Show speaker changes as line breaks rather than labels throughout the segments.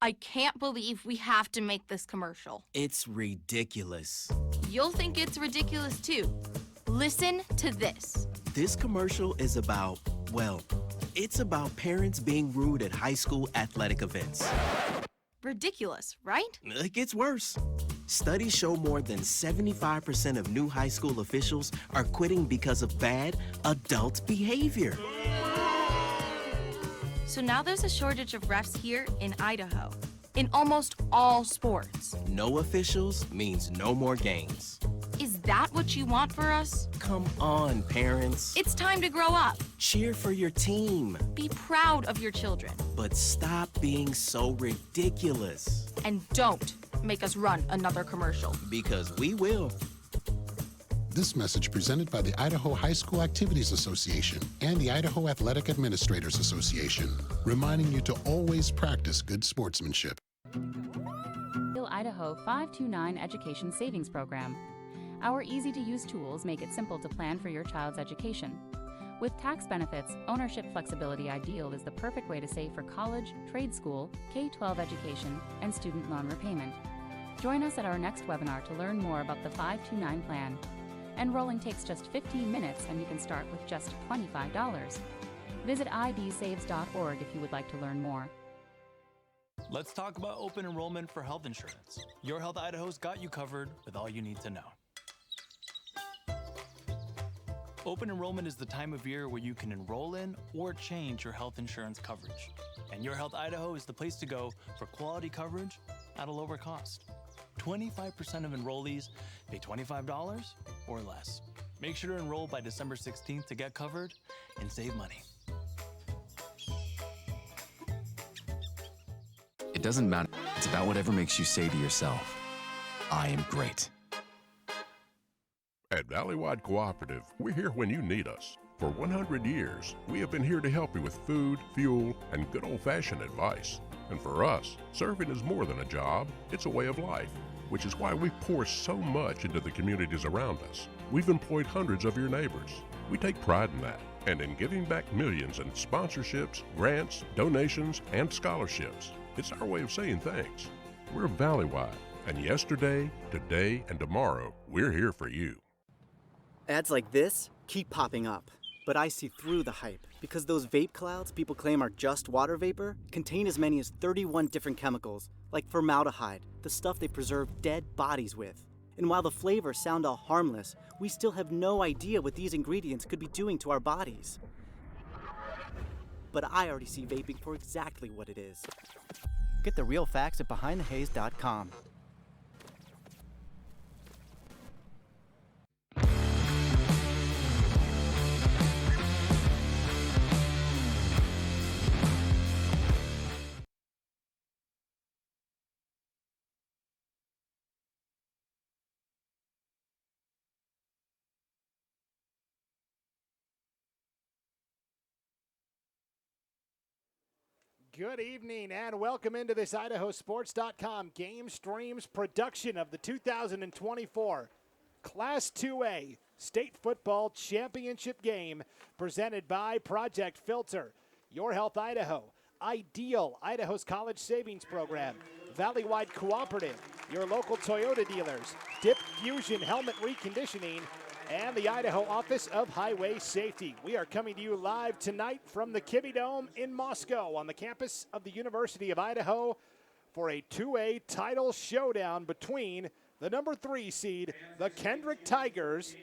I can't believe we have to make this commercial.
It's ridiculous.
You'll think it's ridiculous too. Listen to this.
This commercial is about, well, it's about parents being rude at high school athletic events.
Ridiculous, right?
It gets worse. Studies show more than 75% of new high school officials are quitting because of bad adult behavior.
So now there's a shortage of refs here in Idaho, in almost all sports.
No officials means no more games.
Is that what you want for us?
Come on, parents.
It's time to grow up.
Cheer for your team.
Be proud of your children.
But stop being so ridiculous.
And don't make us run another commercial.
Because we will.
This message presented by the Idaho High School Activities Association and the Idaho Athletic Administrators Association, reminding you to always practice good sportsmanship.
Idaho 529 Education Savings Program. Our easy-to-use tools make it simple to plan for your child's education. With tax benefits, ownership flexibility ideal is the perfect way to save for college, trade school, K-12 education, and student loan repayment. Join us at our next webinar to learn more about the 529 plan. Enrolling takes just 15 minutes and you can start with just $25. Visit idsaves.org if you would like to learn more.
Let's talk about open enrollment for health insurance. Your Health Idaho's got you covered with all you need to know. Open enrollment is the time of year where you can enroll in or change your health insurance coverage. And Your Health Idaho is the place to go for quality coverage at a lower cost. 25% of enrollees pay $25 or less. Make sure to enroll by December 16th to get covered and save money.
It doesn't matter. It's about whatever makes you say to yourself, I am great.
At Valleywide Cooperative, we're here when you need us. For 100 years, we have been here to help you with food, fuel, and good old-fashioned advice. And for us, serving is more than a job, it's a way of life, which is why we pour so much into the communities around us. We've employed hundreds of your neighbors. We take pride in that, and in giving back millions in sponsorships, grants, donations, and scholarships. It's our way of saying thanks. We're Valleywide, and yesterday, today, and tomorrow, we're here for you.
Ads like this keep popping up, but I see through the hype because those vape clouds people claim are just water vapor contain as many as 31 different chemicals, like formaldehyde, the stuff they preserve dead bodies with. And while the flavors sound all harmless, we still have no idea what these ingredients could be doing to our bodies. But I already see vaping for exactly what it is. Get the real facts at BehindTheHaze.com.
Good evening and welcome into this IdahoSports.com GameStreams production of the 2024 Class 2A State Football Championship game presented by Project Filter, Your Health Idaho, Ideal, Idaho's College Savings Program, Valleywide Cooperative, your local Toyota dealers, Dip Fusion Helmet Reconditioning, and the Idaho Office of Highway Safety. We are coming to you live tonight from the Kibbie Dome in Moscow on the campus of the University of Idaho for a 2A title showdown between the number 3 seed, the Kendrick Tigers.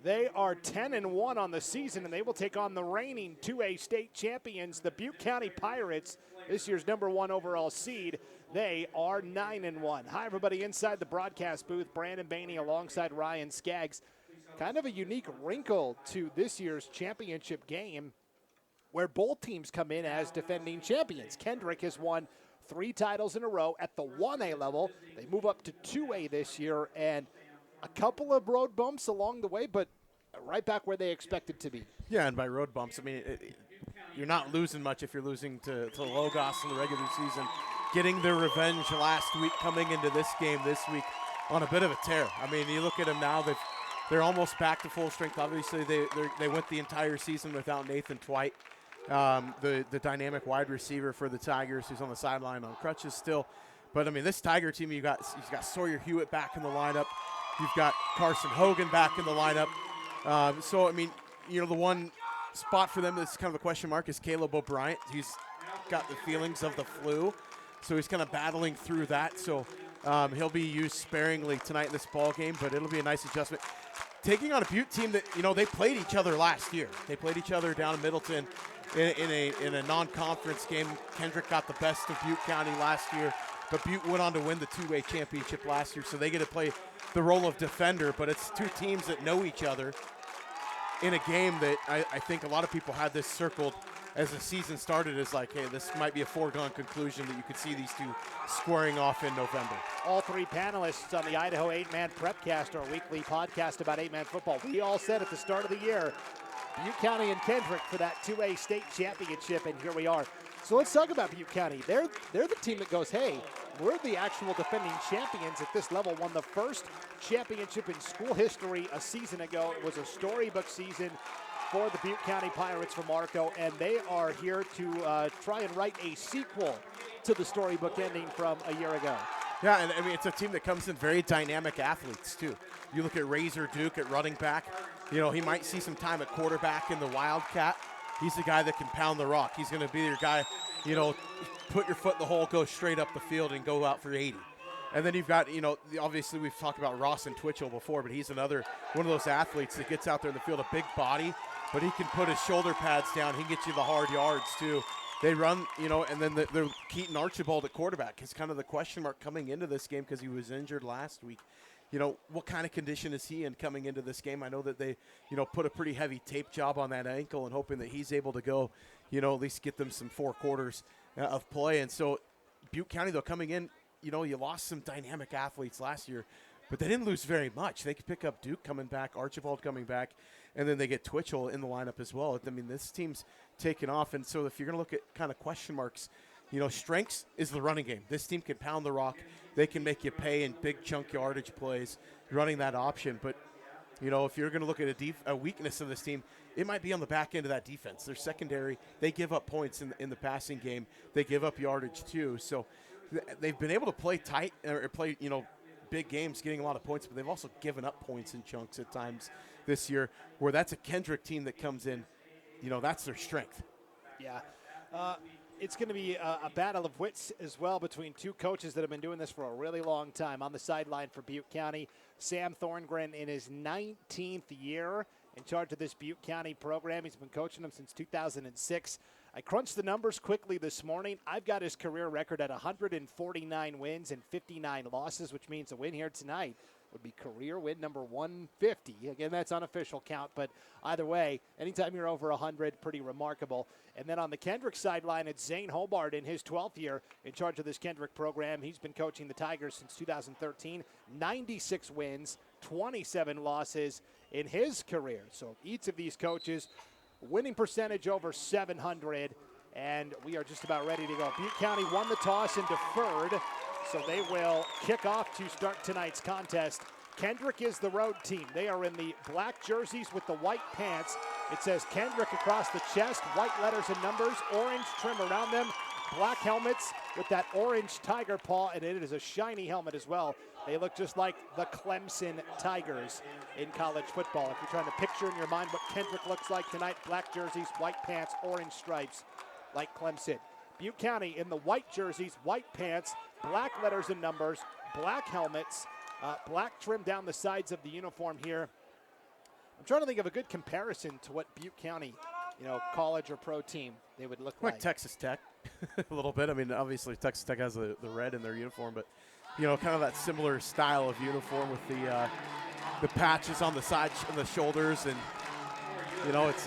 They are 10-1 on the season, and they will take on the reigning 2A state champions, the Butte County Pirates, this year's number 1 overall seed. They are 9-1. Hi, everybody inside the broadcast booth. Brandon Bainey alongside Ryan Skaggs. Kind of a unique wrinkle to this year's championship game where both teams come in as defending champions. Kendrick has won 3 titles in a row at the 1A level. They move up to 2A this year, and a couple of road bumps along the way, but right back where they expected to be.
Yeah, and by road bumps, I mean, you're not losing much if you're losing to Logos in the regular season. Getting their revenge last week, coming into this game this week on a bit of a tear. I mean, you look at them now, they're almost back to full strength. Obviously, they went the entire season without Nathan Twite. the dynamic wide receiver for the Tigers, who's on the sideline on crutches still. But, I mean, this Tiger team, you've got Sawyer Hewitt back in the lineup. You've got Carson Hogan back in the lineup. So, I mean, the one spot for them that's kind of a question mark is Caleb O'Brien. He's got the feelings of the flu, so he's kind of battling through that. So he'll be used sparingly tonight in this ball game, but it'll be a nice adjustment. Taking on a Butte team that, they played each other last year. They played each other down in Middleton in a non-conference game. Kendrick got the best of Butte County last year, but Butte went on to win the 2A championship last year, so they get to play the role of defender, but it's two teams that know each other in a game that I think a lot of people had this circled as the season started as like, hey, this might be a foregone conclusion that you could see these two squaring off in November.
All three panelists on the Idaho 8-Man Prepcast, our weekly podcast about 8-man football. We all said at the start of the year, Butte County and Kendrick for that 2A state championship, and here we are. So let's talk about Butte County. They're the team that goes, hey, we're the actual defending champions at this level. Won the first championship in school history a season ago. It was a storybook season for the Butte County Pirates from Arco, and they are here to try and write a sequel to the storybook ending from a year ago.
Yeah, and I mean, it's a team that comes in very dynamic athletes, too. You look at Razor Duke at running back. He might see some time at quarterback in the Wildcat. He's the guy that can pound the rock. He's going to be your guy, put your foot in the hole, go straight up the field, and go out for 80. And then you've got, obviously we've talked about Ross and Twitchell before, but he's another one of those athletes that gets out there in the field, a big body, but he can put his shoulder pads down. He can get you the hard yards, too. They run, and then the Keaton Archibald at quarterback is kind of the question mark coming into this game because he was injured last week. What kind of condition is he in coming into this game? I know that they, put a pretty heavy tape job on that ankle and hoping that he's able to go, at least get them some 4 quarters of play. And so Butte County, though, coming in, you lost some dynamic athletes last year, but they didn't lose very much. They could pick up Duke coming back, Archibald coming back, and then they get Twitchell in the lineup as well. I mean, this team's taken off. And so if you're going to look at kind of question marks, strengths is the running game. This team can pound the rock. They can make you pay in big chunk yardage plays, running that option. But, if you're going to look at a weakness of this team, it might be on the back end of that defense. They're secondary. They give up points in the passing game. They give up yardage, too. So they've been able to play tight or play, big games, getting a lot of points, but they've also given up points in chunks at times this year, where that's a Kendrick team that comes in, that's their strength.
Yeah. It's going to be a battle of wits as well between two coaches that have been doing this for a really long time. On the sideline for Butte County, Sam Thorngren in his 19th year in charge of this Butte County program. He's been coaching them since 2006. I crunched the numbers quickly this morning. I've got his career record at 149 wins and 59 losses, which means a win here tonight would be career win number 150. Again, that's unofficial count, but either way, anytime you're over 100, pretty remarkable. And then on the Kendrick sideline, it's Zane Hobart in his 12th year in charge of this Kendrick program. He's been coaching the Tigers since 2013, 96 wins, 27 losses in his career. So each of these coaches, winning percentage over 700, and we are just about ready to go. Butte County won the toss and deferred, so they will kick off to start tonight's contest. Kendrick is the road team. They are in the black jerseys with the white pants. It says Kendrick across the chest, white letters and numbers, orange trim around them, black helmets with that orange tiger paw, and it is a shiny helmet as well. They look just like the Clemson Tigers in college football. If you're trying to picture in your mind what Kendrick looks like tonight, black jerseys, white pants, orange stripes, like Clemson. Butte County in the white jerseys, white pants, black letters and numbers, black helmets, black trim down the sides of the uniform here. I'm trying to think of a good comparison to what Butte County, college or pro team they would look like.
Texas Tech, a little bit. I mean, obviously Texas Tech has the red in their uniform, but kind of that similar style of uniform with the patches on the sides and the shoulders, and it's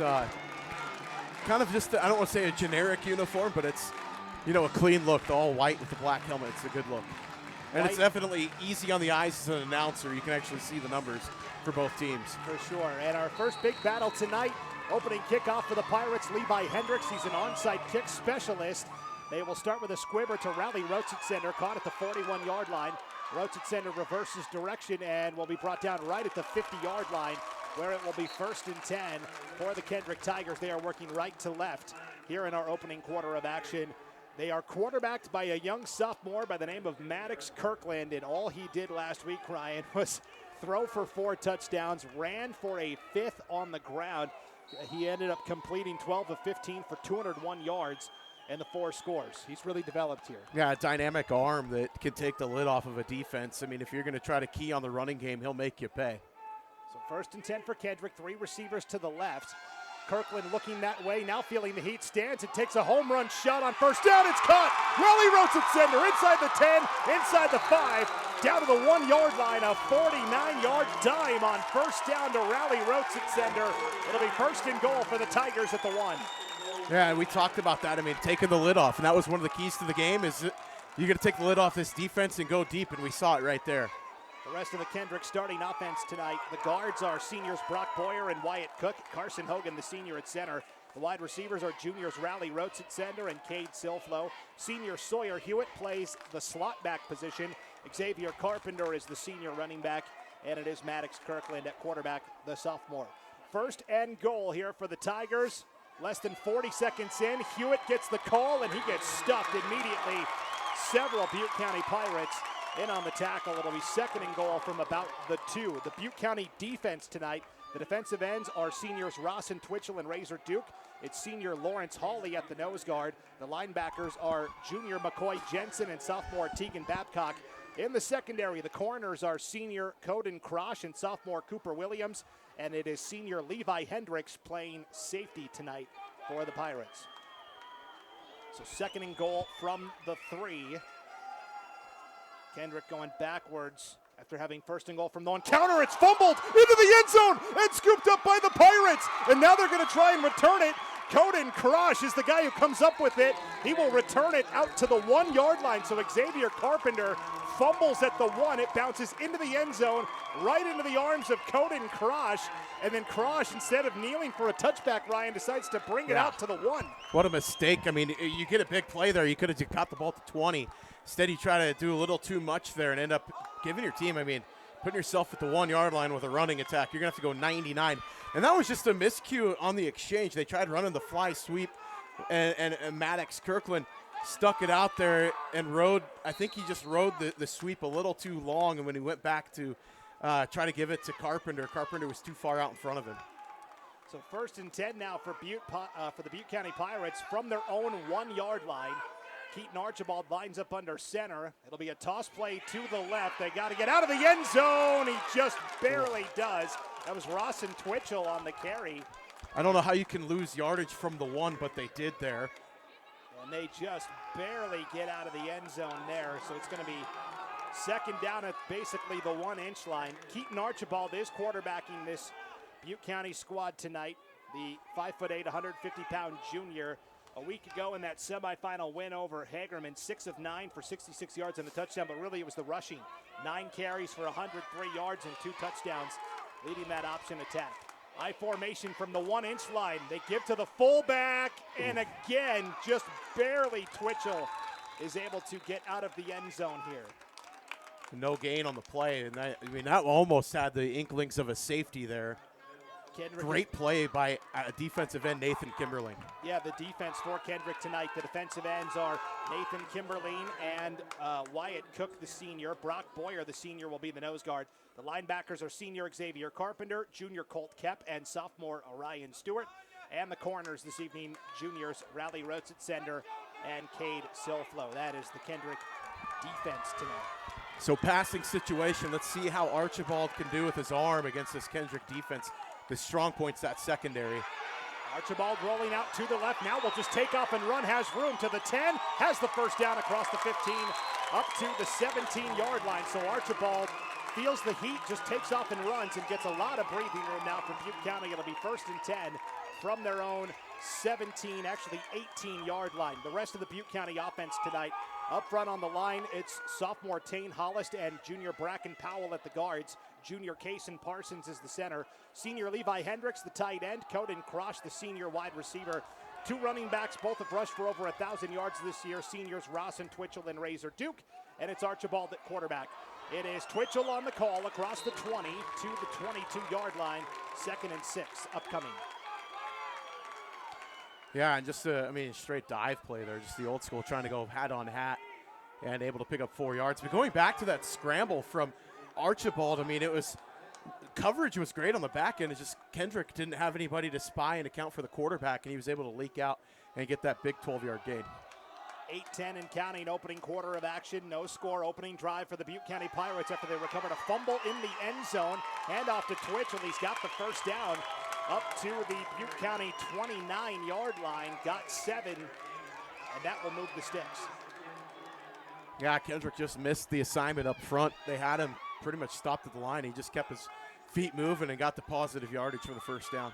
kind of just I don't want to say a generic uniform, but it's a clean look, all white with the black helmet. It's a good look. And it's definitely easy on the eyes as an announcer. You can actually see the numbers for both teams.
For sure. And our first big battle tonight, opening kickoff for the Pirates, Levi Hendricks. He's an onside kick specialist. They will start with a squibber to rally Rotsitz-Center, caught at the 41-yard line. Rotsitz-Center reverses direction and will be brought down right at the 50-yard line, where it will be 1st and 10 for the Kendrick Tigers. They are working right to left here in our opening quarter of action. They are quarterbacked by a young sophomore by the name of Maddox Kirkland, and all he did last week, Ryan, was throw for 4 touchdowns, ran for a 5th on the ground. He ended up completing 12 of 15 for 201 yards and the 4 scores. He's really developed here.
Yeah, a dynamic arm that can take the lid off of a defense. I mean, if you're going to try to key on the running game, he'll make you pay.
So 1st and 10 for Kendrick, 3 receivers to the left. Kirkland looking that way, now feeling the heat, stands and takes a home run shot on 1st down. It's caught. Raleigh Roats at center, inside the 10, inside the 5, down to the 1-yard line. A 49-yard dime on 1st down to Raleigh Roats at center. It'll be 1st and goal for the Tigers at the 1.
Yeah, and we talked about that. I mean, taking the lid off, and that was one of the keys to the game is you're going to take the lid off this defense and go deep, and we saw it right there.
The rest of the Kendrick starting offense tonight. The guards are seniors Brock Boyer and Wyatt Cook. Carson Hogan, the senior, at center. The wide receivers are juniors Raleigh Roats at center and Cade Silflo. Senior Sawyer Hewitt plays the slot back position. Xavier Carpenter is the senior running back, and it is Maddox Kirkland at quarterback, the sophomore. 1st and goal here for the Tigers. Less than 40 seconds in, Hewitt gets the call, and he gets stuffed immediately. Several Butte County Pirates in on the tackle. It'll be 2nd and goal from about the 2. The Butte County defense tonight, the defensive ends are seniors Rawson Twitchell and Razor Duke. It's senior Lawrence Hawley at the nose guard. The linebackers are junior McCoy Jensen and sophomore Tegan Babcock. In the secondary, the corners are senior Coden Crosh and sophomore Cooper Williams. And it is senior Levi Hendricks playing safety tonight for the Pirates. So 2nd and goal from the 3. Kendrick going backwards after having 1st and goal from the 1. Counter, it's fumbled into the end zone and scooped up by the Pirates. And now they're going to try and return it. Coden Crosh is the guy who comes up with it. He will return it out to the 1-yard line. So Xavier Carpenter fumbles at the 1. It bounces into the end zone, right into the arms of Coden Crosh. And then Crosh, instead of kneeling for a touchback, Ryan, decides to bring it out to the 1.
What a mistake. I mean, you get a big play there. You could have got the ball to 20. Instead, you try to do a little too much there and end up giving your team, putting yourself at the 1-yard line with a running attack. You're going to have to go 99. And that was just a miscue on the exchange. They tried running the fly sweep, and Maddox Kirkland stuck it out there and I think he just rode the sweep a little too long, and when he went back to try to give it to Carpenter was too far out in front of him.
So 1st and 10 now for the Butte County Pirates from their own 1-yard line. Keaton Archibald lines up under center. It'll be a toss play to the left. They got to get out of the end zone. He just barely does. That was Rawson Twitchell on the carry.
I don't know how you can lose yardage from the 1, but they did there.
And they just barely get out of the end zone there. So it's going to be 2nd down at basically the 1-inch line. Keaton Archibald is quarterbacking this Butte County squad tonight. The 5'8", 150-pound junior. A week ago in that semifinal win over Hagerman, 6 of 9 for 66 yards and a touchdown, but really it was the rushing. 9 carries for 103 yards and 2 touchdowns, leading that option attack. I formation from the 1-inch line. They give to the fullback, and again, just barely Twitchell is able to get out of the end zone here.
No gain on the play, and that almost had the inklings of a safety there.
Kendrick.
Great play by defensive end Nathan Kimberling.
Yeah, the defense for Kendrick tonight. The defensive ends are Nathan Kimberling and Wyatt Cook, the senior. Brock Boyer, the senior, will be the nose guard. The linebackers are senior Xavier Carpenter, junior Colt Kep, and sophomore Orion Stewart. And the corners this evening, juniors Raleigh Roats at center and Cade Silflo. That is the Kendrick defense tonight.
So passing situation, let's see how Archibald can do with his arm against this Kendrick defense. The strong point's that secondary.
Archibald rolling out to the left. Now will just take off and run. Has room to the 10. Has the 1st down across the 15 up to the 17-yard line. So Archibald feels the heat, just takes off and runs and gets a lot of breathing room now from Butte County. It'll be 1st and 10 from their own 17, actually 18-yard line. The rest of the Butte County offense tonight. Up front on the line, it's sophomore Tane Hollis and junior Bracken Powell at the guards. Junior Kason Parsons is the center. Senior Levi Hendricks, the tight end. Coden Crosh, the senior wide receiver. 2 running backs, both have rushed for over 1,000 yards this year. Seniors Rawson Twitchell and Razor Duke. And it's Archibald at quarterback. It is Twitchell on the call across the 20 to the 22-yard line. 2nd and 6 upcoming.
Yeah, and just, straight dive play there, just the old school trying to go hat on hat and able to pick up 4 yards. But going back to that scramble from Archibald, coverage was great on the back end. It's just Kendrick didn't have anybody to spy and account for the quarterback, and he was able to leak out and get that big 12-yard gain.
8-10 and counting, opening quarter of action. No score, opening drive for the Butte County Pirates after they recovered a fumble in the end zone. Hand off to Twitchell. He's got the first down up to the Butte County 29-yard line. Got 7, and that will move the sticks.
Yeah, Kendrick just missed the assignment up front. They had him pretty much stopped at the line. He just kept his feet moving and got the positive yardage for the first down.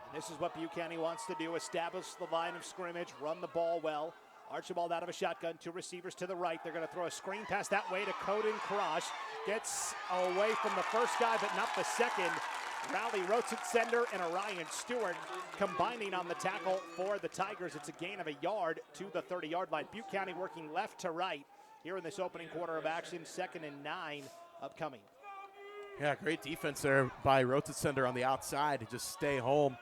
And this is what Butte County wants to do, establish the line of scrimmage, run the ball well. Archibald out of a shotgun, 2 receivers to the right. They're going to throw a screen pass that way to Coden Krosh. Gets away from the first guy, but not the second. Rowley Rotsitsender and Orion Stewart combining on the tackle for the Tigers. It's a gain of a yard to the 30-yard line. Butte County working left to right here in this opening quarter of action. 2nd and 9 upcoming.
Yeah, great defense there by Rotsitsender on the outside to just stay home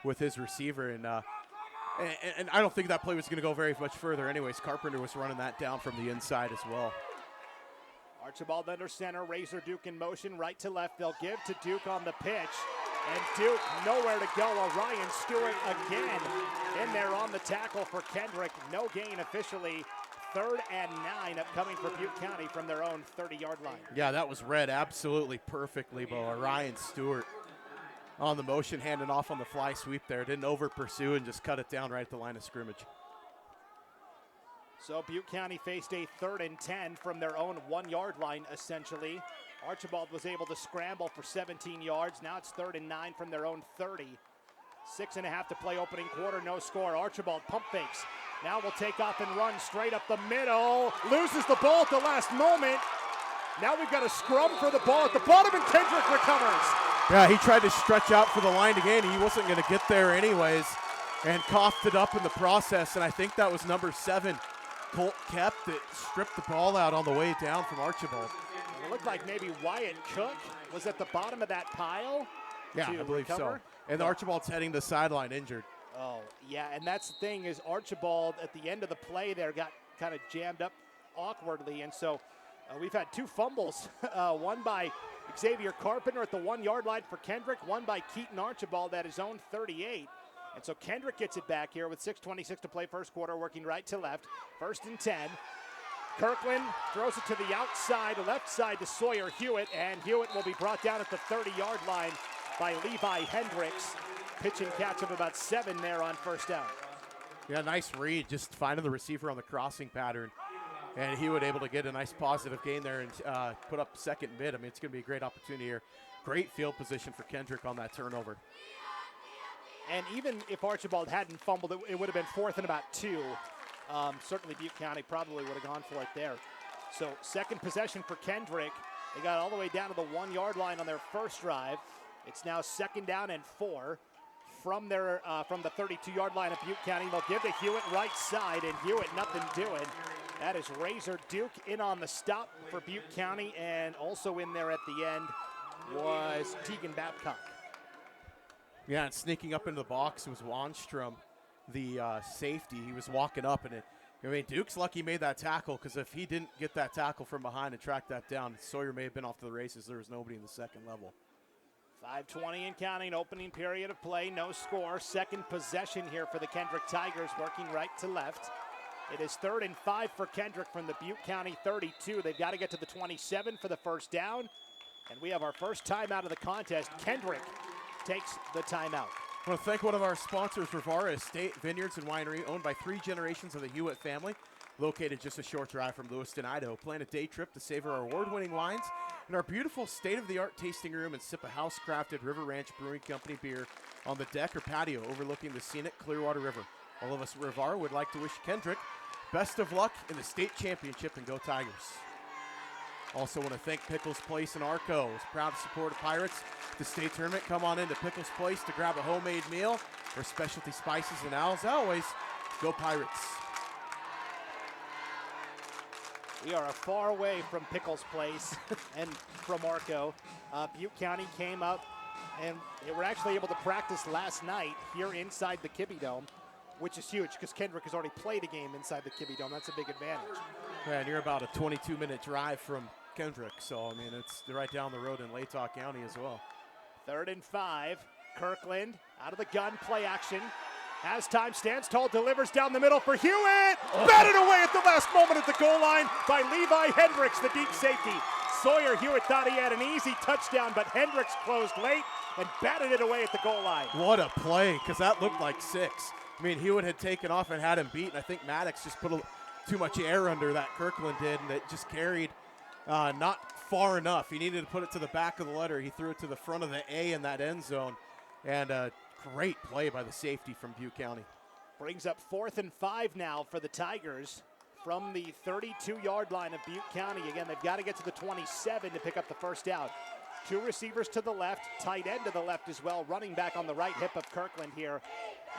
with his receiver. And I don't think that play was going to go very much further anyways. Carpenter was running that down from the inside as well.
Archibald under center, Razor Duke in motion, right to left. They'll give to Duke on the pitch. And Duke nowhere to go. Orion Stewart again in there on the tackle for Kendrick. No gain officially. 3rd and 9 upcoming for Butte County from their own 30-yard line.
Yeah, that was read absolutely perfectly by Orion Stewart on the motion, handing off on the fly sweep there. Didn't over pursue and just cut it down right at the line of scrimmage.
So Butte County faced a 3rd and 10 from their own 1-yard line, essentially. Archibald was able to scramble for 17 yards. Now it's 3rd and 9 from their own 30. 6.5 to play opening quarter, no score. Archibald pump fakes. Now will take off and run straight up the middle. Loses the ball at the last moment. Now we've got a scrum for the ball at the bottom, and Kendrick recovers.
Yeah, he tried to stretch out for the line to gain. He wasn't going to get there anyways and coughed it up in the process, and I think that was number 7, Colt Kep, that stripped the ball out on the way down from Archibald.
It looked like maybe Wyatt Cook was at the bottom of that pile.
Yeah, I believe so. And Archibald's heading to the sideline injured.
Oh, yeah, and that's the thing is Archibald at the end of the play there got kind of jammed up awkwardly, and so we've had 2 fumbles, one by Xavier Carpenter at the 1-yard line for Kendrick, one by Keaton Archibald at his own 38. And so Kendrick gets it back here with 6:26 to play first quarter, working right to left. 1st and 10. Kirkland throws it to the outside, left side to Sawyer Hewitt, and Hewitt will be brought down at the 30-yard line by Levi Hendricks. Pitch and catch of about 7 there on first down.
Yeah, nice read, just finding the receiver on the crossing pattern. And Hewitt able to get a nice positive gain there and put up second mid. It's going to be a great opportunity here. Great field position for Kendrick on that turnover.
And even if Archibald hadn't fumbled, it would have been 4th and about 2. Certainly Butte County probably would have gone for it there. So 2nd possession for Kendrick. They got all the way down to the 1-yard line on their first drive. It's now 2nd down and 4 from their from the 32-yard line of Butte County. They'll give to Hewitt right side, and Hewitt nothing doing. That is Razor Duke in on the stop for Butte County, and also in there at the end was Tegan Babcock.
Yeah, and sneaking up into the box was Wanstrom, the safety. He was walking up, and Duke's lucky he made that tackle, because if he didn't get that tackle from behind and track that down, Sawyer may have been off to the races. There was nobody in the second level.
5:20 and counting, opening period of play, no score. 2nd possession here for the Kendrick Tigers, working right to left. It is 3rd and 5 for Kendrick from the Butte County 32. They've got to get to the 27 for the first down. And we have our first timeout of the contest. Kendrick takes the timeout.
I want to thank one of our sponsors, Rivara Estate Vineyards and Winery, owned by 3 generations of the Hewitt family, located just a short drive from Lewiston, Idaho. Plan a day trip to savor our award-winning wines in our beautiful state-of-the-art tasting room and sip a house-crafted River Ranch Brewing Company beer on the deck or patio overlooking the scenic Clearwater River. All of us at Rivara would like to wish Kendrick best of luck in the state championship, and go Tigers. Also want to thank Pickles Place in Arco. Is proud to support the Pirates. The state tournament, come on into Pickles Place to grab a homemade meal or specialty spices, and as always, go Pirates.
We are a far away from Pickles Place and from Arco. Butte County came up, and they were actually able to practice last night here inside the Kibbe Dome. which is huge because Kendrick has already played a game inside the Kibbe Dome. That's a big advantage.
Yeah, and you're about a 22-minute drive from Kendrick, so I mean it's right down the road in Latah County as well.
3rd and 5. Kirkland out of the gun, play action. Has time, stands tall, delivers down the middle for Hewitt. Batted away at the last moment at the goal line by Levi Hendricks, the deep safety. Sawyer Hewitt thought he had an easy touchdown, but Hendricks closed late and batted it away at the goal line.
What a play, because that looked like 6. I mean, Hewitt had taken off and had him beat, and I think Maddox just put too much air under that Kirkland did, and it just carried not far enough. He needed to put it to the back of the letter. He threw it to the front of the A in that end zone, and great play by the safety from Butte County.
Brings up 4th and 5 now for the Tigers from the 32-yard line of Butte County. Again, they've got to get to the 27 to pick up the first down. 2 receivers to the left, tight end to the left as well, running back on the right hip of Kirkland here.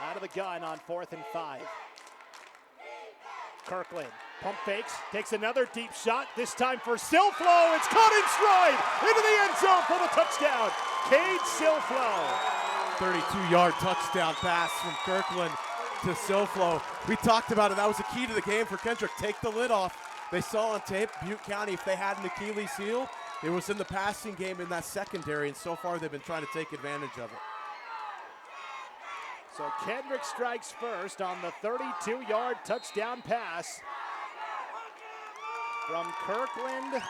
Out of the gun on 4th and 5. Kirkland pump fakes, takes another deep shot, this time for Silflo. It's caught in stride into the end zone for the touchdown. Cade Silflo.
32-yard touchdown pass from Kirkland to Silflo. We talked about it. That was the key to the game for Kendrick. Take the lid off. They saw on tape, Butte County, if they had an Achilles heel, it was in the passing game in that secondary, and so far they've been trying to take advantage of it.
So Kendrick strikes first on the 32-yard touchdown pass from Kirkland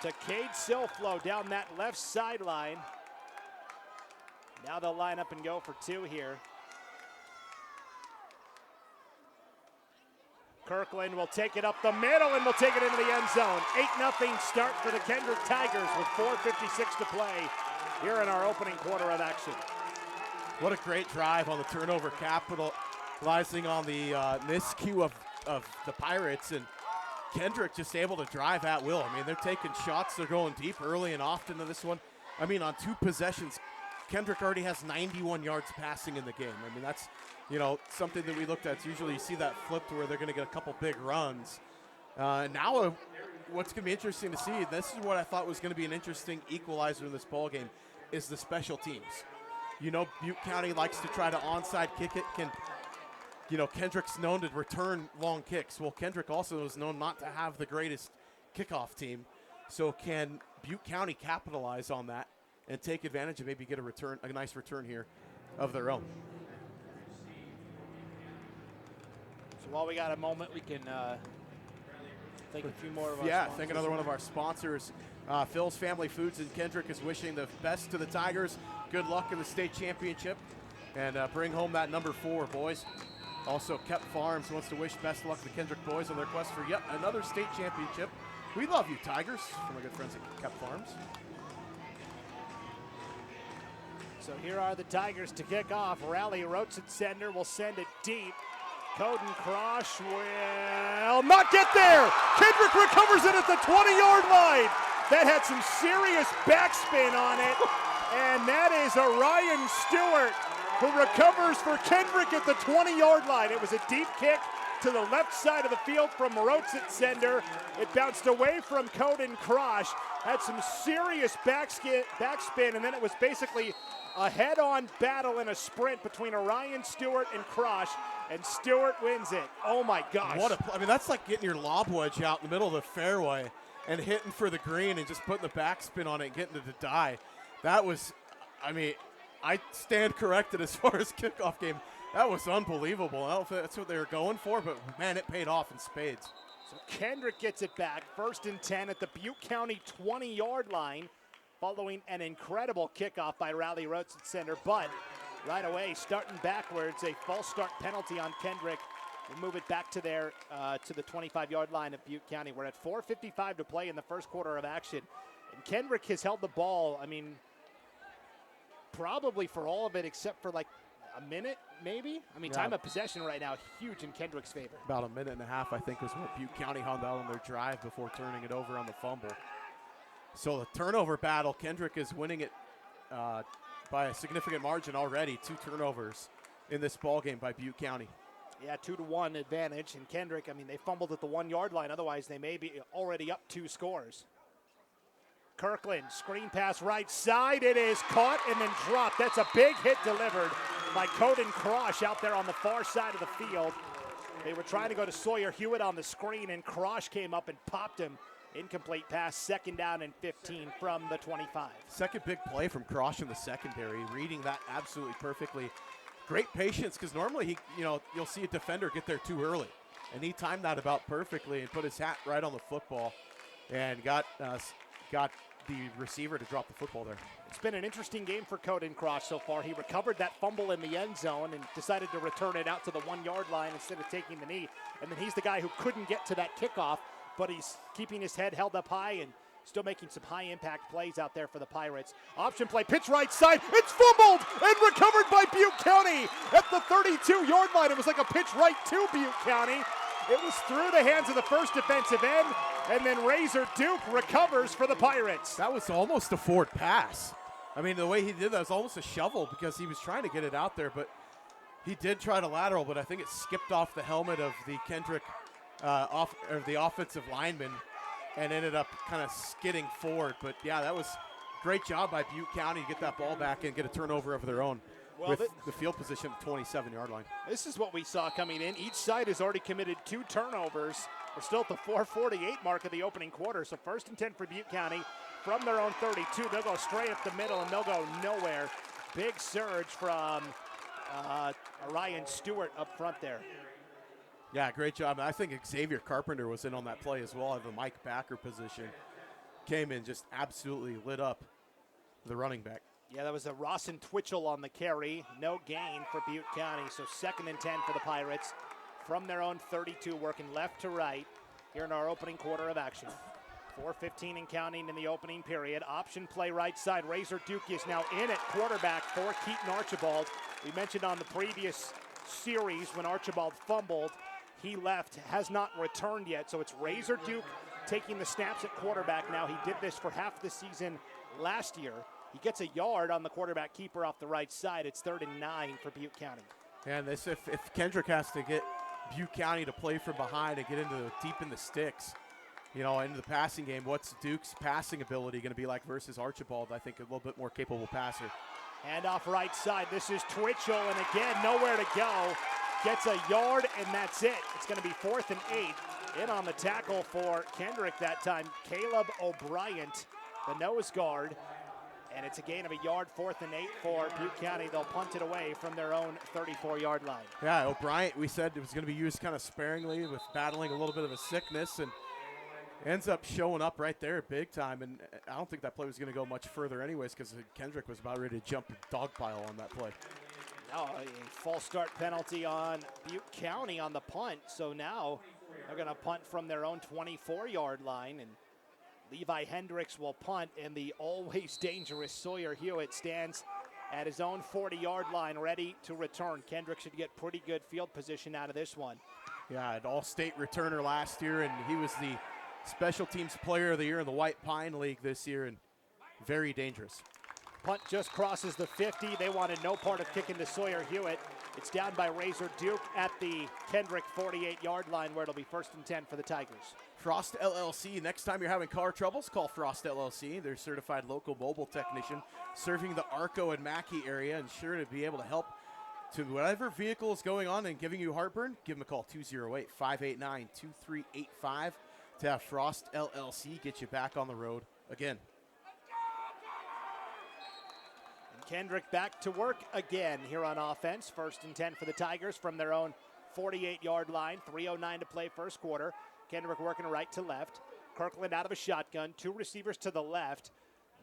to Cade Silflo down that left sideline. Now they'll line up and go for 2 here. Kirkland will take it up the middle and will take it into the end zone. 8-0 start for the Kendrick Tigers with 4:56 to play here in our opening quarter of action.
What a great drive on the turnover, capitalizing on the miscue of the Pirates, and Kendrick just able to drive at will. I mean, they're taking shots. They're going deep early and often to this one. I mean, on 2 possessions, Kendrick already has 91 yards passing in the game. I mean, that's, something that we looked at. Usually you see that flipped where they're going to get a couple big runs. Now what's going to be interesting to see, this is what I thought was going to be an interesting equalizer in this ball game, is the special teams. Butte County likes to try to onside kick it. Kendrick's known to return long kicks. Well, Kendrick also is known not to have the greatest kickoff team. So can Butte County capitalize on that and take advantage and maybe get a nice return here of their own?
So while we got a moment, we can thank a few more of our
sponsors. Thank another one of our sponsors. Phil's Family Foods in Kendrick is wishing the best to the Tigers. Good luck in the state championship, and bring home that number 4, boys. Also, Kep Farms wants to wish best luck to the Kendrick boys on their quest for yet another state championship. We love you, Tigers, from our good friends at Kep Farms.
So here are the Tigers to kick off. Rally Roach at center will send it deep. Coden Crosh will not get there. Kendrick recovers it at the 20-yard line. That had some serious backspin on it. And that is Orion Stewart, who recovers for Kendrick at the 20-yard line. It was a deep kick to the left side of the field from Rhodes at center. It bounced away from Coden Crosh, had some serious backspin, and then it was basically a head-on battle in a sprint between Orion Stewart and Crosh, and Stewart wins it. Oh my gosh.
I mean, that's like getting your lob wedge out in the middle of the fairway and hitting for the green and just putting the backspin on it and getting it to die. That was, I stand corrected as far as kickoff game. That was unbelievable. I don't think that's what they were going for, but man, it paid off in spades.
So Kendrick gets it back, 1st and 10 at the Butte County 20-yard line, following an incredible kickoff by Raleigh Rhodes at center, but right away, starting backwards, a false start penalty on Kendrick. We'll move it back to the 25-yard line of Butte County. We're at 4:55 to play in the first quarter of action. And Kendrick has held the ball, probably for all of it except for like a minute, maybe? Time of possession right now, huge in Kendrick's favor.
About a minute and a half, I think, was what Butte County hung out on their drive before turning it over on the fumble. So the turnover battle, Kendrick is winning it by a significant margin already. 2 turnovers in this ball game by Butte County.
Yeah, 2-1 advantage. And Kendrick, they fumbled at the 1-yard line. Otherwise, they may be already up 2 scores. Kirkland, screen pass right side. It is caught and then dropped. That's a big hit delivered by Coden Krosh out there on the far side of the field. They were trying to go to Sawyer Hewitt on the screen, and Krosh came up and popped him. Incomplete pass, 2nd down and 15 from the 25.
Second big play from Krosh in the secondary, reading that absolutely perfectly. Great patience, because normally you'll see a defender get there too early, and he timed that about perfectly and put his hat right on the football, and got the receiver to drop the football there.
It's been an interesting game for Coden Krosh so far. He recovered that fumble in the end zone and decided to return it out to the 1-yard line instead of taking the knee. And then he's the guy who couldn't get to that kickoff, but he's keeping his head held up high and still making some high-impact plays out there for the Pirates. Option play, pitch right side. It's fumbled and recovered by Butte County at the 32-yard line. It was like a pitch right to Butte County. It was through the hands of the first defensive end, and then Razor Duke recovers for the Pirates.
That was almost a forward pass. I mean, the way he did that was almost a shovel because he was trying to get it out there, but he did try to lateral, but I think it skipped off the helmet of the Kendrick, the offensive lineman, and ended up kind of skidding forward. But yeah, that was great job by Butte County to get that ball back and get a turnover of their own. Well, with the field position at the 27-yard line.
This is what we saw coming in. Each side has already committed 2 turnovers. We're still at the 4:48 mark of the opening quarter. So 1st and 10 for Butte County from their own 32. They'll go straight up the middle, and they'll go nowhere. Big surge from Ryan Stewart up front there.
Yeah, great job. I think Xavier Carpenter was in on that play as well at the Mike Backer position. Came in, just absolutely lit up the running back.
Yeah, that was a Rawson Twitchell on the carry. No gain for Butte County. So 2nd and 10 for the Pirates from their own 32, working left to right here in our opening quarter of action. 4:15 and counting in the opening period. Option play right side. Razor Duke is now in at quarterback for Keaton Archibald. We mentioned on the previous series when Archibald fumbled, he left, has not returned yet. So it's Razor Duke taking the snaps at quarterback now. He did this for half the season last year. He gets a yard on the quarterback keeper off the right side. It's 3rd and 9 for Butte County.
And this, if Kendrick has to get Butte County to play from behind and get into deep in the sticks, into the passing game, what's Duke's passing ability going to be like versus Archibald? I think a little bit more capable passer.
Hand off right side. This is Twitchell, and again, nowhere to go. Gets a yard, and that's it. It's going to be 4th and 8. In on the tackle for Kendrick that time, Caleb O'Brien, the nose guard. And it's a gain of a yard, 4th and 8 for Butte County. They'll punt it away from their own 34-yard line.
Yeah, O'Brien, we said it was going to be used kind of sparingly with battling a little bit of a sickness, and ends up showing up right there big time. And I don't think that play was going to go much further anyways because Kendrick was about ready to jump the dog pile on that play.
No, a false start penalty on Butte County on the punt. So now they're going to punt from their own 24-yard line, and Levi Hendricks will punt, and the always dangerous Sawyer Hewitt stands at his own 40-yard line ready to return. Kendrick should get pretty good field position out of this one.
Yeah, an all-state returner last year, and he was the special teams player of the year in the White Pine League this year, and very dangerous.
Punt just crosses the 50. They wanted no part of kicking to Sawyer Hewitt. It's down by Razor Duke at the Kendrick 48-yard line, where it'll be 1st and 10 for the Tigers.
Frost LLC. Next time you're having car troubles, call Frost LLC. They're certified local mobile technician serving the Arco and Mackey area and sure to be able to help to whatever vehicle is going on and giving you heartburn. Give them a call, 208-589-2385 to have Frost LLC get you back on the road again.
And Kendrick back to work again here on offense. 1st and 10 for the Tigers from their own 48-yard line. 3:09 to play first quarter. Kendrick working right to left. Kirkland out of a shotgun. 2 receivers to the left.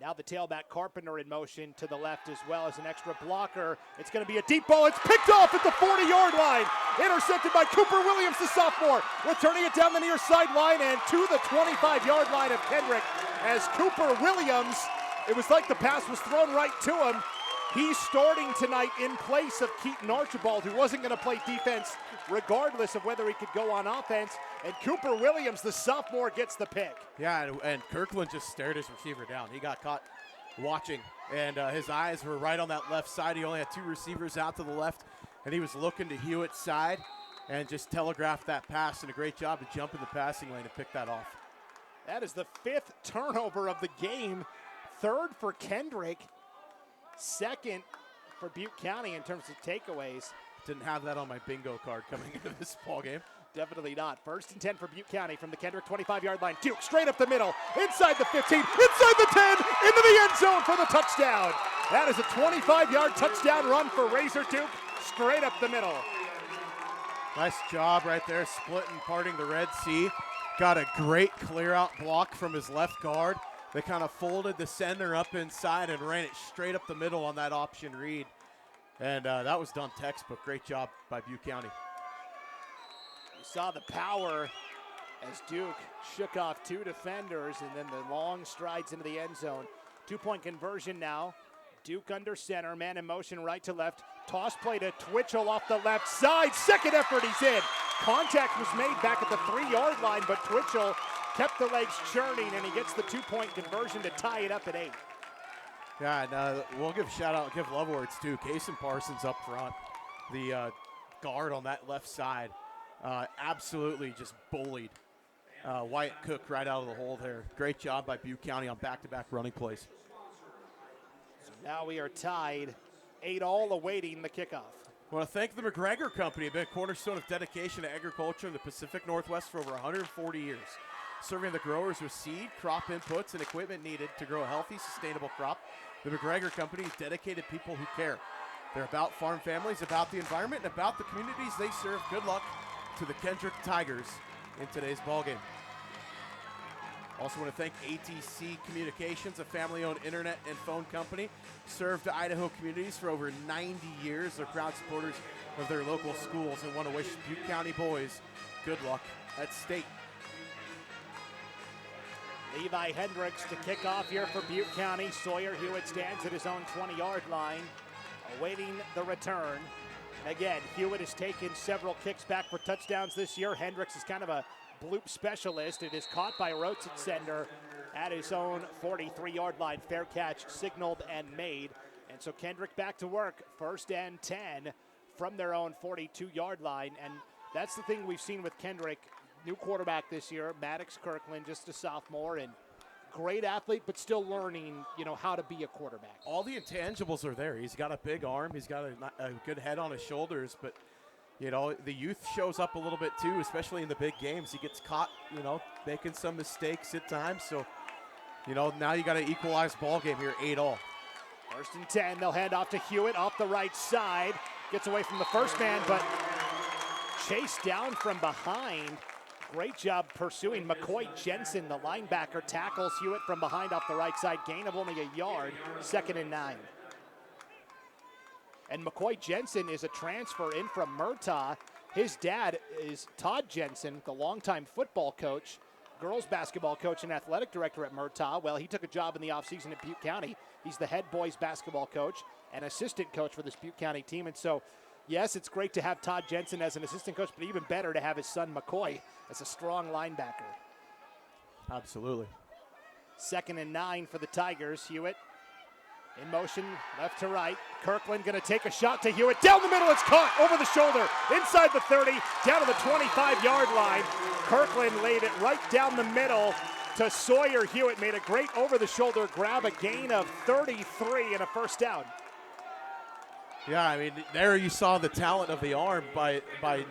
Now the tailback Carpenter in motion to the left as well as an extra blocker. It's going to be a deep ball. It's picked off at the 40-yard line. Intercepted by Cooper Williams, the sophomore. Returning it down the near sideline and to the 25-yard line of Kendrick as Cooper Williams, it was like the pass was thrown right to him. He's starting tonight in place of Keaton Archibald, who wasn't going to play defense regardless of whether he could go on offense. And Cooper Williams, the sophomore, gets the pick.
Yeah, and Kirkland just stared his receiver down. He got caught watching, and his eyes were right on that left side. He only had 2 receivers out to the left, and he was looking to Hewitt's side and just telegraphed that pass, and a great job to jump in the passing lane and pick that off.
That is the 5th turnover of the game. 3rd for Kendrick. 2nd for Butte County in terms of takeaways.
Didn't have that on my bingo card coming into this ball game.
Definitely not. 1st and 10 for Butte County from the Kendrick 25-yard line. Duke straight up the middle, inside the 15, inside the 10, into the end zone for the touchdown. That is a 25-yard touchdown run for Razor Duke, straight up the middle.
Nice job right there, splitting, parting the Red Sea. Got a great clear-out block from his left guard. They kind of folded the center up inside and ran it straight up the middle on that option read. And that was done textbook. Great job by Butte County.
You saw the power as Duke shook off 2 defenders and then the long strides into the end zone. 2-point conversion now. Duke under center, man in motion right to left. Toss play to Twitchell off the left side. 2nd effort, he's in. Contact was made back at the 3-yard line, but Twitchell kept the legs churning and he gets the 2-point conversion to tie it up at 8.
Yeah, and we'll give love awards too. Kason Parsons up front, the guard on that left side, absolutely just bullied Wyatt Cook right out of the hole there. Great job by Butte County on back-to-back running plays.
So now we are tied, 8-all, awaiting the kickoff.
I want to thank the McGregor Company, a big cornerstone of dedication to agriculture in the Pacific Northwest for over 140 years. Serving the growers with seed, crop inputs, and equipment needed to grow a healthy, sustainable crop. The McGregor Company is dedicated people who care. They're about farm families, about the environment, and about the communities they serve. Good luck to the Kendrick Tigers in today's ballgame. Also want to thank ATC Communications, a family-owned internet and phone company. Served Idaho communities for over 90 years. They're proud supporters of their local schools and want to wish Butte County boys good luck at state.
Levi Hendricks to kick off here for Butte County. Sawyer Hewitt stands at his own 20-yard line, awaiting the return. Again, Hewitt has taken several kicks back for touchdowns this year. Hendricks is kind of a bloop specialist. It is caught by Rhodes at sender at his own 43-yard line. Fair catch signaled and made. And so Kendrick back to work. 1st and 10 from their own 42-yard line. And that's the thing we've seen with Kendrick. New quarterback this year, Maddox Kirkland, just a sophomore, and great athlete, but still learning, how to be a quarterback.
All the intangibles are there. He's got a big arm. He's got a good head on his shoulders, but, the youth shows up a little bit too, especially in the big games. He gets caught, making some mistakes at times. So, now you got an equalized ball game here, 8-all.
1st and 10, they'll hand off to Hewitt off the right side. Gets away from the first man, but chased down from behind. Great job pursuing McCoy Jensen, the linebacker, tackles Hewitt from behind off the right side. Gain of only a yard, 2nd and 9. And McCoy Jensen is a transfer in from Murtaugh. His dad is Todd Jensen, the longtime football coach, girls basketball coach and athletic director at Murtaugh. Well, he took a job in the offseason at Butte County. He's the head boys basketball coach and assistant coach for this Butte County team. And so, yes, it's great to have Todd Jensen as an assistant coach, but even better to have his son McCoy as a strong linebacker.
Absolutely.
2nd and 9 for the Tigers. Hewitt in motion, left to right. Kirkland going to take a shot to Hewitt. Down the middle, it's caught over the shoulder. Inside the 30, down to the 25-yard line. Kirkland laid it right down the middle to Sawyer. Hewitt made a great over-the-shoulder grab, a gain of 33 and a 1st down.
Yeah, I mean, there you saw the talent of the arm by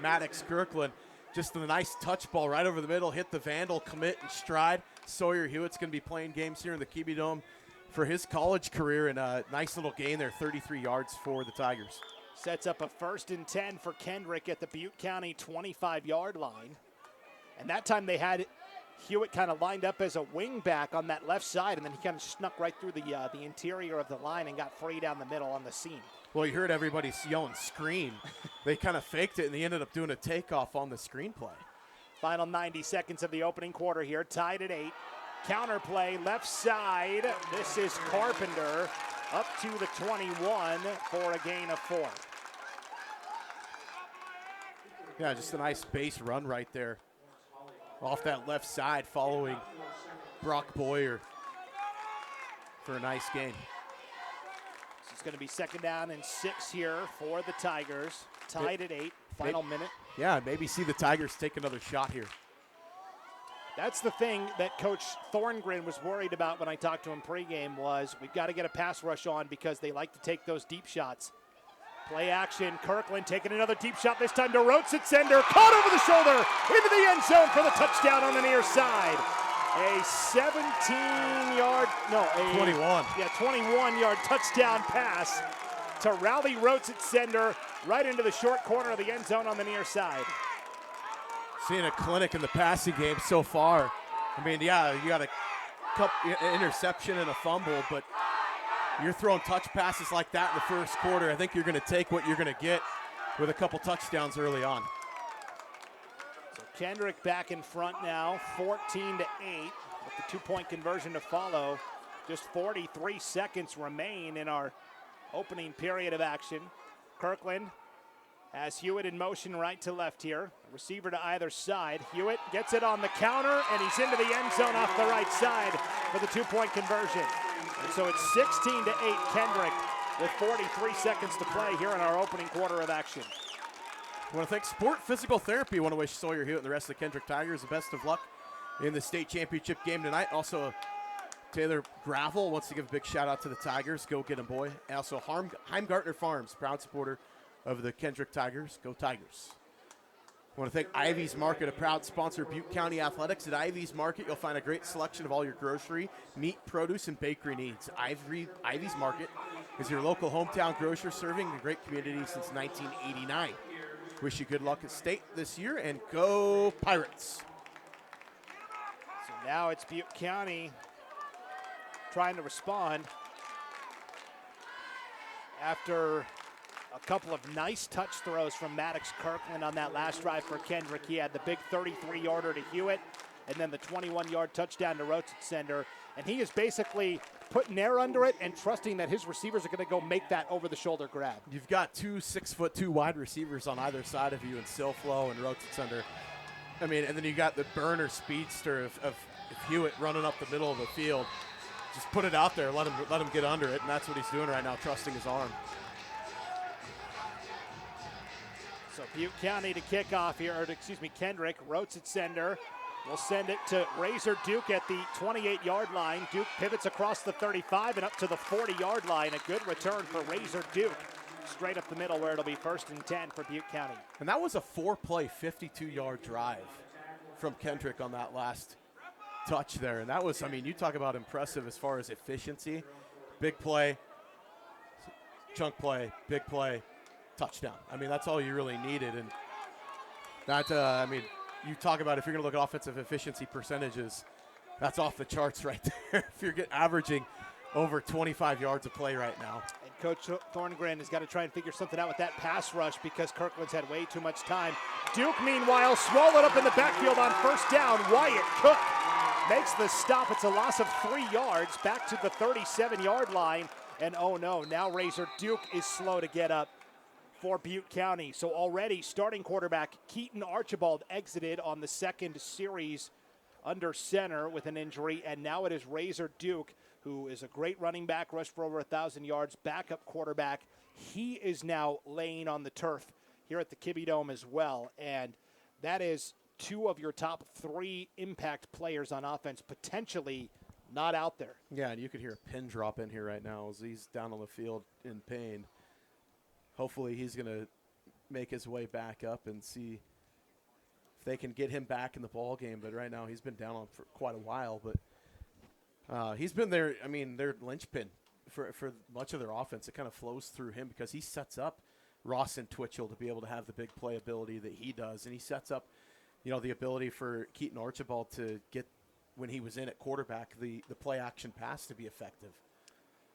Maddox Kirkland. Just a nice touch ball right over the middle, hit the Vandal, commit, and stride. Sawyer Hewitt's going to be playing games here in the Kiwi Dome for his college career, and a nice little gain there, 33 yards for the Tigers.
Sets up a 1st and 10 for Kendrick at the Butte County 25-yard line. And that time they had Hewitt kind of lined up as a wing back on that left side, and then he kind of snuck right through the interior of the line and got free down the middle on the seam.
Well, you heard everybody yelling screen. They kind of faked it, and they ended up doing a takeoff on the screenplay.
Final 90 seconds of the opening quarter here, tied at 8. Counter play, left side. This is Carpenter up to the 21 for a gain of 4.
Yeah, just a nice base run right there. Off that left side, following Brock Boyer for a nice gain.
It's going to be 2nd down and 6 here for the Tigers. Tied at 8, final minute.
Yeah, maybe see the Tigers take another shot here.
That's the thing that Coach Thorngren was worried about when I talked to him pregame was we've got to get a pass rush on because they like to take those deep shots. Play action, Kirkland taking another deep shot, this time to Rotsitsender, caught over the shoulder, into the end zone for the touchdown on the near side. A 21-yard touchdown pass to Rowley Rotsitsender right into the short corner of the end zone on the near side.
Seeing a clinic in the passing game so far. I mean, yeah, you got a couple interception and a fumble, but you're throwing touch passes like that in the first quarter. I think you're going to take what you're going to get with a couple touchdowns early on.
So Kendrick back in front now, 14-8, with the two-point conversion to follow. Just 43 seconds remain in our opening period of action. Kirkland has Hewitt in motion right to left here. Receiver to either side. Hewitt gets it on the counter, and he's into the end zone off the right side for the two-point conversion. And so it's 16-8 Kendrick with 43 seconds to play here in our opening quarter of action.
I want to thank Sport Physical Therapy. I want to wish Sawyer Hewitt and the rest of the Kendrick Tigers the best of luck in the state championship game tonight. Also, Taylor Gravel wants to give a big shout out to the Tigers. Go get him, boy. And also, Heimgartner Farms, proud supporter of the Kendrick Tigers. Go Tigers. I want to thank Ivy's Market, a proud sponsor of Butte County Athletics. At Ivy's Market, you'll find a great selection of all your grocery, meat, produce, and bakery needs. Ivy's Market is your local hometown grocer serving a great community since 1989. Wish you good luck at state this year, and go Pirates.
So now it's Butte County trying to respond after a couple of nice touch throws from Maddox Kirkland on that last drive for Kendrick. He had the big 33-yarder to Hewitt and then the 21-yard touchdown to Rotsitsender. And he is basically putting air under it and trusting that his receivers are going to go make that over-the-shoulder grab.
You've got two 6'2" wide receivers on either side of you in Silflo and Rotsitsender. I mean, and then you got the burner speedster of Hewitt running up the middle of the field. Just put it out there, let him get under it, and that's what he's doing right now, trusting his arm.
So Butte County to kick off here, Kendrick. Rotsitsender will send it to Razor Duke at the 28-yard line. Duke pivots across the 35 and up to the 40-yard line. A good return for Razor Duke. Straight up the middle where it'll be 1st and 10 for Butte County.
And that was a 4-play, 52-yard drive from Kendrick on that last touch there. And that was, I mean, you talk about impressive as far as efficiency. Big play, chunk play, big play, touchdown. I mean, that's all you really needed. And that, I mean, you talk about if you're going to look at offensive efficiency percentages, that's off the charts right there. If you're averaging over 25 yards of play right now.
And Coach Thorngren has got to try and figure something out with that pass rush because Kirkland's had way too much time. Duke, meanwhile, swallowed up in the backfield on 1st down. Wyatt Cook makes the stop. It's a loss of 3 yards back to the 37-yard line. And oh no, now Razor Duke is slow to get up for Butte County. So already starting quarterback Keaton Archibald exited on the second series under center with an injury, and now it is Razor Duke, who is a great running back, rushed for over 1,000 yards, backup quarterback. He is now laying on the turf here at the Kibbe Dome as well, and that is 2 of your top 3 impact players on offense potentially not out there.
Yeah, and you could hear a pin drop in here right now as he's down on the field in pain. Hopefully he's going to make his way back up and see if they can get him back in the ball game. But right now he's been down on for quite a while. But he's been there. I mean, their linchpin for much of their offense. It kind of flows through him because he sets up Ross and Twitchell to be able to have the big play ability that he does. And he sets up, you know, the ability for Keaton Archibald to get, when he was in at quarterback, the play action pass to be effective.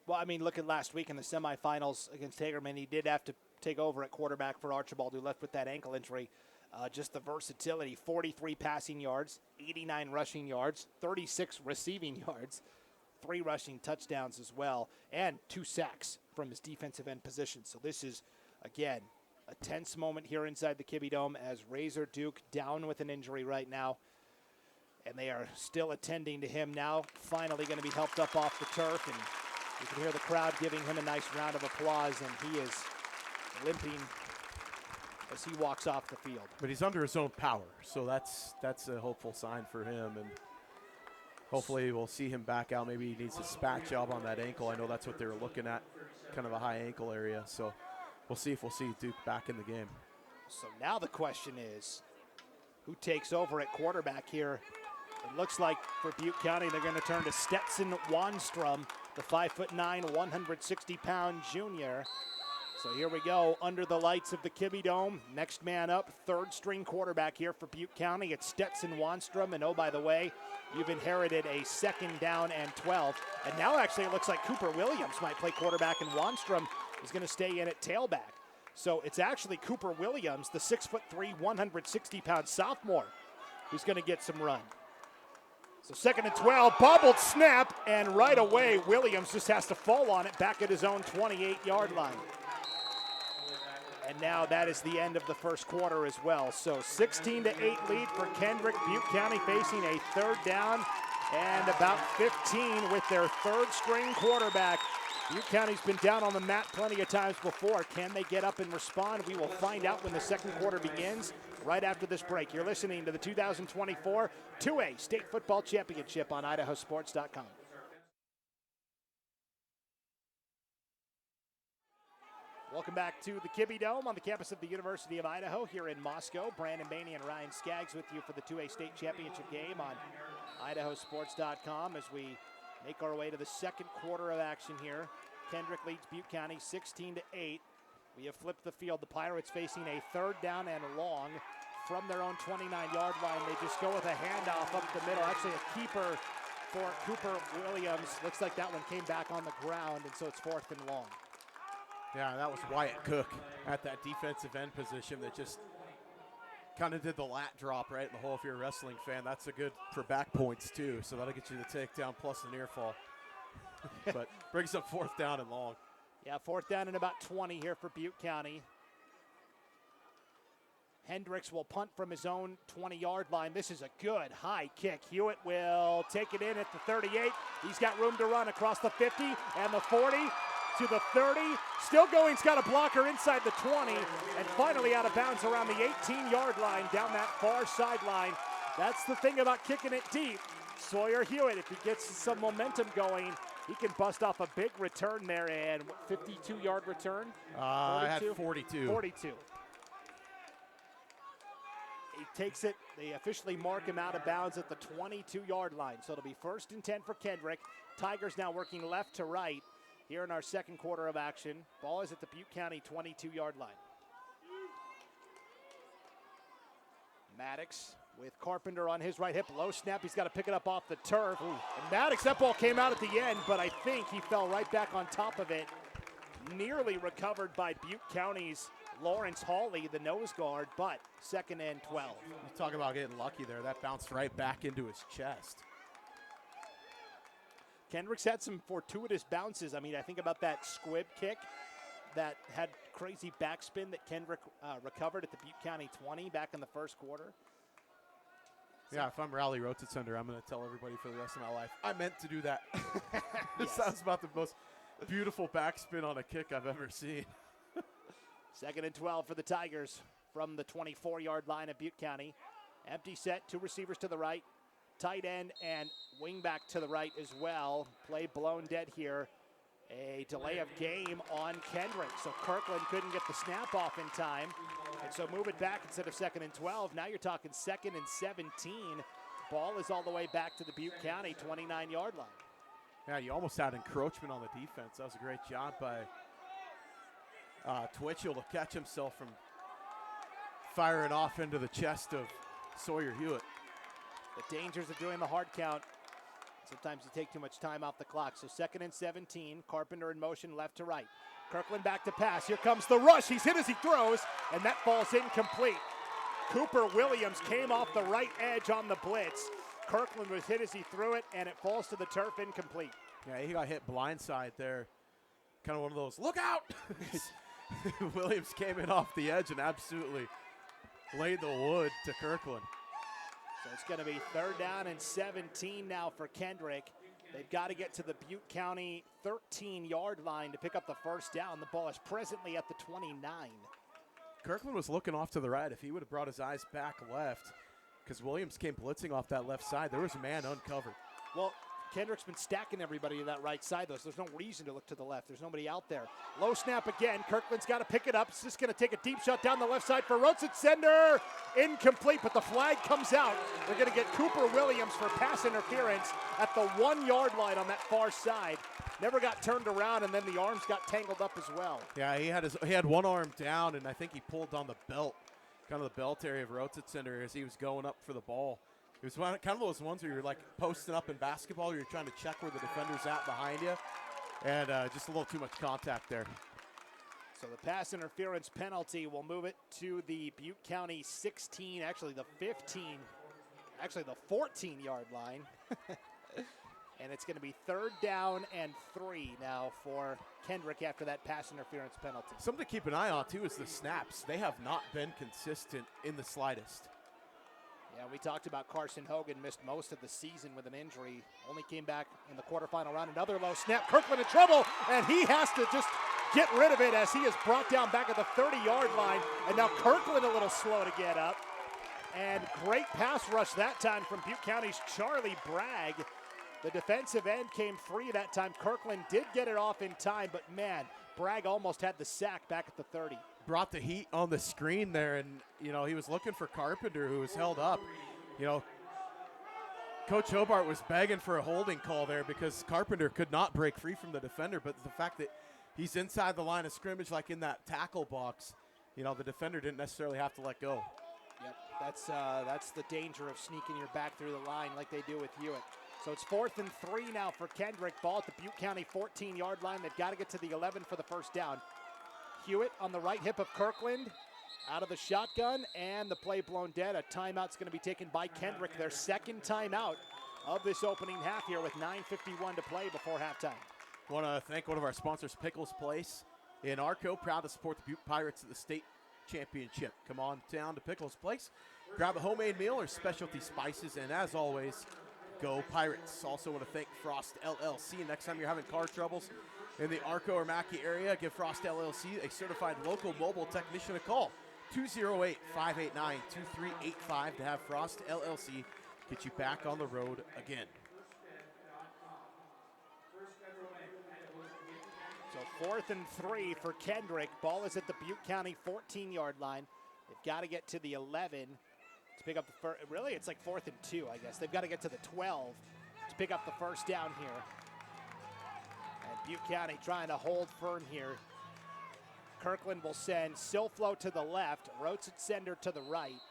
Well, I mean, look at last week in the semifinals against Hagerman. He did have to take over at quarterback for Archibald, who left with that ankle injury. Just the versatility, 43 passing yards, 89 rushing yards, 36 receiving yards, 3 rushing touchdowns as well, and 2 sacks from his defensive end position. So this is, again, a tense moment here inside the Kibbe Dome as Razor Duke down with an injury right now. And they are still attending to him now, finally going to be helped up off the turf. And you can hear the crowd giving him a nice round of applause, and he is limping as he walks off the field.
But he's under his own power, so that's a hopeful sign for him. And hopefully we'll see him back out. Maybe he needs a spat job on that ankle. I know that's what they were looking at, kind of a high ankle area. So we'll see if we'll see Duke back in the game.
So now the question is, who takes over at quarterback here? It looks like for Butte County, they're going to turn to Stetson Wanstrom, the 5'9", 160-pound junior. So here we go, under the lights of the Kibbe Dome. Next man up, third-string quarterback here for Butte County. It's Stetson Wanstrom. And oh, by the way, you've inherited a 2nd down and 12. And now actually it looks like Cooper Williams might play quarterback, and Wanstrom is going to stay in at tailback. So it's actually Cooper Williams, the 6'3", 160-pound sophomore, who's going to get some run. So 2nd and 12, bobbled snap, and right away Williams just has to fall on it back at his own 28-yard line. And now that is the end of the first quarter as well. So 16-8 lead for Kendrick. Butte County facing a 3rd down and about 15 with their 3rd-string quarterback. Butte County's been down on the mat plenty of times before. Can they get up and respond? We will find out when the second quarter begins right after this break. You're listening to the 2024 2A State Football Championship on IdahoSports.com. Welcome back to the Kibbe Dome on the campus of the University of Idaho here in Moscow. Brandon Baney and Ryan Skaggs with you for the 2A State Championship game on IdahoSports.com as we make our way to the second quarter of action here. Kendrick leads Butte County 16-8. We have flipped the field. The Pirates facing a 3rd down and long from their own 29-yard line. They just go with a handoff up the middle. Actually a keeper for Cooper Williams. Looks like that one came back on the ground, and so it's 4th and long.
Yeah, that was Wyatt Cook at that defensive end position that just kind of did the lat drop right in the hole. If you're a wrestling fan, that's a good for back points too. So that'll get you the takedown plus the near fall. But brings up 4th down and long.
Yeah, 4th down and about 20 here for Butte County. Hendricks will punt from his own 20-yard line. This is a good high kick. Hewitt will take it in at the 38. He's got room to run across the 50 and the 40 to the 30. Still going, he's got a blocker inside the 20 and finally out of bounds around the 18-yard line down that far sideline. That's the thing about kicking it deep. Sawyer Hewitt, if he gets some momentum going, he can bust off a big return there, and 52-yard return?
I had 42.
42. He takes it. They officially mark him out of bounds at the 22-yard line. So it'll be 1st and 10 for Kendrick. Tigers now working left to right here in our second quarter of action. Ball is at the Butte County 22-yard line. Maddox with Carpenter on his right hip. Low snap. He's got to pick it up off the turf. Ooh. And Maddox, that ball came out at the end, but I think he fell right back on top of it. Nearly recovered by Butte County's Lawrence Hawley, the nose guard, but 2nd and 12.
You talk about getting lucky there. That bounced right back into his chest.
Kendrick's had some fortuitous bounces. I mean, I think about that squib kick that had crazy backspin that Kendrick recovered at the Butte County 20 back in the first quarter.
Yeah, if I'm Rally Rotatsender, I'm going to tell everybody for the rest of my life, I meant to do that. This sounds about the most beautiful backspin on a kick I've ever seen.
2nd and 12 for the Tigers from the 24-yard line of Butte County. Empty set, 2 receivers to the right. Tight end and wingback to the right as well. Play blown dead here. A delay of game on Kendrick. So Kirkland couldn't get the snap off in time. And so move it back instead of 2nd and 12. Now you're talking 2nd and 17. Ball is all the way back to the Butte County 29-yard line.
Yeah, you almost had encroachment on the defense. That was a great job by Twitchell to catch himself from firing off into the chest of Sawyer Hewitt.
The dangers of doing the hard count. Sometimes you take too much time off the clock. So 2nd and 17, Carpenter in motion left to right. Kirkland back to pass. Here comes the rush. He's hit as he throws, and that falls incomplete. Cooper Williams came off the right edge on the blitz. Kirkland was hit as he threw it, and it falls to the turf incomplete.
Yeah, he got hit blindside there. Kind of one of those, look out! Williams came in off the edge and absolutely laid the wood to Kirkland.
So it's going to be 3rd down and 17 now for Kendrick. They've got to get to the Butte County 13-yard line to pick up the 1st down. The ball is presently at the 29.
Kirkland was looking off to the right. If he would have brought his eyes back left, because Williams came blitzing off that left side, there was a man uncovered.
Well, Kendrick's been stacking everybody to that right side, though, so there's no reason to look to the left. There's nobody out there. Low snap again. Kirkland's got to pick it up. It's just going to take a deep shot down the left side for Rotsitsender. Incomplete, but the flag comes out. They're going to get Cooper Williams for pass interference at the 1 yard line on that far side. Never got turned around, and then the arms got tangled up as well.
Yeah, he had one arm down, and I think he pulled on the belt, kind of the belt area of Rotsitsender as he was going up for the ball. It was kind of those ones where you're like posting up in basketball, where you're trying to check where the defender's at behind you, and just a little too much contact there.
So the pass interference penalty will move it to the Butte County 16, actually the 15, actually the 14-yard line. And it's going to be 3rd down and 3 now for Kendrick after that pass interference penalty.
Something to keep an eye on, too, is the snaps. They have not been consistent in the slightest.
Yeah, we talked about Carson Hogan missed most of the season with an injury. Only came back in the quarterfinal round. Another low snap. Kirkland in trouble, and he has to just get rid of it as he is brought down back at the 30-yard line. And now Kirkland a little slow to get up. And great pass rush that time from Butte County's Charlie Bragg. The defensive end came free that time. Kirkland did get it off in time, but man, Bragg almost had the sack back at the 30.
Brought the heat on the screen there, and, you know, he was looking for Carpenter, who was held up. You know, Coach Hobart was begging for a holding call there because Carpenter could not break free from the defender, but the fact that he's inside the line of scrimmage, like in that tackle box, you know, the defender didn't necessarily have to let go.
Yep, that's the danger of sneaking your back through the line like they do with Hewitt. So it's 4th and 3 now for Kendrick. Ball at the Butte County 14-yard line. They've got to get to the 11 for the first down. Hewitt on the right hip of Kirkland, out of the shotgun, and the play blown dead. A timeout's going to be taken by Kendrick, their 2nd timeout of this opening half here with 9:51 to play before halftime.
Want to thank one of our sponsors, Pickles Place in Arco, proud to support the Butte Pirates at the state championship. Come on down to Pickles Place, grab a homemade meal or specialty spices, and as always, go Pirates. Also want to thank Frost LLC. Next time you're having car troubles in the Arco or Mackey area, give Frost LLC a certified local mobile technician a call. 208-589-2385 to have Frost LLC get you back on the road again.
So 4th and 3 for Kendrick. Ball is at the Butte County 14-yard line. They've got to get to the 11 to pick up the first. Really, it's like 4th and 2, I guess. They've got to get to the 12 to pick up the first down here. And Butte County trying to hold firm here. Kirkland will send Silflo to the left, Rotsitsender to the right.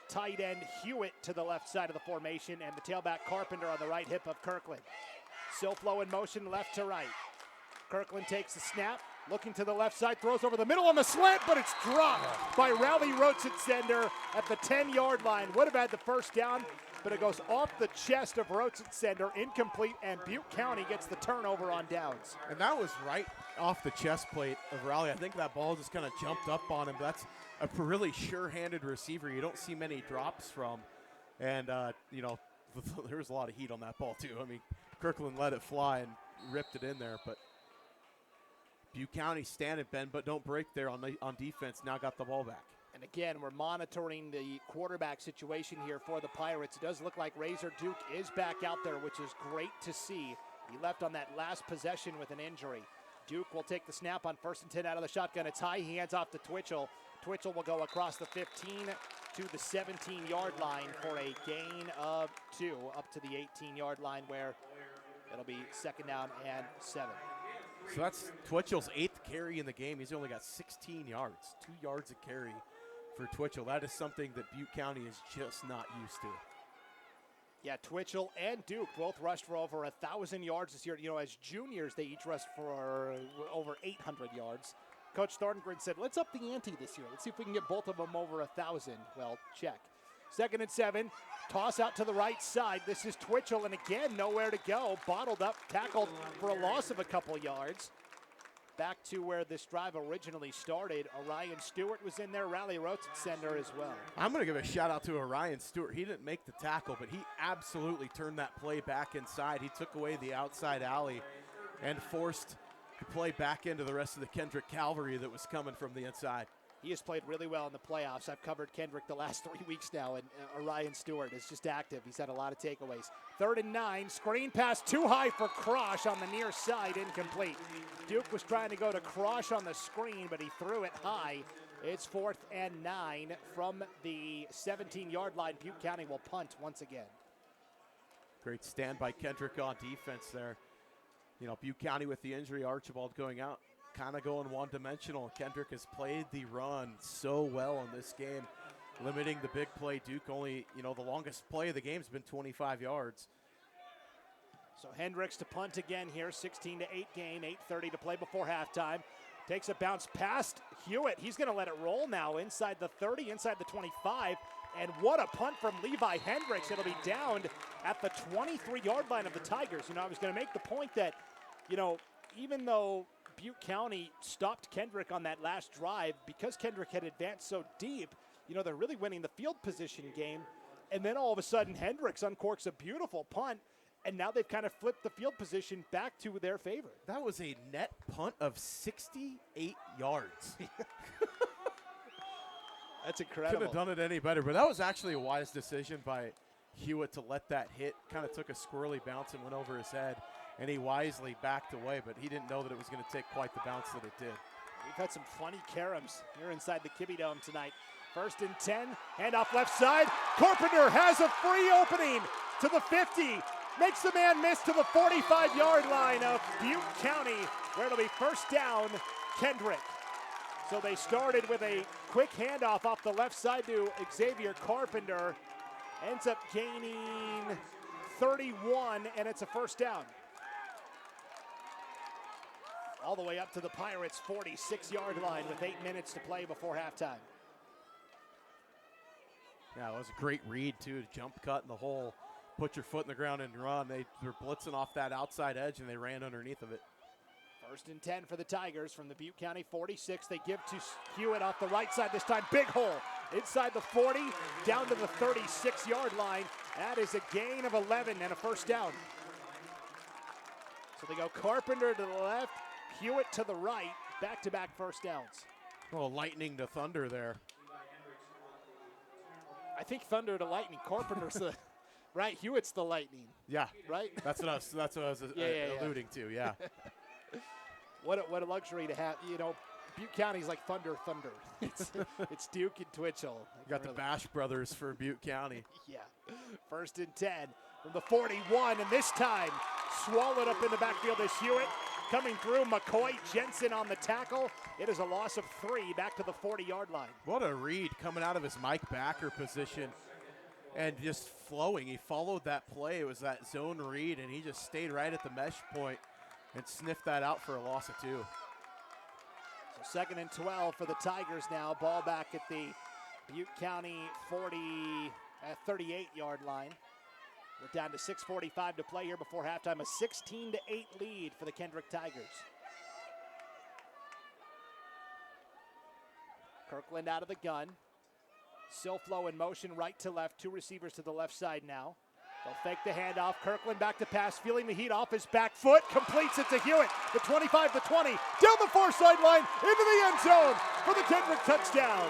Tight end Hewitt to the left side of the formation, and the tailback Carpenter on the right hip of Kirkland. Silflo in motion left to right. Kirkland takes the snap, looking to the left side, throws over the middle on the slant, but it's dropped by Rowley Rotsitsender at the 10-yard line. Would have had the first down, but it goes off the chest of Rotsitsender, incomplete, and Butte County gets the turnover on downs.
And that was right off the chest plate of Rowley. I think that ball just kind of jumped up on him. That's a really sure-handed receiver you don't see many drops from. And, you know, there was a lot of heat on that ball, too. I mean, Kirkland let it fly and ripped it in there, but Butte County stand and bend, but don't break there on defense. Now got the ball back.
And again, we're monitoring the quarterback situation here for the Pirates. It does look like Razor Duke is back out there, which is great to see. He left on that last possession with an injury. Duke will take the snap on 1st and 10 out of the shotgun. It's high. He hands off to Twitchell. Twitchell will go across the 15 to the 17-yard line for a gain of 2 up to the 18-yard line where it'll be 2nd down and 7.
So that's Twitchell's 8th carry in the game. He's only got 16 yards, 2 yards a carry for Twitchell. That is something that Butte County is just not used to.
Yeah, Twitchell and Duke both rushed for over 1,000 yards this year. You know, as juniors, they each rushed for over 800 yards. Coach Thorngren said, let's up the ante this year. Let's see if we can get both of them over 1,000. Well, check. 2nd and 7, toss out to the right side. This is Twitchell, and again, nowhere to go. Bottled up, tackled for a loss of a couple yards. Back to where this drive originally started. Orion Stewart was in there. Rowley Rotsitsender as well.
I'm going to give a shout out to Orion Stewart. He didn't make the tackle, but he absolutely turned that play back inside. He took away the outside alley and forced the play back into the rest of the Kendrick cavalry that was coming from the inside.
He has played really well in the playoffs. I've covered Kendrick the last 3 weeks now, and Orion Stewart is just active. He's had a lot of takeaways. 3rd and 9, screen pass too high for Krosh on the near side, incomplete. Duke was trying to go to Krosh on the screen, but he threw it high. It's 4th and 9 from the 17-yard line. Butte County will punt once again.
Great stand by Kendrick on defense there. You know, Butte County with the injury, Archibald going out, kind of going one-dimensional. Kendrick has played the run so well in this game, limiting the big play. Duke only, you know, the longest play of the game has been 25 yards.
So Hendricks to punt again here, 16-8 game, 8:30 to play before halftime. Takes a bounce past Hewitt. He's going to let it roll now inside the 30, inside the 25. And what a punt from Levi Hendricks. It'll be downed at the 23-yard line of the Tigers. You know, I was going to make the point that, you know, even though Butte County stopped Kendrick on that last drive, because Kendrick had advanced so deep, you know, they're really winning the field position game. And then all of a sudden, Hendricks uncorks a beautiful punt, and now they've kind of flipped the field position back to their favor.
That was a net punt of 68 yards.
That's incredible.
Couldn't have done it any better, but that was actually a wise decision by Hewitt to let that hit. Kind of took a squirrely bounce and went over his head, and he wisely backed away, but he didn't know that it was going to take quite the bounce that it did.
We've had some funny caroms here inside the Kibbe Dome tonight. 1st and 10, handoff left side. Carpenter has a free opening to the 50. Makes the man miss to the 45-yard line of Butte County, where it'll be 1st down, Kendrick. So they started with a quick handoff off the left side to Xavier Carpenter. Ends up gaining 31, and it's a 1st down. All the way up to the Pirates' 46-yard line with 8 minutes to play before halftime.
Yeah, it was a great read, too. Jump cut in the hole, put your foot in the ground and run. They were blitzing off that outside edge, and they ran underneath of it.
1st and 10 for the Tigers from the Butte County 46. They give to Hewitt off the right side this time. Big hole inside the 40, down to the 36-yard line. That is a gain of 11 and a 1st down. So they go Carpenter to the left, Hewitt to the right, back-to-back 1st downs.
Well, lightning to thunder there.
I think thunder to lightning. Carpenter's the right. Hewitt's the lightning.
Yeah,
right.
That's what I was alluding to. Yeah.
What a luxury to have. You know, Butte County's like thunder. It's Duke and Twitchell.
You got the Bash brothers for Butte County.
Yeah. 1st and 10 from the 41, and this time swallowed up in the backfield is Hewitt. Coming through, McCoy Jensen on the tackle. It is a loss of 3 back to the 40-yard line.
What a read coming out of his Mike Backer position and just flowing. He followed that play. It was that zone read, and he just stayed right at the mesh point and sniffed that out for a loss of 2.
So 2nd and 12 for the Tigers now. Ball back at the Butte County 38-yard line. We're down to 6:45 to play here before halftime. A 16-8 lead for the Kendrick Tigers. Kirkland out of the gun. Silflo in motion, right to left. 2 receivers to the left side now. They'll fake the handoff. Kirkland back to pass, feeling the heat off his back foot. Completes it to Hewitt. The 25, the 20, down the far sideline, into the end zone for the Kendrick touchdown.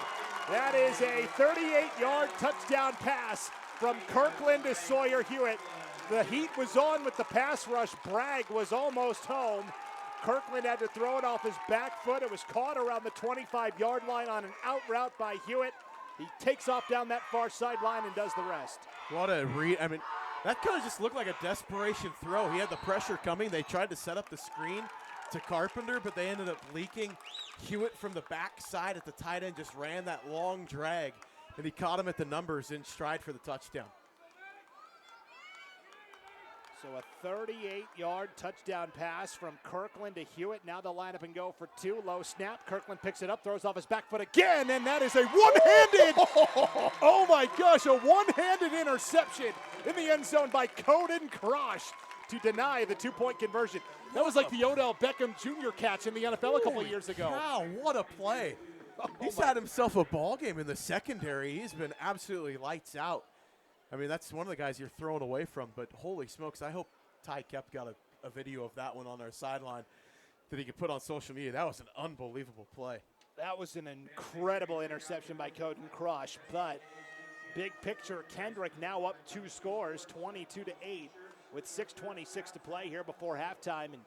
That is a 38-yard touchdown pass from Kirkland to Sawyer Hewitt. The heat was on with the pass rush. Bragg was almost home. Kirkland had to throw it off his back foot. It was caught around the 25-yard line on an out route by Hewitt. He takes off down that far sideline and does the rest.
What a read. I mean, that kind of just looked like a desperation throw. He had the pressure coming. They tried to set up the screen to Carpenter, but they ended up leaking. Hewitt from the backside at the tight end just ran that long drag, and he caught him at the numbers in stride for the touchdown.
So a 38-yard touchdown pass from Kirkland to Hewitt. Now they'll line up and go for 2. Low snap. Kirkland picks it up, throws off his back foot again, and that is a one-handed, oh my gosh, a one-handed interception in the end zone by Coden Krosh to deny the 2-point conversion. That was like the Odell Beckham Jr. catch in the NFL a couple of years ago.
Wow, what a play. He's had himself a ball game in the secondary. He's been absolutely lights out. I mean, that's one of the guys you're throwing away from, but holy smokes, I hope Ty Kep got a video of that one on our sideline that he could put on social media. That was an unbelievable play.
That was an incredible interception by Coden Crush, but big picture, Kendrick now up 2 scores, 22-8, with 6:26 to play here before halftime. And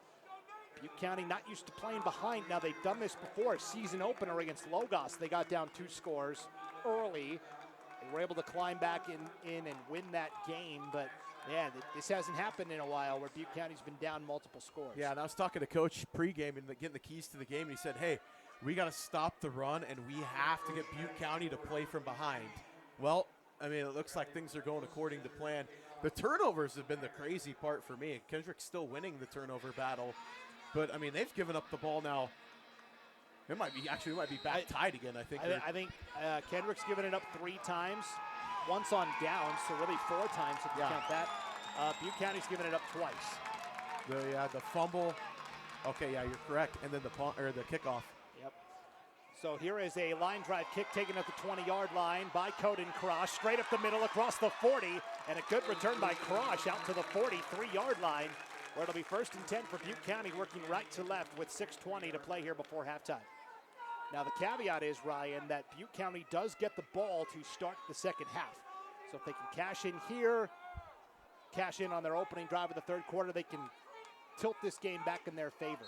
Butte County not used to playing behind. Now they've done this before, season opener against Logos. They got down 2 scores early. They were able to climb back in and win that game, but yeah, this hasn't happened in a while where Butte County's been down multiple scores.
Yeah, and I was talking to Coach pregame and getting the keys to the game, and he said, hey, we got to stop the run, and we have to get Butte County to play from behind. Well, I mean, it looks like things are going according to plan. The turnovers have been the crazy part for me. Kendrick's still winning the turnover battle, but, I mean, they've given up the ball now. It might be back tied again, I think.
I think Kendrick's given it up 3 times, once on downs, so really 4 times if you count that. Butte County's given it up twice.
The fumble. Okay, yeah, you're correct. And then the kickoff.
Yep. So here is a line drive kick taken at the 20-yard line by Coden Crush, straight up the middle across the 40, and a good return by Crush out to the 43-yard line, where it'll be 1st and 10 for Butte County, working right to left with 6:20 to play here before halftime. Now the caveat is, Ryan, that Butte County does get the ball to start the second half. So if they can cash in here, cash in on their opening drive of the third quarter, they can tilt this game back in their favor.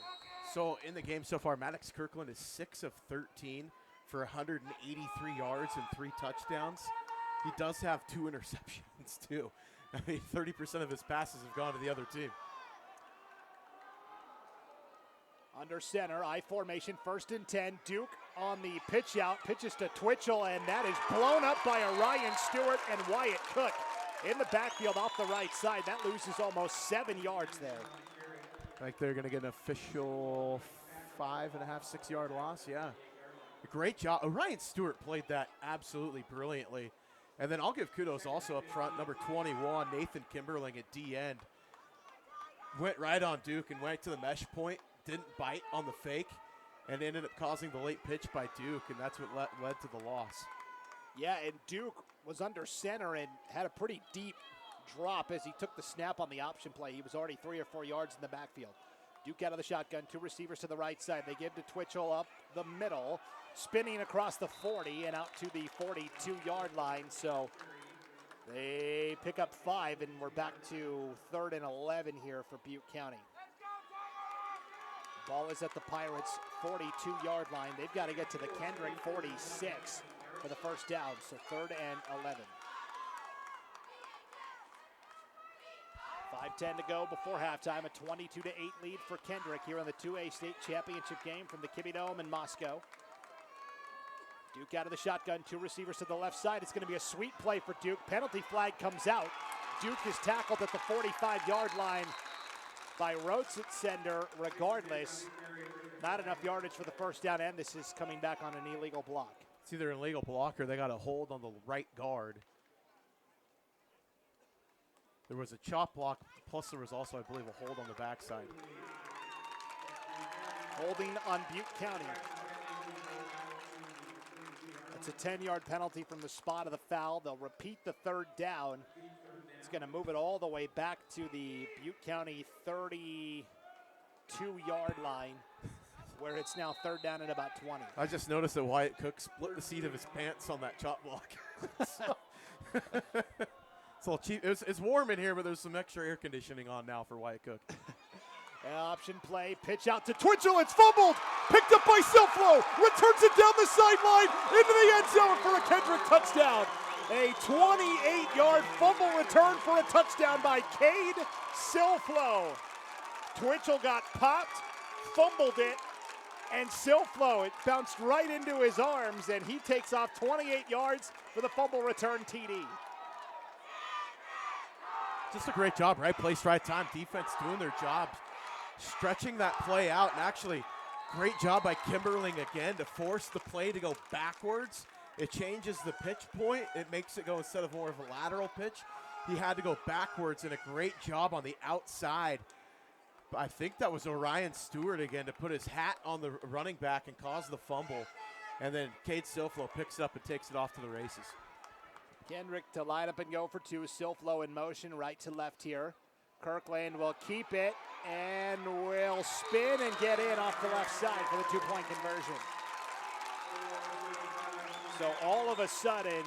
So in the game so far, Maddox Kirkland is 6 of 13 for 183 yards and 3 touchdowns. He does have 2 interceptions too. I mean, 30% of his passes have gone to the other team.
Under center, I formation, 1st and 10. Duke on the pitch out, pitches to Twitchell, and that is blown up by Orion Stewart and Wyatt Cook in the backfield off the right side. That loses almost 7 yards there.
Like they're going to get an official 5.5, 6 yard loss. Yeah. Great job. Orion Stewart played that absolutely brilliantly. And then I'll give kudos also up front, number 21, Nathan Kimberling at D end. Went right on Duke and went to the mesh point. Didn't bite on the fake and ended up causing the late pitch by Duke, and that's what led to the loss.
Yeah, and Duke was under center and had a pretty deep drop as he took the snap on the option play. He was already 3 or 4 yards in the backfield. Duke out of the shotgun, 2 receivers to the right side. They give to Twitchell up the middle, spinning across the 40 and out to the 42-yard line. So they pick up 5, and we're back to 3rd and 11 here for Butte County. Ball is at the Pirates' 42-yard line. They've got to get to the Kendrick 46 for the first down, so 3rd and 11. 5:10 to go before halftime, a 22-8 lead for Kendrick here in the 2A state championship game from the Kibbie Dome in Moscow. Duke out of the shotgun, 2 receivers to the left side. It's going to be a sweep play for Duke. Penalty flag comes out. Duke is tackled at the 45-yard line by Rotsitzender. Regardless, not enough yardage for the first down, and this is coming back on an illegal block.
It's either an illegal block or they got a hold on the right guard. There was a chop block, plus there was also, I believe, a hold on the backside.
Holding on Butte County. That's a 10-yard penalty from the spot of the foul. They'll repeat the 3rd down. It's going to move it all the way back to the Butte County 32-yard line, where it's now 3rd down at about 20.
I just noticed that Wyatt Cook split the seat of his pants on that chop block. It's a little cheap. It's warm in here, but there's some extra air conditioning on now for Wyatt Cook.
Option play, pitch out to Twitchell. It's fumbled, picked up by Silflo, returns it down the sideline into the end zone for a Kendrick touchdown. A 28-yard fumble return for a touchdown by Cade Silflo. Twitchell got popped, fumbled it, and Silflo, it bounced right into his arms, and he takes off 28 yards for the fumble return TD.
Just a great job, right place, right time. Defense doing their job, stretching that play out, and actually great job by Kimberling again to force the play to go backwards. It changes the pitch point. It makes it go instead of more of a lateral pitch. He had to go backwards, and a great job on the outside. But I think that was Orion Stewart again to put his hat on the running back and cause the fumble. And then Cade Silflo picks it up and takes it off to the races.
Kendrick to line up and go for 2. Silflo in motion right to left here. Kirkland will keep it and will spin and get in off the left side for the 2-point conversion. So all of a sudden,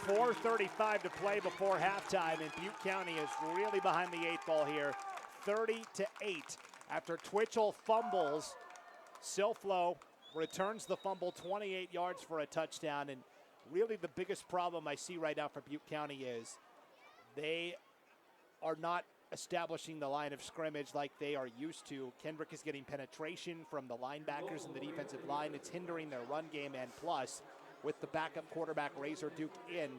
4:35 to play before halftime, and Butte County is really behind the 8 ball here, 30-8. After Twitchell fumbles, Silflo returns the fumble 28 yards for a touchdown, and really the biggest problem I see right now for Butte County is they are not establishing the line of scrimmage like they are used to. Kendrick is getting penetration from the linebackers and the defensive line. It's hindering their run game, and plus, with the backup quarterback Razor Duke in,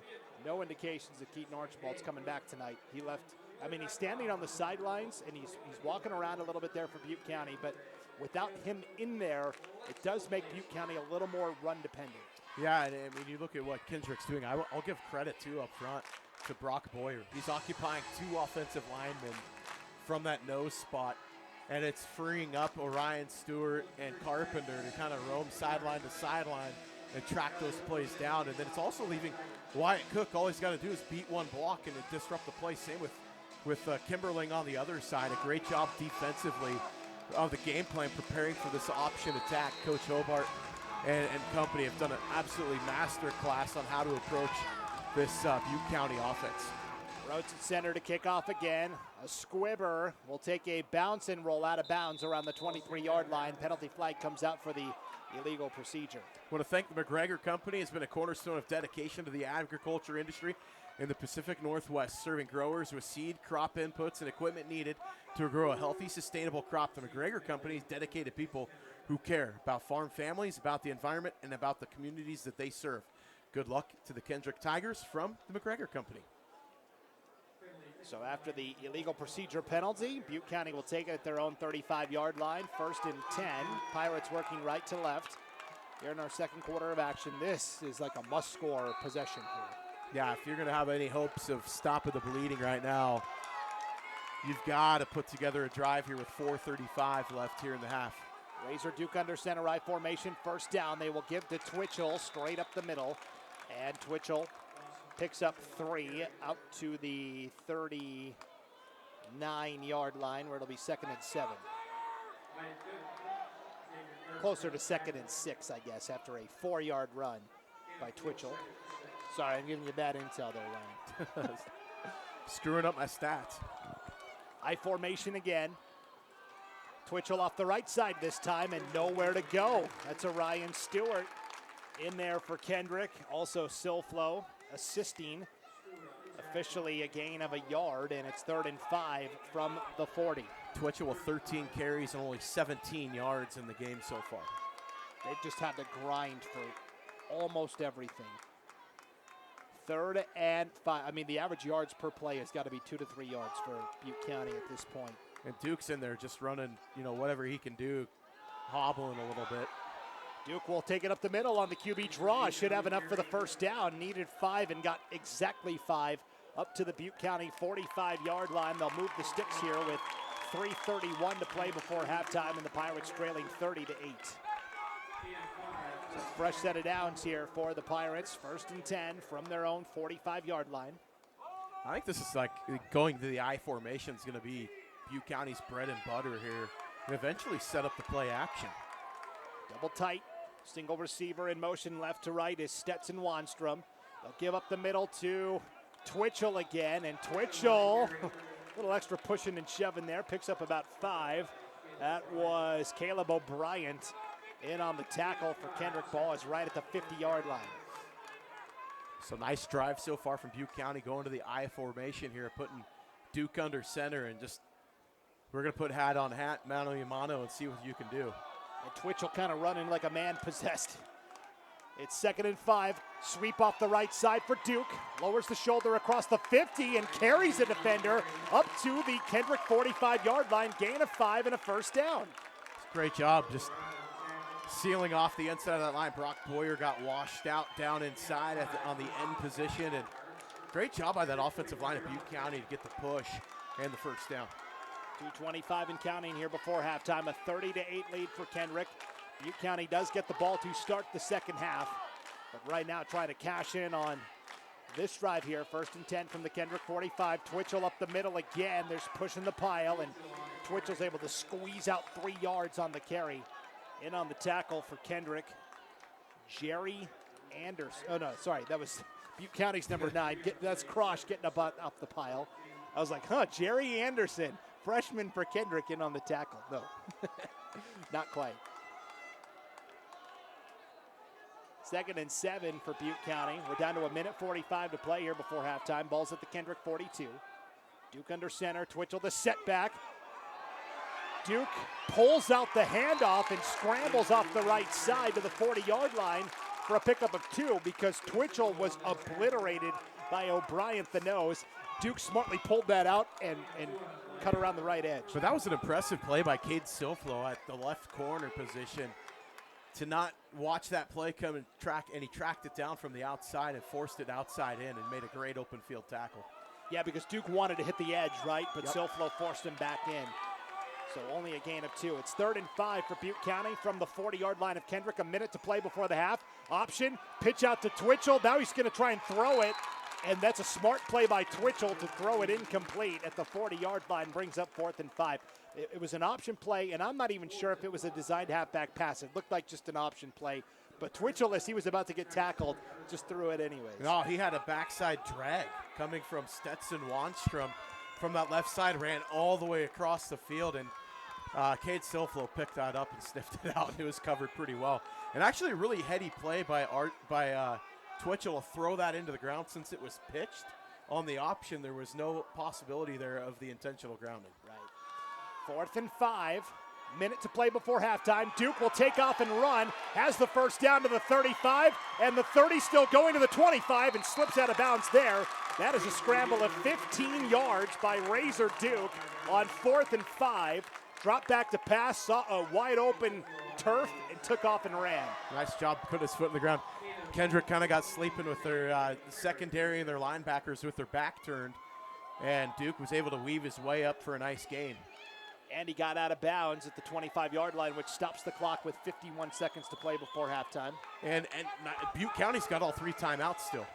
no indications that Keaton Archibald's coming back tonight. He left, I mean, he's standing on the sidelines and he's walking around a little bit there for Butte County, but without him in there, it does make Butte County a little more run dependent.
Yeah, and I mean, you look at what Kendrick's doing. I'll give credit, too, up front to Brock Boyer. He's occupying 2 offensive linemen from that nose spot, and it's freeing up Orion Stewart and Carpenter to kind of roam sideline to sideline and track those plays down. And then it's also leaving Wyatt Cook. All he's got to do is beat one block and disrupt the play. Same with Kimberling on the other side. A great job defensively of the game plan, preparing for this option attack. Coach Hobart and company have done an absolutely master class on how to approach this Butte County offense.
Rhodes at center to kick off again. A squibber will take a bounce and roll out of bounds around the 23-yard line. Penalty flag comes out for the illegal procedure.
I want to thank the McGregor Company. It's been a cornerstone of dedication to the agriculture industry in the Pacific Northwest, serving growers with seed, crop inputs, and equipment needed to grow a healthy, sustainable crop. The McGregor Company is dedicated people who care about farm families, about the environment, and about the communities that they serve. Good luck to the Kendrick Tigers from the McGregor Company.
So after the illegal procedure penalty, Butte County will take it at their own 35-yard line. 1st and 10. Pirates working right to left. Here in our second quarter of action, this is like a must-score possession here.
Yeah, if you're going to have any hopes of stopping the bleeding right now, you've got to put together a drive here with 4:35 left here in the half.
Razor Duke under center I formation. 1st down. They will give to Twitchell straight up the middle. And Twitchell picks up 3 out to the 39-yard line where it'll be 2nd and 7. Closer to 2nd and 6, I guess, after a 4-yard run by Twitchell. Sorry, I'm giving you bad intel there, Ryan.
Screwing up my stats.
I formation again. Twitchell off the right side this time and nowhere to go. That's Orion Stewart in there for Kendrick. Also Silflo assisting. Officially a gain of a yard, and it's 3rd and 5 from the 40.
Twitchell with 13 carries and only 17 yards in the game so far.
They've just had to grind for almost everything. 3rd and 5. I mean, the average yards per play has got to be 2 to 3 yards for Butte County at this point.
And Duke's in there just running, whatever he can do, hobbling a little bit.
Duke will take it up the middle on the QB draw. Should have enough for the 1st down. Needed 5 and got exactly 5 up to the Butte County 45-yard line. They'll move the sticks here with 3:31 to play before halftime, and the Pirates trailing 30-8. So fresh set of downs here for the Pirates. 1st and 10 from their own 45-yard line.
I think this is like going to the I formation is going to be Butte County's bread and butter here, and eventually set up the play action.
Double tight, single receiver in motion left to right is Stetson Wanstrom. They'll give up the middle to Twitchell again, and Twitchell, a little extra pushing and shoving there, picks up about 5. That was Caleb O'Brien in on the tackle for Kendrick. Ball is right at the 50-yard line.
So nice drive so far from Butte County, going to the I formation here, putting Duke under center, and just we're going to put hat on hat, mano a mano, and see what you can do.
And Twitchell kind of running like a man possessed. It's 2nd and 5. Sweep off the right side for Duke. Lowers the shoulder across the 50 and carries a defender up to the Kendrick 45-yard line. Gain of 5 and a 1st down.
Great job just sealing off the inside of that line. Brock Boyer got washed out down inside on the end position. And great job by that offensive line of Butte County to get the push and the 1st down.
2:25 and counting here before halftime. A 30-8 lead for Kendrick. Butte County does get the ball to start the second half, but right now trying to cash in on this drive here. 1st and 10 from the Kendrick 45. Twitchell up the middle again. There's pushing the pile, and Twitchell's able to squeeze out 3 yards on the carry. In on the tackle for Kendrick, Jerry Anderson. Oh, no, sorry. That was Butte County's number 9. That's Crosh getting up off the pile. I was like, Jerry Anderson, freshman for Kendrick, in on the tackle. No, not quite. 2nd and 7 for Butte County. We're down to 1:45 to play here before halftime. Ball's at the Kendrick 42. Duke under center. Twitchell the setback. Duke pulls out the handoff and scrambles off the right side to the 40-yard line for a pickup of 2 because Twitchell was obliterated by O'Brien at the nose. Duke smartly pulled that out and cut around the right edge.
But that was an impressive play by Cade Silflo at the left corner position to not watch that play come and he tracked it down from the outside and forced it outside in and made a great open field tackle.
Yeah, because Duke wanted to hit the edge, right? But Silflo forced him back in. So only a gain of 2. It's 3rd and 5 for Butte County from the 40-yard line of Kendrick. A minute to play before the half. Option, pitch out to Twitchell. Now he's going to try and throw it. And that's a smart play by Twitchell to throw it incomplete at the 40-yard line. Brings up 4th and 5. It was an option play, and I'm not even sure if it was a designed halfback pass. It looked like just an option play. But Twitchell, as he was about to get tackled, just threw it anyways.
No, he had a backside drag coming from Stetson Wanstrom from that left side, ran all the way across the field, and Cade Silflo picked that up and sniffed it out. It was covered pretty well. And actually a really heady play by Twitchell to throw that into the ground since it was pitched. On the option, there was no possibility there of the intentional grounding.
Right. 4th and 5. Minute to play before halftime. Duke will take off and run. Has the first down to the 35, and the 30 still going to the 25 and slips out of bounds there. That is a scramble of 15 yards by Razor Duke on 4th and 5. Dropped back to pass, saw a wide open turf, and took off and ran.
Nice job putting his foot in the ground. Kendrick kind of got sleeping with their secondary and their linebackers with their back turned, and Duke was able to weave his way up for a nice gain.
And he got out of bounds at the 25-yard line, which stops the clock with 51 seconds to play before halftime.
And Butte County's got all 3 timeouts still.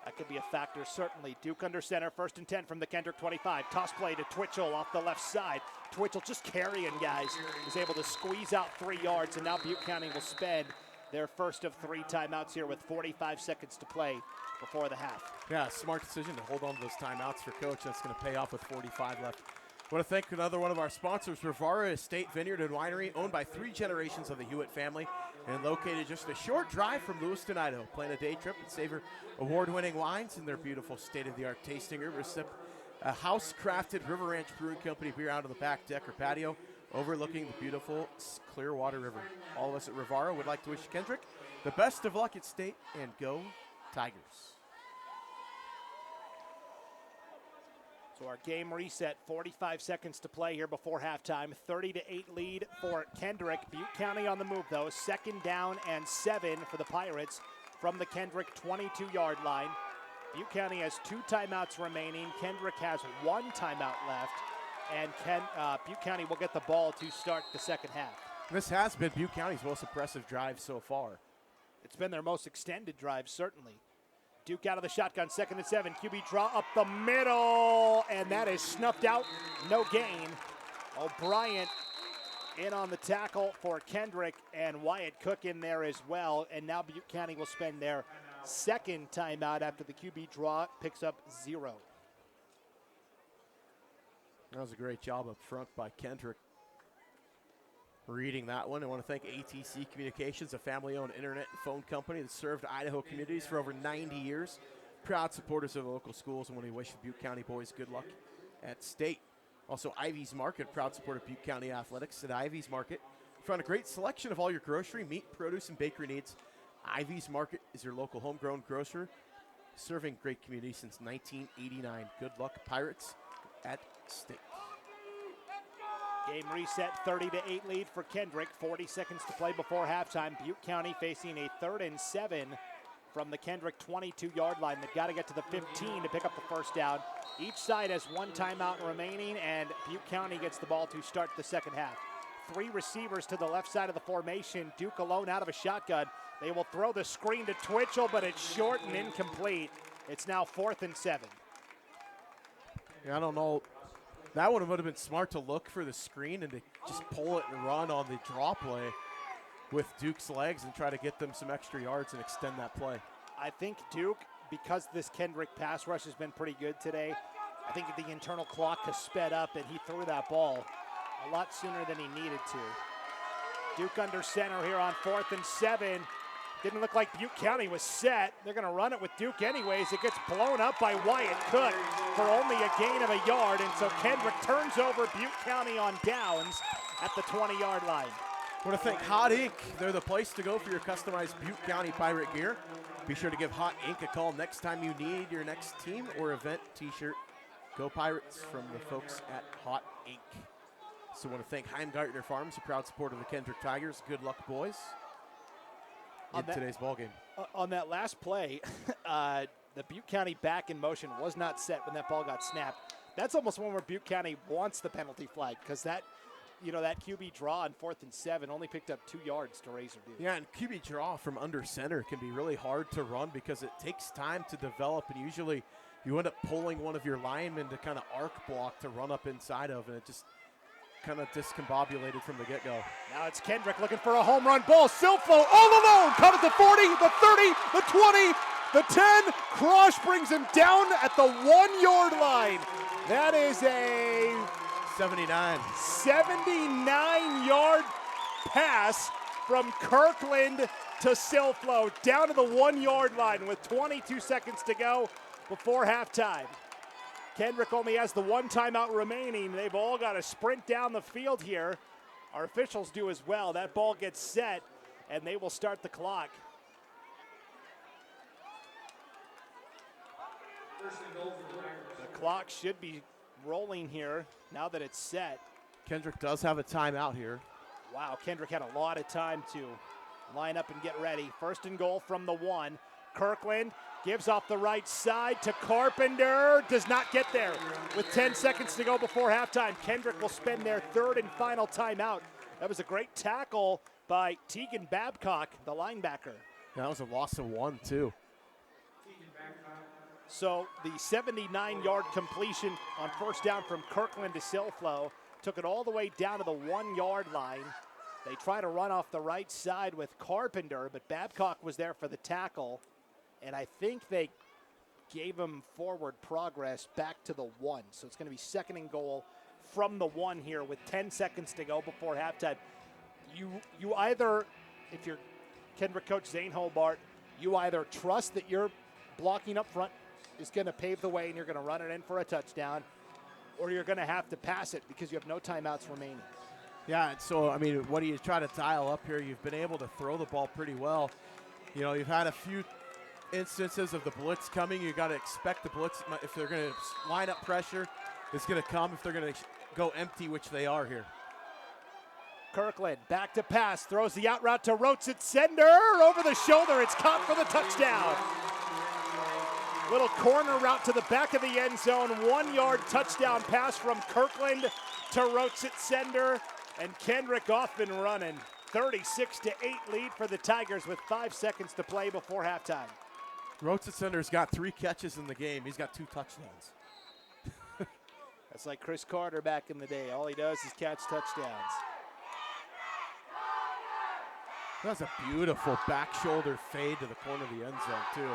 That could be a factor, certainly. Duke under center, 1st and 10 from the Kendrick 25. Toss play to Twitchell off the left side. Twitchell just carrying guys. Is able to squeeze out 3 yards, and now Butte County will spend their first of 3 timeouts here with 45 seconds to play before the half.
Yeah, smart decision to hold on to those timeouts for Coach. That's going to pay off with 45 left. I want to thank another one of our sponsors, Rivara Estate Vineyard and Winery, owned by 3 generations of the Hewitt family and located just a short drive from Lewiston, Idaho. Plan a day trip and savor award-winning wines in their beautiful state-of-the-art tasting room. Sip a house-crafted River Ranch Brewing Company beer out on the back deck or patio overlooking the beautiful Clearwater River. All of us at Rivara would like to wish Kendrick the best of luck at state, and go Tigers.
So our game reset, 45 seconds to play here before halftime. 30-8 lead for Kendrick. Butte County on the move, though. 2nd down and 7 for the Pirates from the Kendrick 22-yard line. Butte County has 2 timeouts remaining. Kendrick has 1 timeout left. And Butte County will get the ball to start the second half.
This has been Butte County's most impressive drive so far.
It's been their most extended drive, certainly. Duke out of the shotgun, 2nd and 7. QB draw up the middle, and that is snuffed out. No gain. O'Brien in on the tackle for Kendrick, and Wyatt Cook in there as well. And now Butte County will spend their 2nd timeout after the QB draw picks up 0.
That was a great job up front by Kendrick. Reading that one, I want to thank ATC Communications, a family-owned internet and phone company that served Idaho communities for over 90 years. Proud supporters of the local schools, and want to wish the Butte County boys good luck at state. Also, Ivy's Market, proud supporter of Butte County athletics. At Ivy's Market, found a great selection of all your grocery, meat, produce, and bakery needs. Ivy's Market is your local homegrown grocer, serving great communities since 1989. Good luck, Pirates at state.
Game reset, 30-8 lead for Kendrick. 40 seconds to play before halftime. Butte County facing a 3rd and 7 from the Kendrick 22-yard line. They've got to get to the 15 to pick up the first down. Each side has 1 timeout remaining, and Butte County gets the ball to start the second half. 3 receivers to the left side of the formation. Duke alone out of a shotgun. They will throw the screen to Twitchell, but it's short and incomplete. It's now 4th and 7.
Yeah, I don't know. That one would have been smart to look for the screen and to just pull it and run on the draw play. with Duke's legs and try to get them some extra yards and extend that play.
I think Duke, because this Kendrick pass rush has been pretty good today, I think the internal clock has sped up and he threw that ball a lot sooner than he needed to. Duke under center here on 4th and 7. Didn't look like Butte County was set. They're going to run it with Duke anyways. It gets blown up by Wyatt Cook for only a gain of a yard, and so Kendrick turns over Butte County on downs at the 20-yard line.
I want to thank Hot Ink. They're the place to go for your customized Butte County Pirate gear. Be sure to give Hot Ink a call next time you need your next team or event t-shirt. Go Pirates from the folks at Hot Ink. So I want to thank Heimgartner Farms, a proud supporter of the Kendrick Tigers. Good luck, boys, in today's ballgame.
On that last play, the Butte County back in motion was not set when that ball got snapped. That's almost one where Butte County wants the penalty flag, because that QB draw on 4th and 7 only picked up 2 yards to Razor Duke.
Yeah, and QB draw from under center can be really hard to run because it takes time to develop, and usually you end up pulling one of your linemen to kind of arc block to run up inside of, and it just kind of discombobulated from the get-go.
Now it's Kendrick looking for a home run ball. Silfo all alone, caught at the 40, the 30, the 20, the 10. Crush brings him down at the 1-yard line. That is a 79-yard pass from Kirkland to Silflo down to the 1-yard line with 22 seconds to go before halftime. Kendrick only has the 1 timeout remaining. They've all got to sprint down the field here. Our officials do as well. That ball gets set, and they will start the clock. The clock should be rolling here now that it's set.
Kendrick does have a timeout here.
Wow, Kendrick had a lot of time to line up and get ready. 1st and goal from the 1. Kirkland gives off the right side to Carpenter. Does not get there with 10 seconds to go before halftime. Kendrick will spend their 3rd and final timeout. That was a great tackle by Tegan Babcock, the linebacker.
That was a loss of 1, too.
So the 79-yard completion on 1st down from Kirkland to Silflo took it all the way down to the 1-yard line. They try to run off the right side with Carpenter, but Babcock was there for the tackle. And I think they gave him forward progress back to the 1. So it's going to be 2nd and goal from the 1 here with 10 seconds to go before halftime. You either, if you're Kendrick coach Zane Hobart, you either trust that your blocking up front is going to pave the way and you're going to run it in for a touchdown, or you're going to have to pass it because you have no timeouts remaining.
Yeah, and so, I mean, what do you try to dial up here? You've been able to throw the ball pretty well. You know, you've had a few instances of the blitz coming. You got to expect the blitz. If they're going to line up pressure, it's going to come. If they're going to go empty, which they are here.
Kirkland back to pass, throws the out route to Rotes at sender, over the shoulder. It's caught for the touchdown. Little corner route to the back of the end zone. 1-yard touchdown pass from Kirkland to Rotes at sender, and Kendrick off and running. 36-8 lead for the Tigers with 5 seconds to play before halftime.
Rotes at sender's got 3 catches in the game. He's got 2 touchdowns.
That's like Chris Carter back in the day. All he does is catch touchdowns.
That's a beautiful back shoulder fade to the corner of the end zone, too.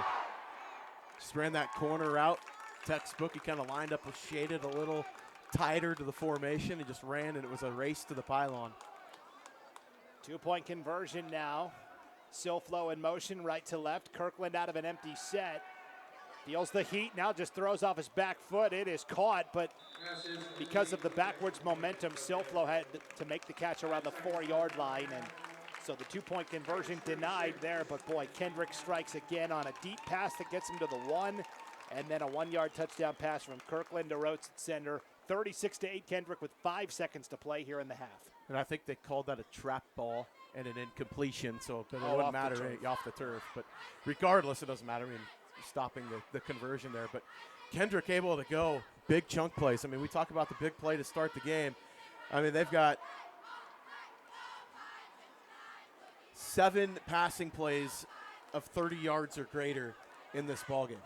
Just ran that corner route. Textbook, he kind of lined up, was shaded a little tighter to the formation. He just ran, and it was a race to the pylon.
2-point conversion now. Silflo in motion, right to left. Kirkland out of an empty set. Feels the heat, now just throws off his back foot. It is caught, but because of the backwards momentum, Silflo had to make the catch around the 4-yard line, and so the 2-point conversion denied there. But boy, Kendrick strikes again on a deep pass that gets him to the 1, and then a 1-yard touchdown pass from Kirkland to Rotes at center. 36-8 Kendrick with 5 seconds to play here in the half.
And I think they called that a trap ball and an incompletion, so it wouldn't matter off the turf. But regardless, it doesn't matter. I mean, stopping the conversion there. But Kendrick able to go big chunk plays. I mean, we talk about the big play to start the game. I mean, they've got 7 passing plays of 30 yards or greater in this ballgame.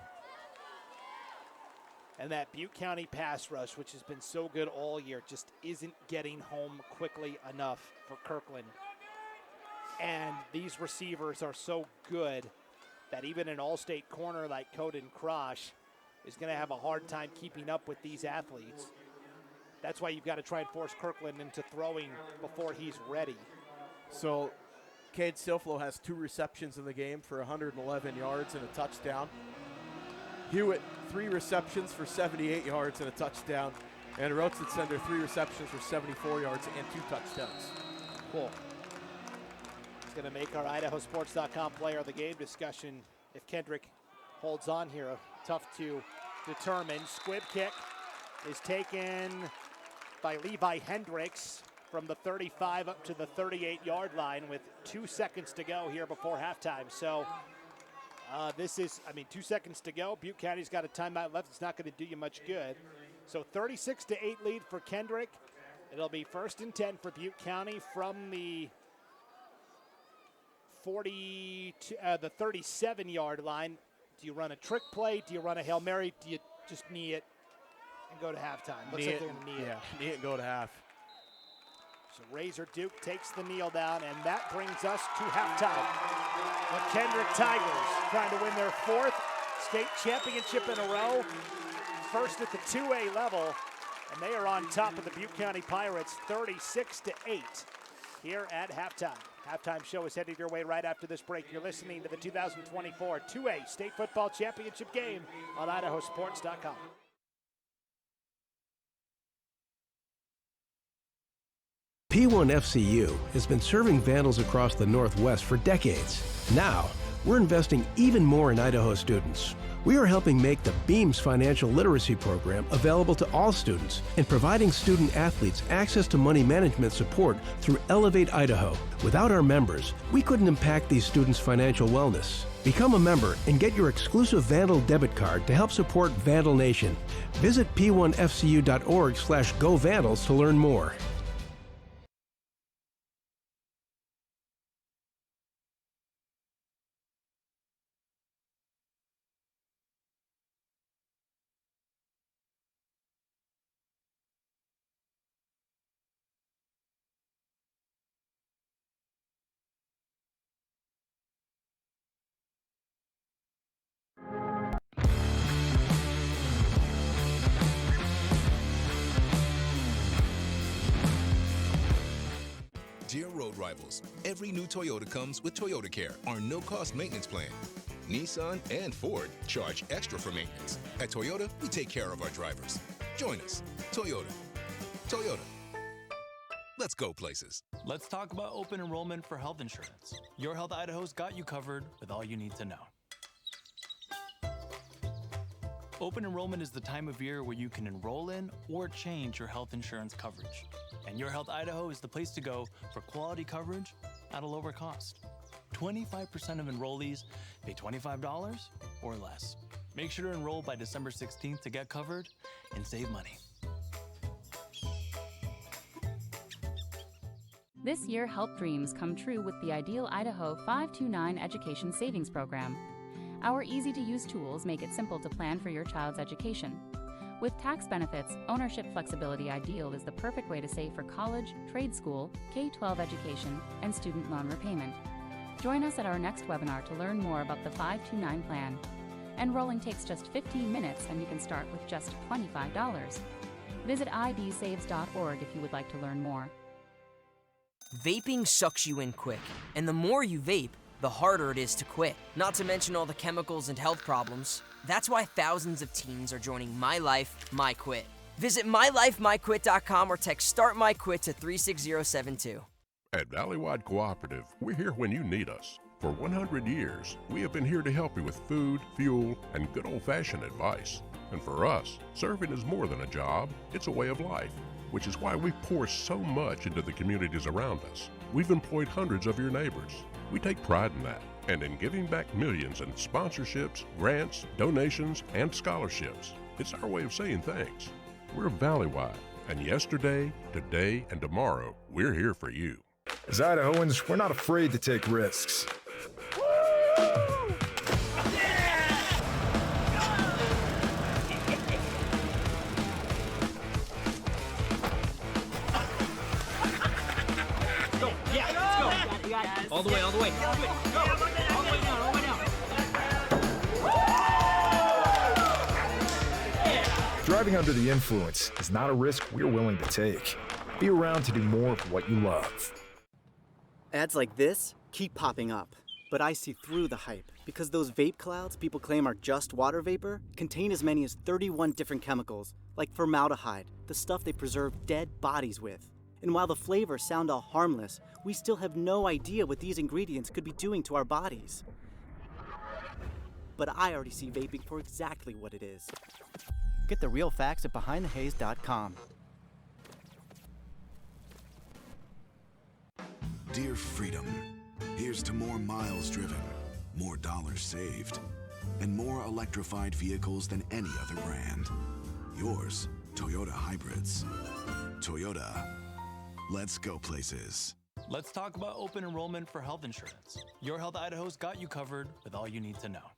And that Butte County pass rush, which has been so good all year, just isn't getting home quickly enough for Kirkland. And these receivers are so good that even an all-state corner like Coden Krosh is going to have a hard time keeping up with these athletes. That's why you've got to try and force Kirkland into throwing before he's ready.
So Cade Silflo has 2 receptions in the game for 111 yards and a touchdown. Hewitt, 3 receptions for 78 yards and a touchdown. And Rotzentsender, 3 receptions for 74 yards and 2 touchdowns.
Cool. It's going to make our IdahoSports.com player of the game discussion if Kendrick holds on here. Tough to determine. Squib kick is taken by Levi Hendricks from the 35 up to the 38-yard line with 2 seconds to go here before halftime. So this is, 2 seconds to go. Butte County's got a timeout left. It's not going to do you much good. So 36-8 lead for Kendrick. It'll be 1st and 10 for Butte County from the 37-yard line. Do you run a trick play? Do you run a Hail Mary? Do you just knee it and go to halftime? Looks like they're going to knee it.
Yeah, knee it and go to half.
So Razor Duke takes the kneel down, and that brings us to halftime. The Kendrick Tigers trying to win their 4th state championship in a row. First at the 2A level, and they are on top of the Butte County Pirates 36-8 here at halftime. Halftime show is headed your way right after this break. You're listening to the 2024 2A State Football Championship game on IdahoSports.com.
P1FCU has been serving Vandals across the Northwest for decades. Now, we're investing even more in Idaho students. We are helping make the Beams Financial Literacy Program available to all students and providing student athletes access to money management support through Elevate Idaho. Without our members, we couldn't impact these students' financial wellness. Become a member and get your exclusive Vandal debit card to help support Vandal Nation. Visit p1fcu.org/govandals to learn more.
Dear road rivals, every new Toyota comes with Toyota Care, our no-cost maintenance plan. Nissan and Ford charge extra for maintenance. At Toyota, we take care of our drivers. Join us. Toyota. Toyota. Let's go places.
Let's talk about open enrollment for health insurance. Your Health Idaho's got you covered with all you need to know. Open enrollment is the time of year where you can enroll in or change your health insurance coverage. And Your Health Idaho is the place to go for quality coverage at a lower cost. 25% of enrollees pay $25 or less. Make sure to enroll by December 16th to get covered and save money.
This year, help dreams come true with the Ideal Idaho 529 Education Savings Program. Our easy-to-use tools make it simple to plan for your child's education. With tax benefits, ownership flexibility Ideal is the perfect way to save for college, trade school, K-12 education, and student loan repayment. Join us at our next webinar to learn more about the 529 plan. Enrolling takes just 15 minutes and you can start with just $25. Visit idsaves.org if you would like to learn more.
Vaping sucks you in quick, and the more you vape, the harder it is to quit. Not to mention all the chemicals and health problems. That's why thousands of teens are joining My Life, My Quit. Visit mylifemyquit.com or text Start My Quit to 36072.
At Valleywide Cooperative, we're here when you need us. For 100 years, we have been here to help you with food, fuel, and good old-fashioned advice. And for us, serving is more than a job, it's a way of life, which is why we pour so much into the communities around us. We've employed hundreds of your neighbors. We take pride in that, and in giving back millions in sponsorships, grants, donations, and scholarships. It's our way of saying thanks. We're Valleywide, and yesterday, today, and tomorrow, we're here for you.
As Idahoans, we're not afraid to take risks.
All the way, all the way. Go. All the way down, all the way down.
Driving under the influence is not a risk we're willing to take. Be around to do more of what you love.
Ads like this keep popping up, but I see through the hype because those vape clouds people claim are just water vapor contain as many as 31 different chemicals, like formaldehyde, the stuff they preserve dead bodies with. And while the flavors sound all harmless, we still have no idea what these ingredients could be doing to our bodies. But I already see vaping for exactly what it is. Get the real facts at BehindTheHaze.com.
Dear Freedom, here's to more miles driven, more dollars saved, and more electrified vehicles than any other brand. Yours, Toyota Hybrids. Toyota, let's go places.
Let's talk about open enrollment for health insurance. Your Health Idaho's got you covered with all you need to know.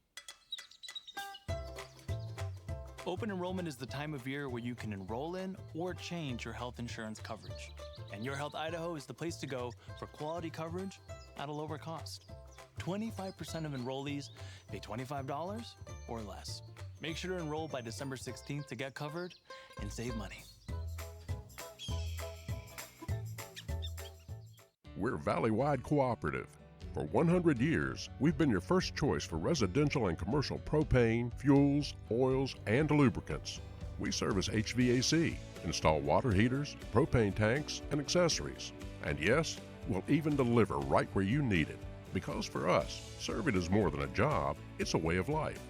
Open enrollment is the time of year where you can enroll in or change your health insurance coverage. And Your Health Idaho is the place to go for quality coverage at a lower cost. 25% of enrollees pay $25 or less. Make sure to enroll by December 16th to get covered and save money.
We're Valley-wide cooperative. For 100 years, we've been your first choice for residential and commercial propane, fuels, oils, and lubricants. We service HVAC, install water heaters, propane tanks, and accessories. And yes, we'll even deliver right where you need it. Because for us, serving is more than a job, it's a way of life.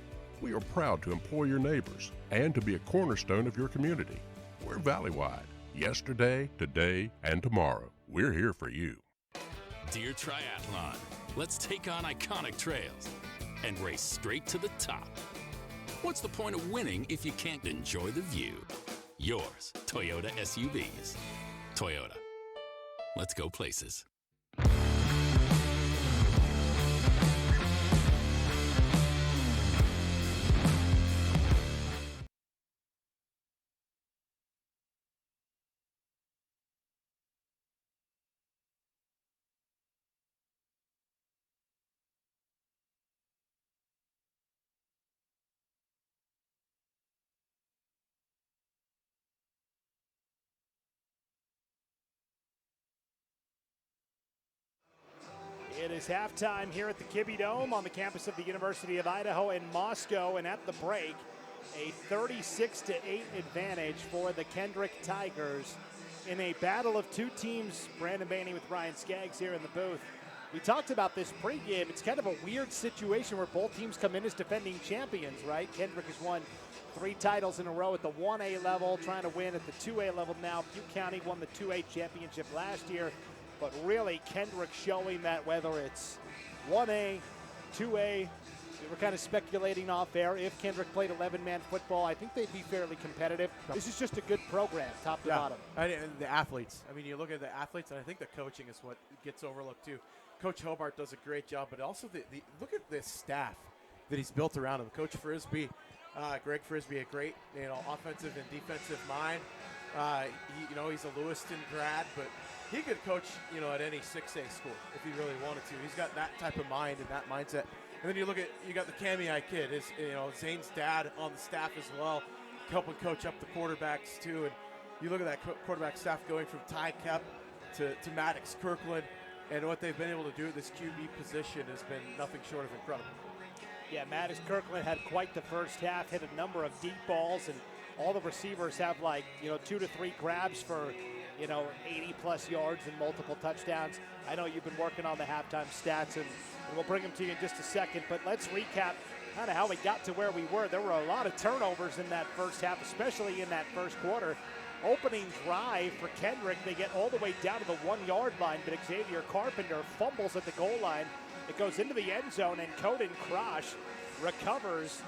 We are proud to employ your neighbors and to be a cornerstone of your community. We're Valley-wide. Yesterday, today, and tomorrow. We're here for you.
Dear Triathlon, let's take on iconic trails and race straight to the top. What's the point of winning if you can't enjoy the view? Yours, Toyota SUVs. Toyota. Let's go places.
It is halftime here at the Kibbe Dome on the campus of the University of Idaho in Moscow, and at the break, a 36-8 advantage for the Kendrick Tigers in a battle of two teams. Brandon Baney with Ryan Skaggs here in the booth. We talked about this pregame. It's kind of a weird situation where both teams come in as defending champions, right? Kendrick has won 3 titles in a row at the 1A level, trying to win at the 2A level now. Butte County won the 2A championship last year. But really, Kendrick showing that whether it's 1A, 2A, we were kind of speculating off air. If Kendrick played 11-man football, I think they'd be fairly competitive. This is just a good program, top to bottom.
And the athletes. I mean, you look at the athletes, and I think the coaching is what gets overlooked too. Coach Hobart does a great job, but also the look at this staff that he's built around him. Coach Frisbee, Greg Frisbee, a great offensive and defensive mind. He's a Lewiston grad, but he could coach, at any 6A school if he really wanted to. He's got that type of mind and that mindset. And then you got the Kamiai kid, Zane's dad on the staff as well, helping coach up the quarterbacks too. And you look at that quarterback staff going from Ty Kep to Maddox Kirkland, and what they've been able to do at this QB position has been nothing short of incredible.
Yeah, Maddox Kirkland had quite the first half, hit a number of deep balls, and all the receivers have 2 to 3 grabs for 80-plus yards and multiple touchdowns. I know you've been working on the halftime stats, and we'll bring them to you in just a second, but let's recap kind of how we got to where we were. There were a lot of turnovers in that first half, especially in that first quarter. Opening drive for Kendrick, they get all the way down to the 1-yard line, but Xavier Carpenter fumbles at the goal line. It goes into the end zone, and Coden Krosh recovers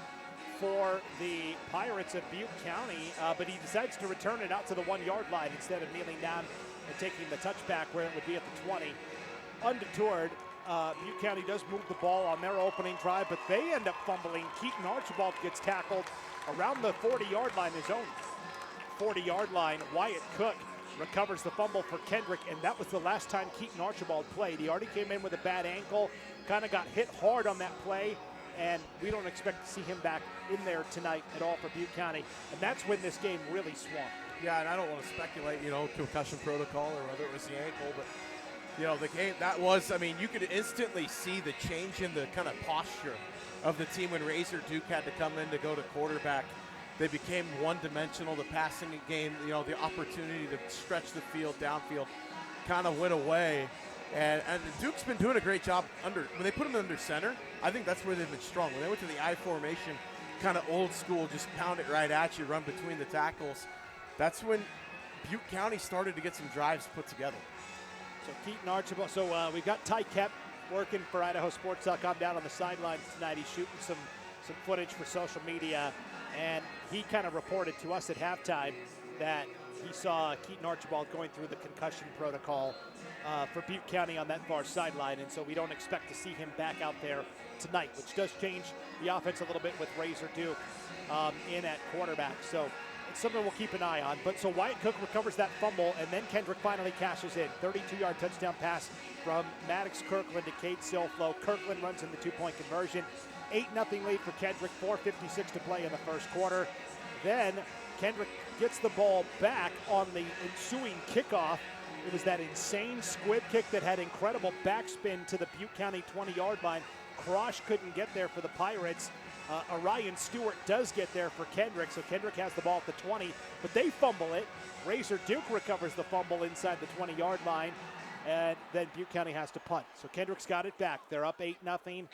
for the Pirates of Butte County, but he decides to return it out to the 1-yard line instead of kneeling down and taking the touchback where it would be at the 20. Undetoured, Butte County does move the ball on their opening drive, but they end up fumbling. Keaton Archibald gets tackled around the 40-yard line, his own 40-yard line. Wyatt Cook recovers the fumble for Kendrick, and that was the last time Keaton Archibald played. He already came in with a bad ankle, kind of got hit hard on that play, and we don't expect to see him back in there tonight at all for Butte County. And that's when this game really swung.
Yeah, and I don't want to speculate, concussion protocol or whether it was the ankle, but, the game, that was, you could instantly see the change in the kind of posture of the team when Razor Duke had to come in to go to quarterback. They became one-dimensional. The passing game, the opportunity to stretch the field, downfield, kind of went away. And Duke's been doing a great job when they put him under center. I think that's where they've been strong. When they went to the I formation, kind of old school, just pound it right at you, run between the tackles. That's when Butte County started to get some drives put together.
So Keaton Archibald. So we've got Ty Kep working for IdahoSports.com down on the sidelines tonight. He's shooting some footage for social media, and he kind of reported to us at halftime that he saw Keaton Archibald going through the concussion protocol for Butte County on that far sideline, and so we don't expect to see him back out there tonight, which does change the offense a little bit with Razor Duke in at quarterback. So it's something we'll keep an eye on. But so Wyatt Cook recovers that fumble, and then Kendrick finally cashes in. 32-yard touchdown pass from Maddox Kirkland to Cade Silflo. Kirkland runs in the two-point conversion. 8-0 lead for Kendrick, 4:56 to play in the first quarter. Then Kendrick gets the ball back on the ensuing kickoff. It was that insane squib kick that had incredible backspin to the Butte County 20-yard line. Krosh couldn't get there for the Pirates. Orion Stewart does get there for Kendrick, so Kendrick has the ball at the 20, but they fumble it. Razor Duke recovers the fumble inside the 20-yard line, and then Butte County has to punt. So Kendrick's got it back. They're up 8-0.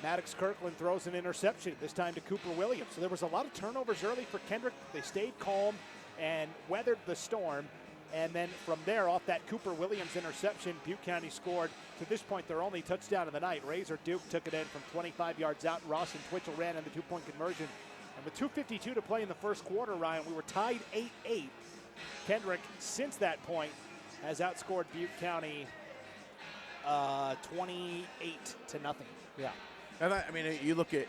Maddox Kirkland throws an interception, this time to Cooper Williams. So there was a lot of turnovers early for Kendrick. They stayed calm and weathered the storm. And then from there, off that Cooper Williams interception, Butte County scored, to this point, their only touchdown of the night. Razor Duke took it in from 25 yards out. Ross and Twitchell ran in the two-point conversion. And with 2:52 to play in the first quarter, Ryan, we were tied 8-8. Kendrick, since that point, has outscored Butte County 28-0.
Yeah. And you look at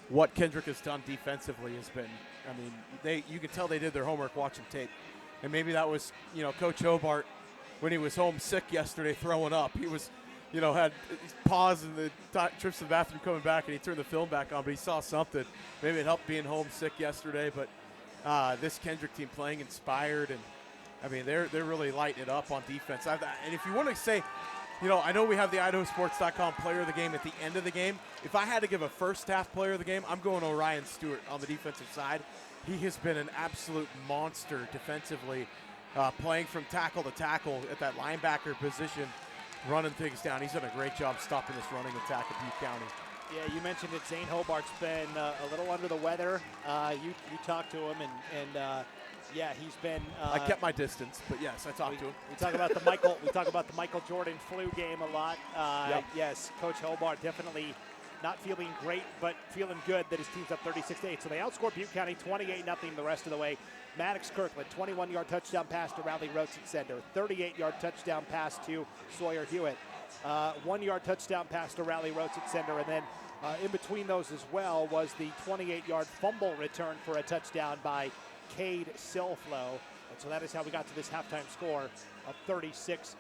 what Kendrick has done defensively has been, you can tell they did their homework watching tape. And maybe that was, Coach Hobart, when he was homesick yesterday throwing up. He was, had pause in the trips to the bathroom coming back, and he turned the film back on, but he saw something. Maybe it helped being homesick yesterday, but this Kendrick team playing inspired, and, they're really lighting it up on defense. And if you want to say, I know we have the IdahoSports.com player of the game at the end of the game. If I had to give a first-half player of the game, I'm going Orion Stewart on the defensive side. He has been an absolute monster defensively, playing from tackle to tackle at that linebacker position, running things down. He's done a great job stopping this running attack of Butte County.
Yeah, you mentioned it. Zane Hobart's been a little under the weather. You talked to him, and yeah, he's been.
I kept my distance, but yes, I talked to him.
We talk about the Michael. We talk about the Michael Jordan flu game a lot.
Yep.
Yes, Coach Hobart definitely not feeling great, but feeling good that his team's up 36-8. So they outscored Butte County 28-0 the rest of the way. Maddox Kirkland, 21-yard touchdown pass to Riley Rhodes at center. 38-yard touchdown pass to Sawyer Hewitt. 1-yard touchdown pass to Riley Rhodes at center. And then in between those as well was the 28-yard fumble return for a touchdown by Cade Silflo. And so that is how we got to this halftime score of 36-8.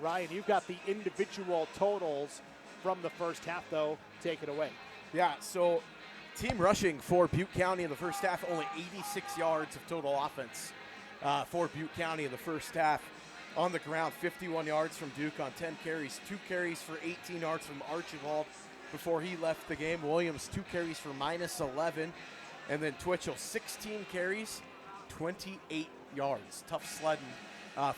Ryan, you've got the individual totals from the first half, though. Take it away.
Yeah, so team rushing for Butte County in the first half, only 86 yards of total offense for Butte County in the first half. On the ground, 51 yards from Duke on 10 carries, 2 carries for 18 yards from Archibald before he left the game. Williams, 2 carries for -11. And then Twitchell, 16 carries, 28 yards. Tough sledding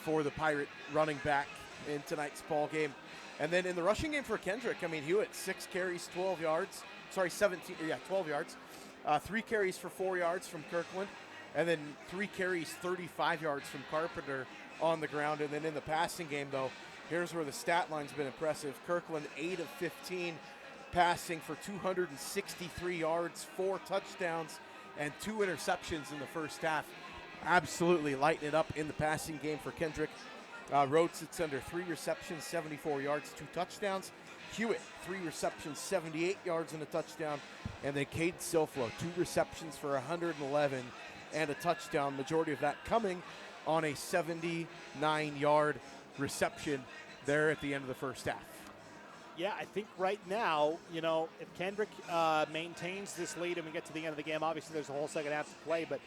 for the Pirate running back in tonight's ball game. And then in the rushing game for Kendrick, Hewitt, 6 carries, 12 yards. 12 yards. 3 carries for 4 yards from Kirkland. And then 3 carries, 35 yards from Carpenter on the ground. And then in the passing game, though, here's where the stat line's been impressive. Kirkland, 8 of 15, passing for 263 yards, 4 touchdowns, and 2 interceptions in the first half. Absolutely lighting it up in the passing game for Kendrick. Rhodes sits under 3 receptions, 74 yards, 2 touchdowns. Hewitt, 3 receptions, 78 yards and a touchdown. And then Cade Silflo, 2 receptions for 111 and a touchdown, majority of that coming on a 79-yard reception there at the end of the first half.
Yeah, I think right now, if Kendrick maintains this lead and we get to the end of the game, obviously there's a whole second half to play, but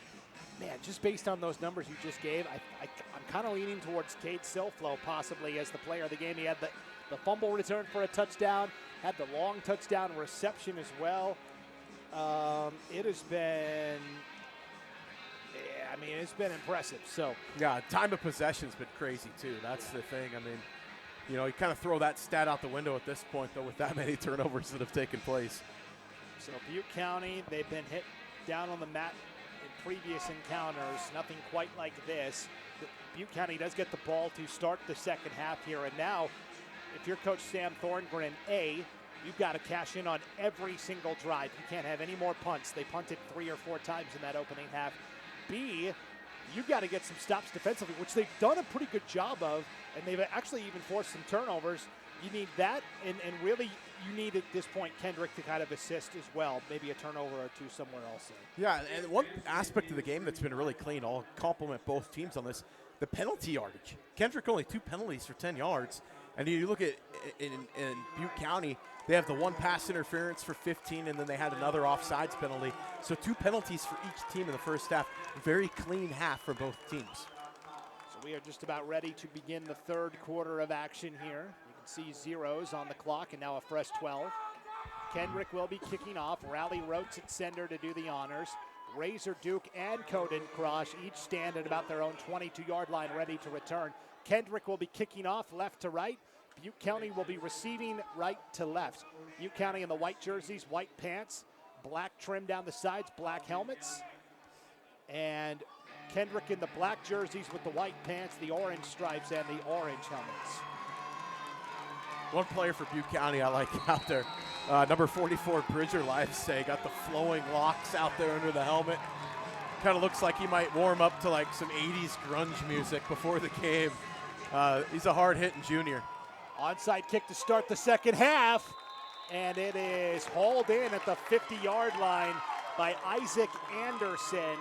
man, just based on those numbers you just gave, I'm kind of leaning towards Cade Silflo possibly as the player of the game. He had the fumble return for a touchdown, had the long touchdown reception as well. It has been, it's been impressive. So
yeah, time of possession's been crazy too. That's the thing. You kind of throw that stat out the window at this point, though, with that many turnovers that have taken place.
So Butte County, they've been hit down on the mat in previous encounters. Nothing quite like this. Butte County does get the ball to start the second half here. And now, if you're Coach Sam Thorngren, you've got to cash in on every single drive. You can't have any more punts. They punted 3 or 4 times in that opening half. B, you've got to get some stops defensively, which they've done a pretty good job of, and they've actually even forced some turnovers. You need that, and really you need at this point Kendrick to kind of assist as well, maybe a turnover or two somewhere else.
Yeah, and one aspect of the game that's been really clean, I'll compliment both teams on this, the penalty yardage. Kendrick only 2 penalties for 10 yards, and you look at in Butte County, they have the 1 pass interference for 15, and then they had another offsides penalty. So 2 penalties for each team in the first half. Very clean half for both teams.
So we are just about ready to begin the third quarter of action here. You can see zeros on the clock and now a fresh 12. Kendrick will be kicking off. Rally Rotes at sender to do the honors. Razor Duke and Coden Crosh each stand at about their own 22-yard line ready to return. Kendrick will be kicking off left to right. Butte County will be receiving right to left. Butte County in the white jerseys, white pants, black trim down the sides, black helmets. And Kendrick in the black jerseys with the white pants, the orange stripes, and the orange helmets.
One player for Butte County I like out there, number 44, Bridger Livesay, got the flowing locks out there under the helmet. Kind of looks like he might warm up to like some 80s grunge music before the game. He's a hard-hitting junior.
Onside kick to start the second half, and it is hauled in at the 50-yard line by Isaac Anderson.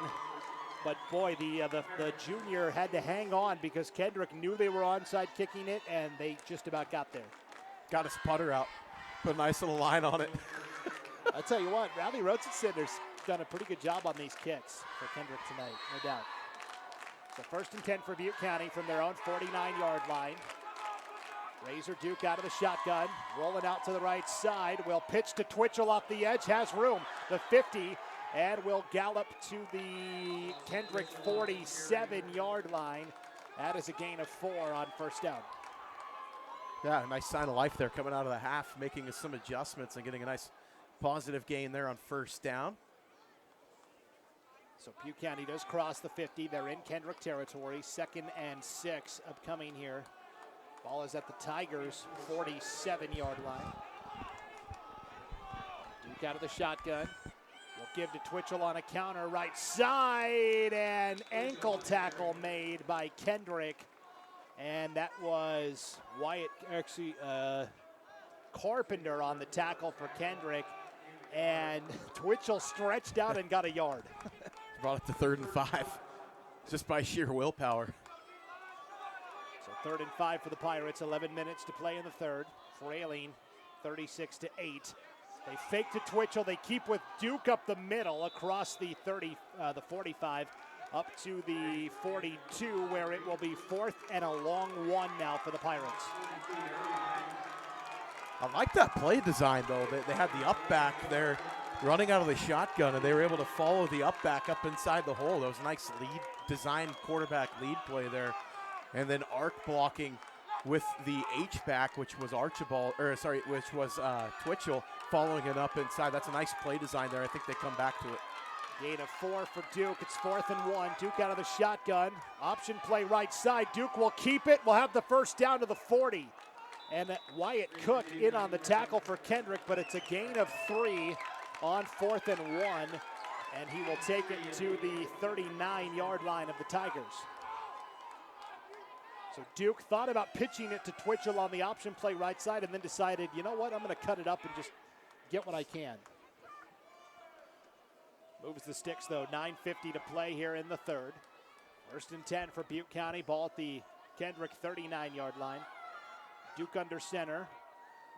But boy, the junior had to hang on because Kendrick knew they were onside kicking it, and they just about got there.
Got his putter out, put a nice little line on it.
I'll tell you what, Rally Rosensender's done a pretty good job on these kicks for Kendrick tonight, no doubt. So 1st and 10 for Butte County from their own 49-yard line. Razor Duke out of the shotgun, rolling out to the right side. Will pitch to Twitchell off the edge, has room. The 50, and will gallop to the Kendrick 47-yard line. That is a gain of 4 on first down.
Yeah, nice sign of life there coming out of the half, making some adjustments and getting a nice positive gain there on first down.
So Butte County does cross the 50. They're in Kendrick territory. 2nd and 6 upcoming here. Ball is at the Tigers' 47-yard line. Duke out of the shotgun. Will give to Twitchell on a counter right side, and ankle tackle made by Kendrick. And that was Carpenter on the tackle for Kendrick. And Twitchell stretched out and got a yard.
Brought it to 3rd and 5, just by sheer willpower.
So 3rd and 5 for the Pirates, 11 minutes to play in the third. Trailing 36-8. They fake to Twitchell. They keep with Duke up the middle across the 45 up to the 42, where it will be 4th and a long 1 now for the Pirates.
I like that play design, though. They had the up back there running out of the shotgun, and they were able to follow the up back up inside the hole. That was a nice lead design, quarterback lead play there. And then arc blocking with the H-back, which was Twitchell, following it up inside. That's a nice play design there. I think they come back to it.
Gain of 4 for Duke. It's 4th and 1. Duke out of the shotgun. Option play right side. Duke will keep it. We'll have the first down to the 40. And Wyatt Cook in on the tackle for Kendrick, but it's a gain of 3 on 4th and 1. And he will take it to the 39-yard line of the Tigers. So Duke thought about pitching it to Twitchell on the option play right side and then decided, you know what, I'm going to cut it up and just get what I can. Moves the sticks, though. 9:50 to play here in the third. 1st and 10 for Butte County. Ball at the Kendrick 39-yard line. Duke under center.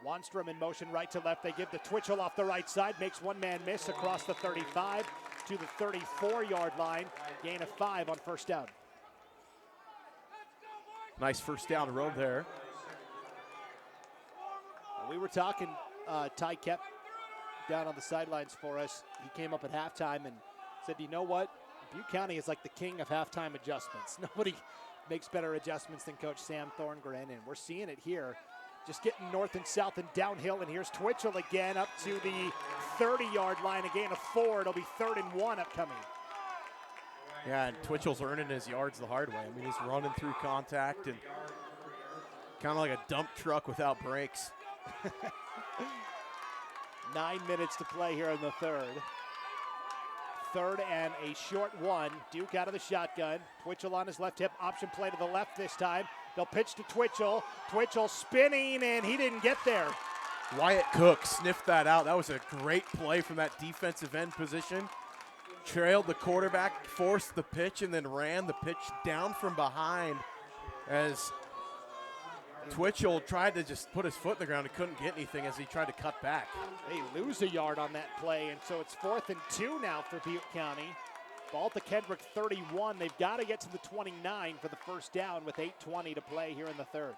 Wanstrom in motion right to left. They give to Twitchell off the right side. Makes one man miss across the 35 to the 34-yard line. Gain of 5 on 1st down.
Nice first down road there.
We were talking, Ty kept down on the sidelines for us. He came up at halftime and said, you know what? Butte County is like the king of halftime adjustments. Nobody makes better adjustments than Coach Sam Thorngren, and we're seeing it here. Just getting north and south and downhill, and here's Twitchell again up to the 30-yard line, a gain of 4. It'll be 3rd and 1 upcoming.
Yeah, and Twitchell's earning his yards the hard way. I mean, he's running through contact and kind of like a dump truck without brakes.
9 minutes to play here in the third. 3rd and a short 1. Duke out of the shotgun. Twitchell on his left hip. Option play to the left this time. They'll pitch to Twitchell. Twitchell spinning, and he didn't get there.
Wyatt Cook sniffed that out. That was a great play from that defensive end position. Trailed the quarterback, forced the pitch, and then ran the pitch down from behind as Twitchell tried to just put his foot in the ground and couldn't get anything as he tried to cut back.
They lose a yard on that play, and so it's 4th and 2 now for Butte County. Ball at the Kendrick 31. They've got to get to the 29 for the 1st down with 8:20 to play here in the third.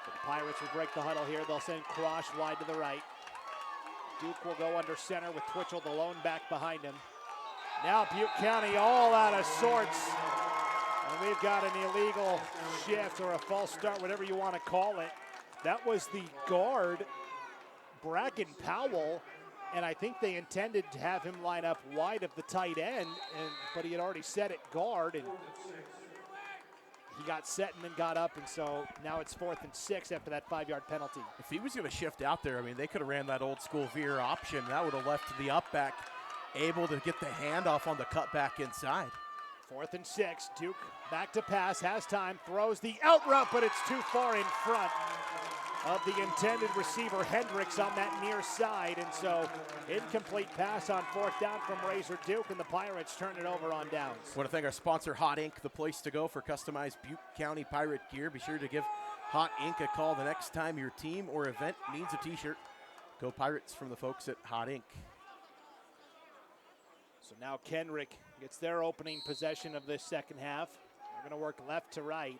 The Pirates will break the huddle here. They'll send Cross wide to the right. Duke will go under center with Twitchell, the lone back behind him. Now Butte County all out of sorts. And we've got an illegal shift or a false start, whatever you want to call it. That was the guard, Bracken Powell, and I think they intended to have him line up wide of the tight end, but he had already set at guard, and he got set and then got up, and so now it's 4th and 6 after that 5-yard penalty.
If he was going to shift out there, I mean, they could have ran that old school veer option. That would have left the up back able to get the handoff on the cutback inside.
4th and 6, Duke back to pass, has time, throws the out route, but it's too far in front of the intended receiver, Hendricks, on that near side, and so incomplete pass on 4th down from Razor Duke, and the Pirates turn it over on downs.
I want to thank our sponsor, Hot Ink, the place to go for customized Butte County Pirate gear. Be sure to give Hot Ink a call the next time your team or event needs a t-shirt. Go Pirates from the folks at Hot Ink.
So now Kendrick gets their opening possession of this second half. They're going to work left to right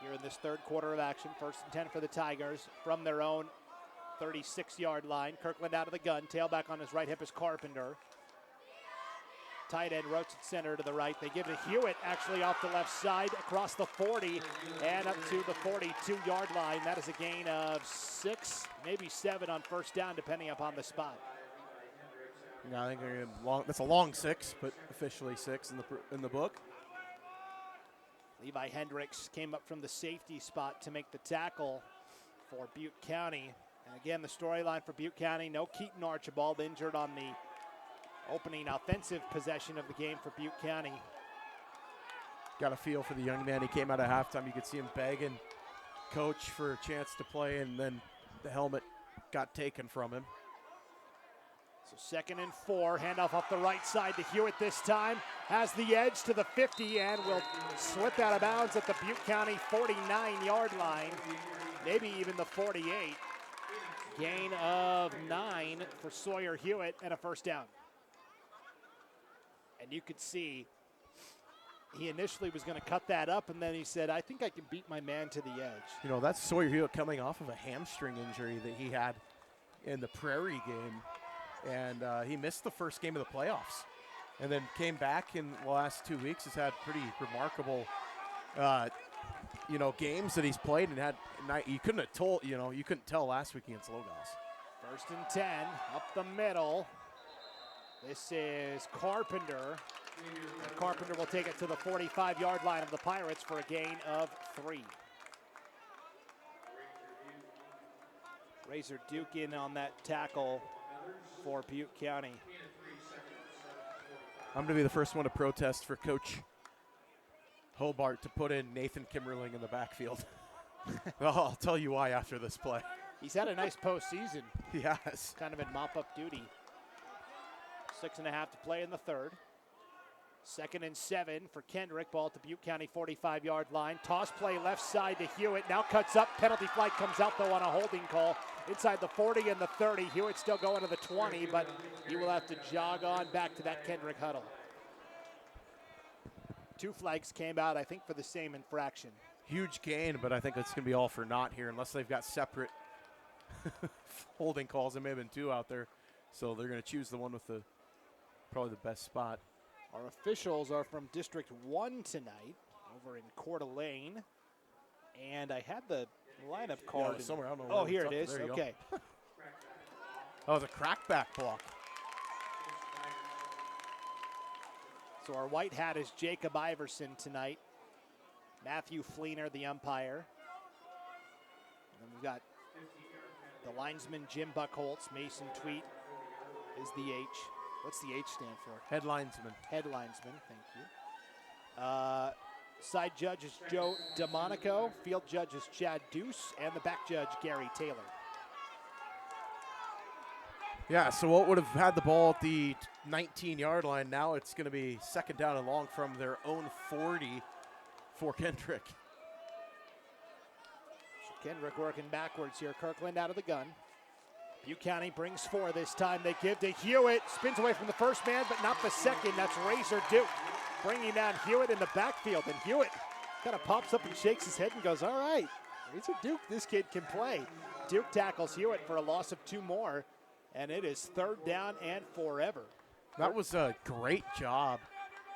here in this third quarter of action. 1st and 10 for the Tigers from their own 36-yard line. Kirkland out of the gun. Tailback on his right hip is Carpenter. Tight end rotates at center to the right. They give it to Hewitt actually off the left side across the 40 and up to the 42-yard line. That is a gain of 6, maybe 7 on 1st down depending upon the spot.
Yeah, I think that's a long 6, but officially 6 in the book.
Levi Hendricks came up from the safety spot to make the tackle for Butte County. And again, the storyline for Butte County, no Keaton Archibald, injured on the opening offensive possession of the game for Butte County.
Got a feel for the young man. He came out of halftime. You could see him begging coach for a chance to play, and then the helmet got taken from him.
So 2nd and 4, handoff off the right side to Hewitt this time. Has the edge to the 50 and will slip out of bounds at the Butte County 49-yard line, maybe even the 48. Gain of 9 for Sawyer Hewitt and a 1st down. And you could see he initially was going to cut that up, and then he said, I think I can beat my man to the edge.
You know, that's Sawyer Hewitt coming off of a hamstring injury that he had in the Prairie game. And he missed the first game of the playoffs and then came back in the last 2 weeks. Has had pretty remarkable, games that he's played and had. You couldn't tell last week against Logos.
1st and 10, up the middle. This is Carpenter. And Carpenter will take it to the 45-yard line of the Pirates for a gain of 3. Razor Duke in on that tackle for Butte County.
I'm going to be the first one to protest for Coach Hobart to put in Nathan Kimmerling in the backfield. Well, I'll tell you why after this play.
He's had a nice postseason.
He has.
Kind of in mop-up duty. 6.5 to play in the third. 2nd and 7 for Kendrick. Ball at the Butte County 45-yard line. Toss play left side to Hewitt. Now cuts up. Penalty flag comes out, though, on a holding call. Inside the 40 and the 30. Hewitt still going to the 20, but he will have to jog on back to that Kendrick huddle. 2 flags came out, I think, for the same infraction.
Huge gain, but I think it's going to be all for naught here unless they've got separate holding calls. There may have been 2 out there, so they're going to choose the one with the probably the best spot.
Our officials are from District 1 tonight, over in Coeur d'Alene. And I had the lineup card.
Yeah, somewhere, I don't know.
Oh, here it is. Okay.
Oh, the crackback block.
So our white hat is Jacob Iverson tonight. Matthew Fleener, the umpire. And then we've got the linesman, Jim Buckholtz. Mason Tweet is the H. What's the H stand for?
Head linesman.
Head linesman, thank you. Side judge is Joe DeMonico. Field judge is Chad Deuce. And the back judge, Gary Taylor.
Yeah, so what would have had the ball at the 19-yard line, now it's going to be 2nd down and long from their own 40 for Kendrick.
So Kendrick working backwards here. Kirkland out of the gun. Butte County brings 4 this time. They give to Hewitt. Spins away from the first man, but not the second. That's Razor Duke bringing down Hewitt in the backfield. And Hewitt kind of pops up and shakes his head and goes, all right, Razor Duke, this kid can play. Duke tackles Hewitt for a loss of 2 more. And it is 3rd down and forever.
That was a great job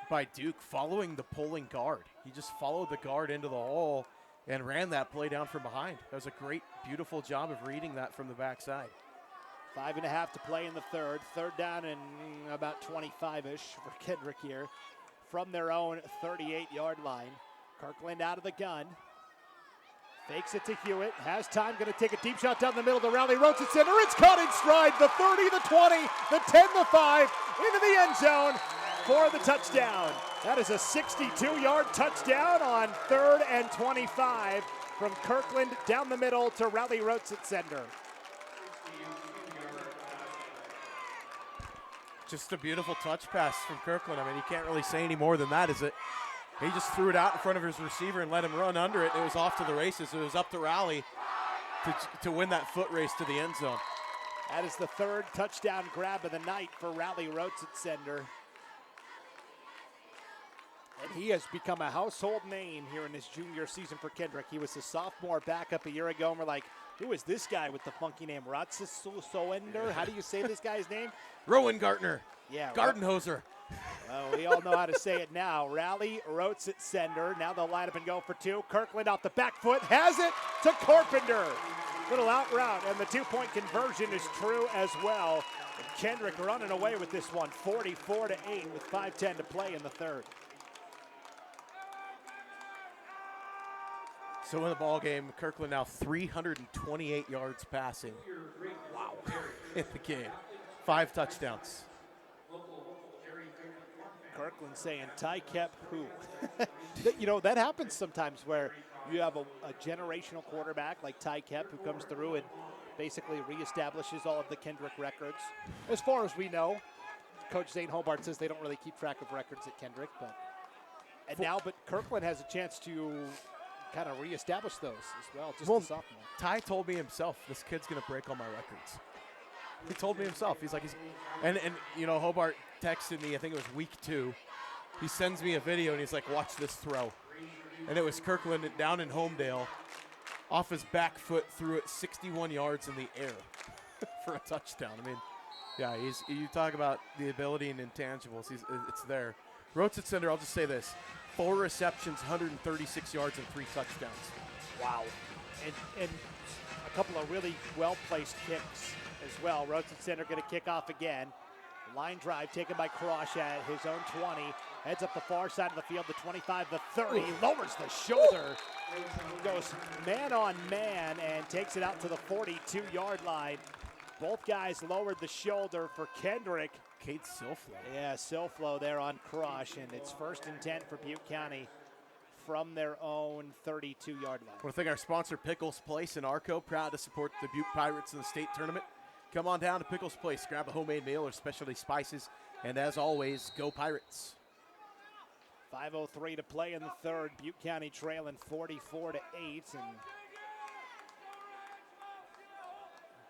by Duke following the pulling guard. He just followed the guard into the hole and ran that play down from behind. That was a great, beautiful job of reading that from the backside.
5.5 to play in the third. 3rd down and about 25-ish for Kendrick here from their own 38-yard line. Kirkland out of the gun. Fakes it to Hewitt. Has time. Going to take a deep shot down the middle to Raleigh Rhodes at center. It's caught in stride. The 30, the 20, the 10, the 5 into the end zone for the touchdown. That is a 62-yard touchdown on 3rd and 25 from Kirkland down the middle to Raleigh Rhodes at center.
Just a beautiful touch pass from Kirkland. I mean, you can't really say any more than that, is it? He just threw it out in front of his receiver and let him run under it. It was off to the races. It was up to Raleigh to win that foot race to the end zone.
That is the 3rd touchdown grab of the night for Raleigh Rhodes at center. And he has become a household name here in his junior season for Kendrick. He was a sophomore backup a year ago, and we're like, who is this guy with the funky name? Ratsusoender? How do you say this guy's name?
Rowan Gartner.
Yeah.
Gardenhoser.
Well, we all know how to say it now. Raleigh Rhodes at sender. Now they'll line up and go for 2. Kirkland off the back foot. Has it to Carpenter. Little out route, and the 2-point conversion is true as well. And Kendrick running away with this one, 44-8 with 5:10 to play in the third.
So in the ball game, Kirkland now 328 yards passing. Wow. In the game. 5 touchdowns.
Kirkland saying, Ty kept who? You know, that happens sometimes where you have a generational quarterback like Ty Kep who comes through and basically reestablishes all of the Kendrick records. As far as we know, Coach Zane Hobart says they don't really keep track of records at Kendrick, but Kirkland has a chance to kind of reestablish those as well, just a sophomore.
Ty told me himself, this kid's going to break all my records. He told me himself. He's like, and you know, Hobart texted me, I think it was week 2. He sends me a video, and he's like, watch this throw. And it was Kirkland down in Homedale, off his back foot, threw it 61 yards in the air for a touchdown. I mean, yeah, you talk about the ability and intangibles. It's there. Rhodes at center, I'll just say this. 4 receptions, 136 yards, and 3 touchdowns.
Wow. And a couple of really well-placed kicks as well. Rhodes at center going to kick off again. Line drive taken by Krosh at his own 20. Heads up the far side of the field, the 25, the 30. Lowers the shoulder. Goes man on man and takes it out to the 42-yard line. Both guys lowered the shoulder for Kendrick.
Kate Silflo.
Yeah, Silflo there on Krosh, and it's 1st and 10 for Butte County from their own 32-yard line.
I want to thank our sponsor, Pickles Place in Arco, proud to support the Butte Pirates in the state tournament. Come on down to Pickles Place, grab a homemade meal or specialty spices, and as always, go Pirates.
5:03 to play in the third. Butte County trailing 44-8, and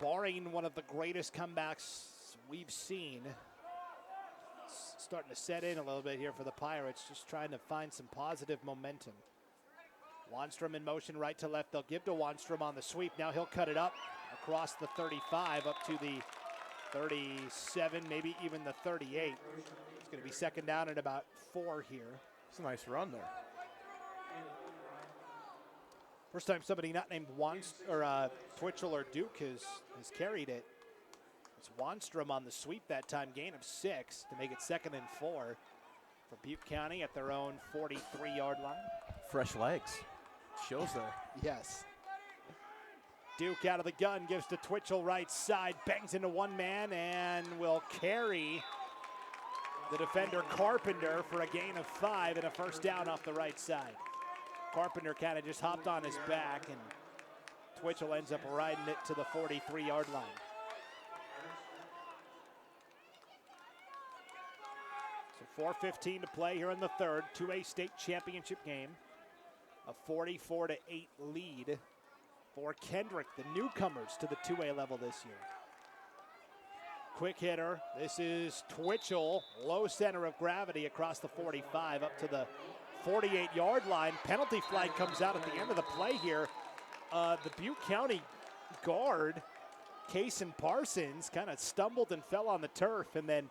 barring one of the greatest comebacks we've seen, it's starting to set in a little bit here for the Pirates, just trying to find some positive momentum. Wanstrom in motion right to left. They'll give to Wanstrom on the sweep. Now he'll cut it up across the 35 up to the 37, maybe even the 38. It's going to be second down at about 4 here.
It's a nice run there.
First time somebody not named Twitchell or Duke has carried it. It's Wanstrom on the sweep that time, gain of 6 to make it 2nd and 4 for Butte County at their own 43-yard line.
Fresh legs. Shows there.
Yes. Duke out of the gun, gives to Twitchell right side, bangs into one man and will carry the defender Carpenter for a gain of 5 and a first down off the right side. Carpenter kind of just hopped on his back, and Twitchell ends up riding it to the 43-yard line. So 4:15 to play here in the third, 2A state championship game. A 44-8 lead for Kendrick, the newcomers to the 2A level this year. Quick hitter, this is Twitchell, low center of gravity across the 45 up to the 48-yard line. Penalty flag comes out at the end of the play here. The Butte County guard, Kason Parsons, kind of stumbled and fell on the turf, and then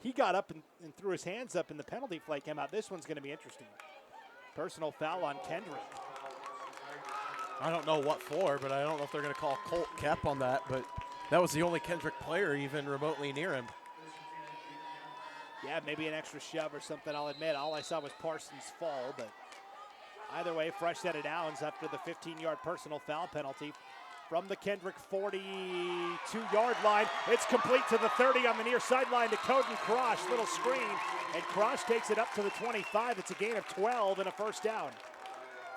he got up and threw his hands up, and the penalty flag came out. This one's going to be interesting. Personal foul on Kendrick.
I don't know what for, but I don't know if they're going to call Colt Kep on that, but that was the only Kendrick player even remotely near him.
Yeah, maybe an extra shove or something, I'll admit. All I saw was Parsons fall, but either way, fresh set of downs after the 15-yard personal foul penalty. From the Kendrick 42-yard line, it's complete to the 30 on the near sideline to Coden Crosh. Little screen, and Crosh takes it up to the 25. It's a gain of 12 and a first down.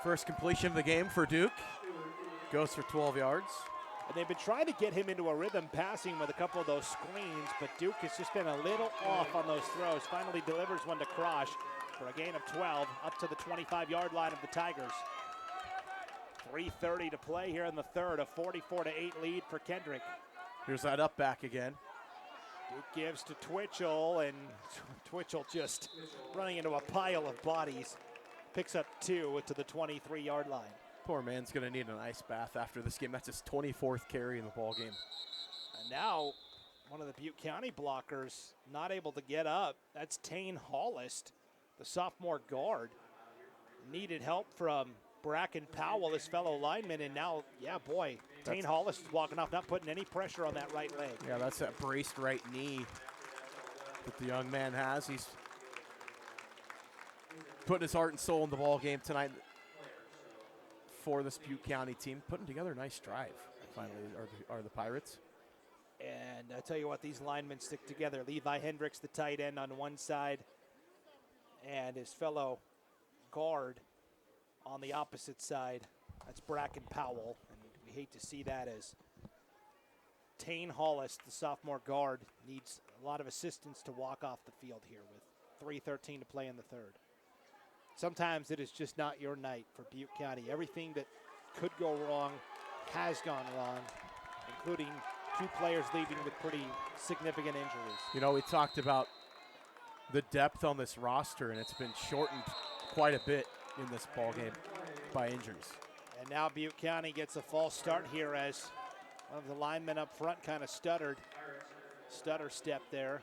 First completion of the game for Duke. Goes for 12 yards.
And they've been trying to get him into a rhythm passing with a couple of those screens, but Duke has just been a little off on those throws. Finally delivers one to Crosh for a gain of 12 up to the 25-yard line of the Tigers. 3:30 to play here in the third, a 44-8 lead for Kendrick.
Here's that up back again.
Duke gives to Twitchell, and Twitchell just running into a pile of bodies. Picks up 2 to the 23-yard line.
Poor man's going to need an ice bath after this game. That's his 24th carry in the ball game.
And now one of the Butte County blockers not able to get up. That's Tane Hollist, the sophomore guard. Needed help from Bracken Powell, his fellow lineman, and now, yeah, boy, Tane Hollis is walking off, not putting any pressure on that right leg.
Yeah, that's that braced right knee that the young man has. He's putting his heart and soul in the ball game tonight for this Butte County team. Putting together a nice drive, finally, are the Pirates.
And I tell you what, these linemen stick together. Levi Hendricks, the tight end, on one side, and his fellow guard on the opposite side. That's Bracken Powell, and we hate to see that as Tane Hollis, the sophomore guard, needs a lot of assistance to walk off the field here with 3:13 to play in the third. Sometimes it is just not your night for Butte County. Everything that could go wrong has gone wrong, including 2 players leaving with pretty significant injuries.
You know, we talked about the depth on this roster, and it's been shortened quite a bit in this ball game by injuries.
And now Butte County gets a false start here as one of the linemen up front kind of stutter step there.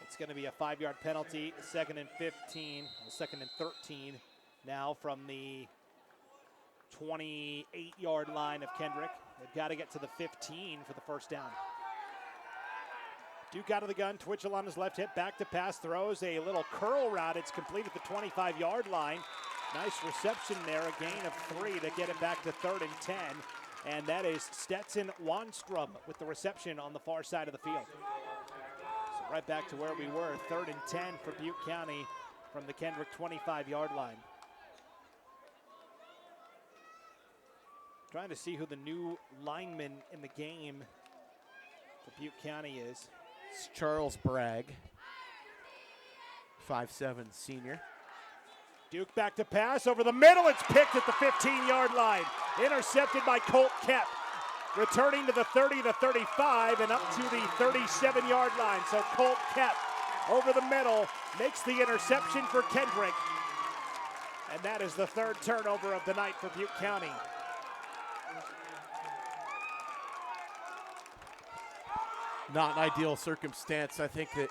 It's going to be a 5-yard penalty, 2nd and 15, 2nd and 13 now from the 28-yard line of Kendrick. They've got to get to the 15 for the first down. Duke out of the gun, Twitchell on his left hip, back to pass, throws a little curl route. It's complete at the 25-yard line. Nice reception there, a gain of 3 to get it back to 3rd and 10. And that is Stetson Wanstrom with the reception on the far side of the field. So right back to where we were, 3rd and 10 for Butte County from the Kendrick 25-yard line. Trying to see who the new lineman in the game for Butte County is.
It's Charles Bragg, 5'7" senior.
Duke back to pass over the middle. It's picked at the 15-yard line. Intercepted by Colt Kep. Returning to the 30 to 35 and up to the 37-yard line. So Colt Kep over the middle makes the interception for Kendrick. And that is the third turnover of the night for Butte County.
Not an ideal circumstance. I think that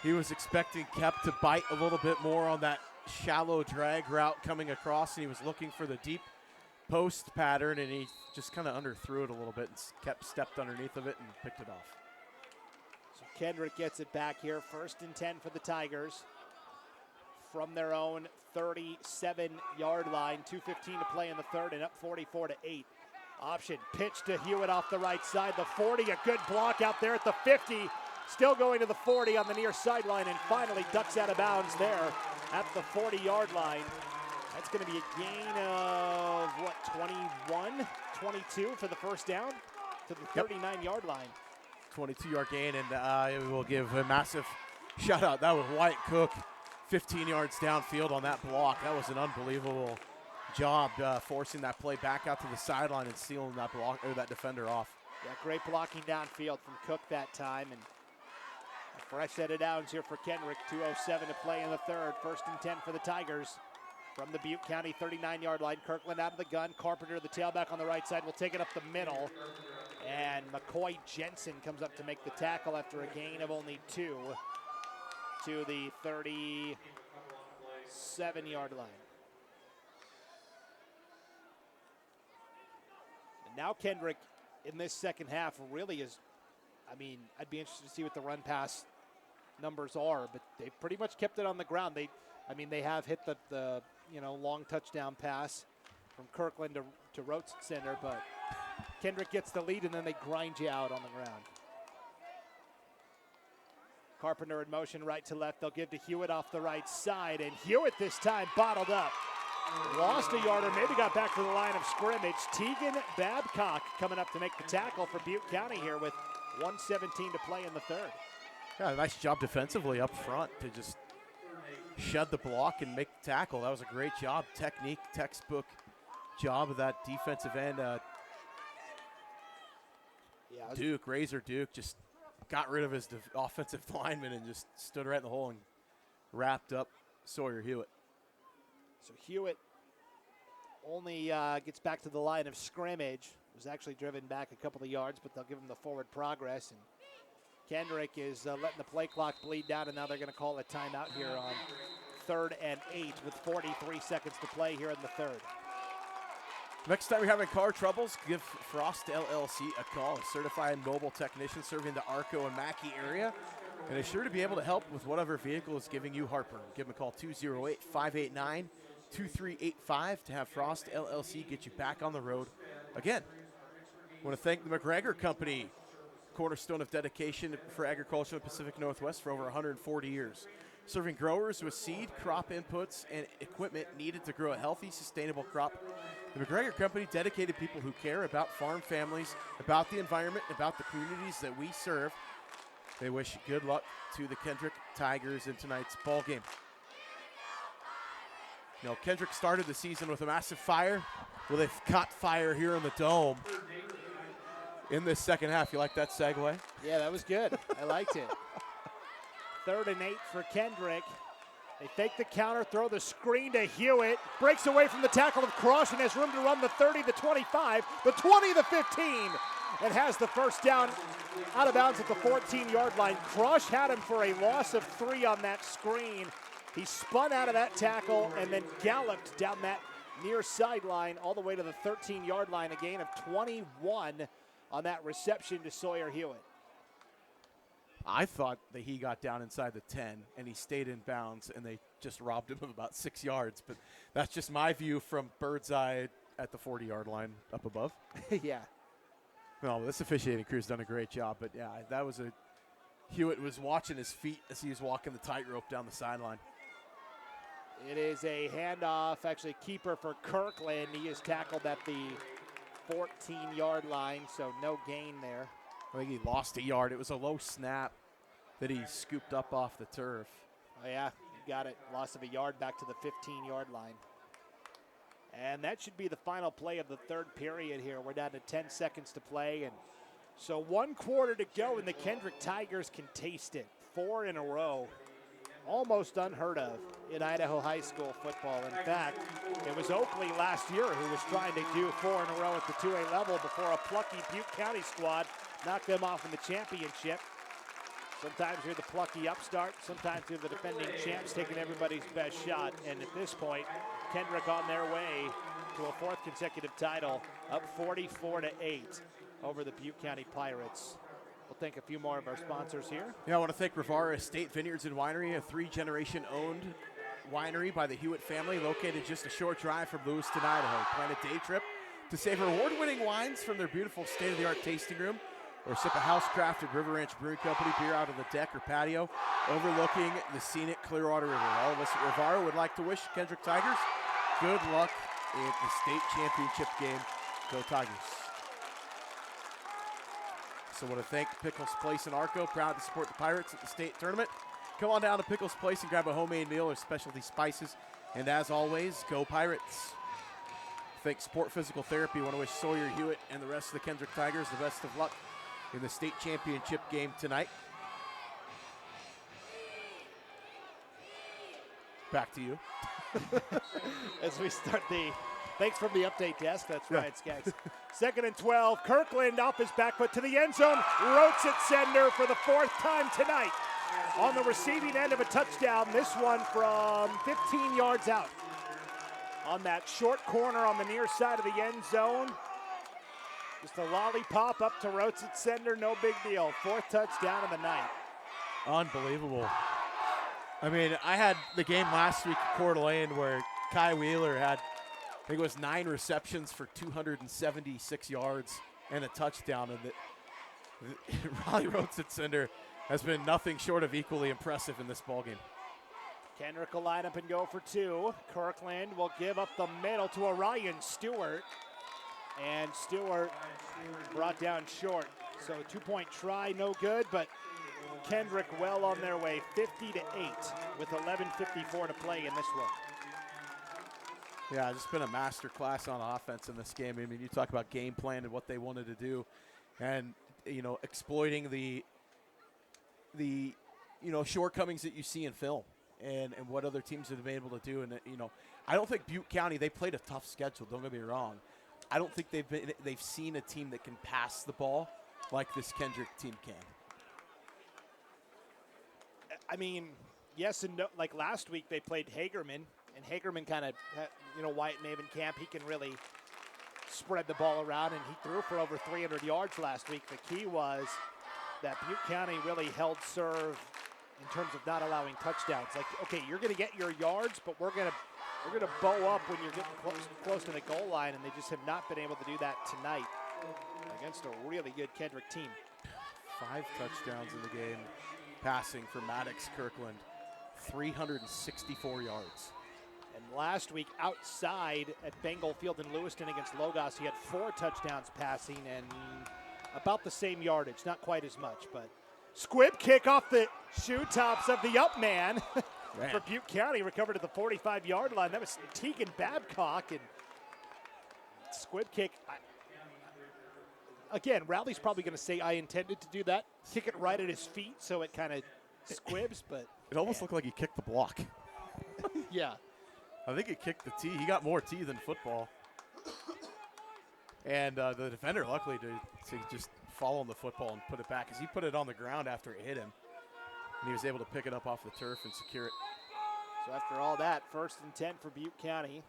he was expecting Kep to bite a little bit more on that shallow drag route coming across, and he was looking for the deep post pattern, and he just kind of underthrew it a little bit, and Kep stepped underneath of it and picked it off.
So Kendrick gets it back here, 1st and 10 for the Tigers. From their own 37-yard line, 2:15 to play in the third, and up 44-8. Option pitch to Hewitt off the right side, the 40, a good block out there at the 50. Still going to the 40 on the near sideline, and finally ducks out of bounds there at the 40-yard line. That's going to be a gain of, 21, 22 for the first down to the 39-yard line.
22-yard gain, and we'll give a massive shout-out. That was Wyatt Cook, 15 yards downfield on that block. That was an unbelievable job forcing that play back out to the sideline and sealing that block or that defender off.
Yeah, great blocking downfield from Cook that time, and a fresh set of downs here for Kendrick. 2:07 to play in the third. 1st and 10 for the Tigers from the Butte County 39-yard line. Kirkland out of the gun. Carpenter, the tailback on the right side, will take it up the middle. And McCoy Jensen comes up to make the tackle after a gain of only 2 to the 37-yard line. And now Kendrick in this second half really is, I'd be interested to see what the run pass numbers are, but they've pretty much kept it on the ground. They have hit the long touchdown pass from Kirkland to Rhodes Center, but Kendrick gets the lead and then they grind you out on the ground. Carpenter in motion right to left. They'll give to Hewitt off the right side, and Hewitt this time bottled up. Lost a yarder, maybe got back to the line of scrimmage. Tegan Babcock coming up to make the tackle for Butte County here with 1:17 to play in the third.
Yeah, nice job defensively up front to just shed the block and make the tackle. That was a great job. Technique, textbook job of that defensive end. Razor Duke just got rid of his offensive lineman and just stood right in the hole and wrapped up Sawyer Hewitt.
So Hewitt only gets back to the line of scrimmage. Was actually driven back a couple of yards, but they'll give him the forward progress. And Kendrick is letting the play clock bleed down, and now they're going to call a timeout here on 3rd and 8 with 43 seconds to play here in the third.
Next time you're having car troubles, give Frost LLC a call. A certified mobile technician serving the Arco and Mackey area, and is sure to be able to help with whatever vehicle is giving you heartburn. Give them a call, 208-589-2385 to have Frost LLC get you back on the road again. I want to thank the McGregor Company, cornerstone of dedication for agriculture in the Pacific Northwest for over 140 years. Serving growers with seed, crop inputs, and equipment needed to grow a healthy, sustainable crop. The McGregor Company, dedicated people who care about farm families, about the environment, about the communities that we serve. They wish good luck to the Kendrick Tigers in tonight's ball game. Kendrick started the season with a massive fire. Well, they've caught fire here in the Dome in this second half. You like that segue?
Yeah, that was good. I liked it. 3rd and 8 for Kendrick. They fake the counter, throw the screen to Hewitt. Breaks away from the tackle of Crush and has room to run the 30, the 25, the 20, the 15. And has the first down out of bounds at the 14-yard line. Crush had him for a loss of 3 on that screen. He spun out of that tackle and then galloped down that near sideline all the way to the 13-yard line. A gain of 21 on that reception to Sawyer Hewitt.
I thought that he got down inside the 10 and he stayed in bounds and they just robbed him of about 6 yards. But that's just my view from bird's eye at the 40-yard line up above.
Yeah.
No, this officiating crew's done a great job. But, yeah, that was Hewitt was watching his feet as he was walking the tightrope down the sideline.
It is a handoff, actually keeper for Kirkland. He is tackled at the 14-yard line, so no gain there.
I think he lost a yard. It was a low snap that he scooped up off the turf.
Oh, yeah, you got it. Loss of a yard back to the 15-yard line. And that should be the final play of the third period here. We're down to 10 seconds to play. And so 1 quarter to go, and the Kendrick Tigers can taste it. 4 in a row. Almost unheard of in Idaho high school football. In fact, it was Oakley last year who was trying to do 4 in a row at the 2A level before a plucky Butte County squad knocked them off in the championship. Sometimes you're the plucky upstart, sometimes you're the defending champs taking everybody's best shot. And at this point, Kendrick on their way to a 4th consecutive title, up 44-8 over the Butte County Pirates. We'll thank a few more of our sponsors here.
Yeah, I want to thank Rivara Estate Vineyards and Winery, a 3-generation owned winery by the Hewitt family, located just a short drive from Lewiston, Idaho. Plan a day trip to savor award-winning wines from their beautiful state-of-the-art tasting room, or sip a house-crafted River Ranch Brewing Company beer out on the deck or patio overlooking the scenic Clearwater River. All of us at Rivara would like to wish Kendrick Tigers good luck in the state championship game. Go Tigers. So I want to thank Pickles Place in Arco, proud to support the Pirates at the state tournament. Come on down to Pickles Place and grab a homemade meal or specialty spices. And as always, go Pirates. Thanks Sport Physical Therapy. I want to wish Sawyer Hewitt and the rest of the Kendrick Tigers the best of luck in the state championship game tonight. Back to you.
As we start the, thanks from the update desk. That's right, Skaggs. 2nd and 12. Kirkland off his back foot to the end zone. Rotes it sender for the 4th time tonight. On the receiving end of a touchdown. This one from 15 yards out. On that short corner on the near side of the end zone. Just a lollipop up to Rotes it sender. No big deal. 4th touchdown of the night.
Unbelievable. I mean, I had the game last week at Coeur d'Alene where Kai Wheeler had, I think it was 9 receptions for 276 yards and a touchdown. And Raleigh Rotes-Sender has been nothing short of equally impressive in this ballgame.
Kendrick will line up and go for 2. Kirkland will give up the middle to Orion Stewart. And Stewart brought down short. So a 2-point try, no good, but Kendrick well on their way, 50-8 with 11:54 to play in this one.
Yeah, it's just been a master class on offense in this game. I mean, you talk about game plan and what they wanted to do, and you know, exploiting the shortcomings that you see in film, and what other teams have been able to do. And you know, I don't think Butte County, they played a tough schedule. Don't get me wrong. I don't think they've seen a team that can pass the ball like this Kendrick team can.
I mean, yes and no. Like last week, they played Hagerman, and Hagerman kind of, Wyatt Maven Camp, he can really spread the ball around, and he threw for over 300 yards last week. The key was that Butte County really held serve in terms of not allowing touchdowns. Like, okay, you're going to get your yards, but we're gonna bow up when you're getting close to the goal line, and they just have not been able to do that tonight against a really good Kendrick team.
5 touchdowns in the game. Passing for Maddox Kirkland, 364 yards.
And last week outside at Bengal Field in Lewiston against Logos, he had 4 touchdowns passing and about the same yardage, not quite as much, but squib kick off the shoe tops of the up man for Butte County, recovered at the 45-yard line. That was Tegan Babcock, and squib kick. Again, Rowley's probably going to say, I intended to do that. Kick it right at his feet so it kind of squibs, but.
It almost looked like he kicked the block.
Yeah.
I think he kicked the tee. He got more tee than football. And the defender, luckily, to just fall on the football and put it back, because he put it on the ground after it hit him. And he was able to pick it up off the turf and secure it.
So after all that, 1st and 10 for Butte County.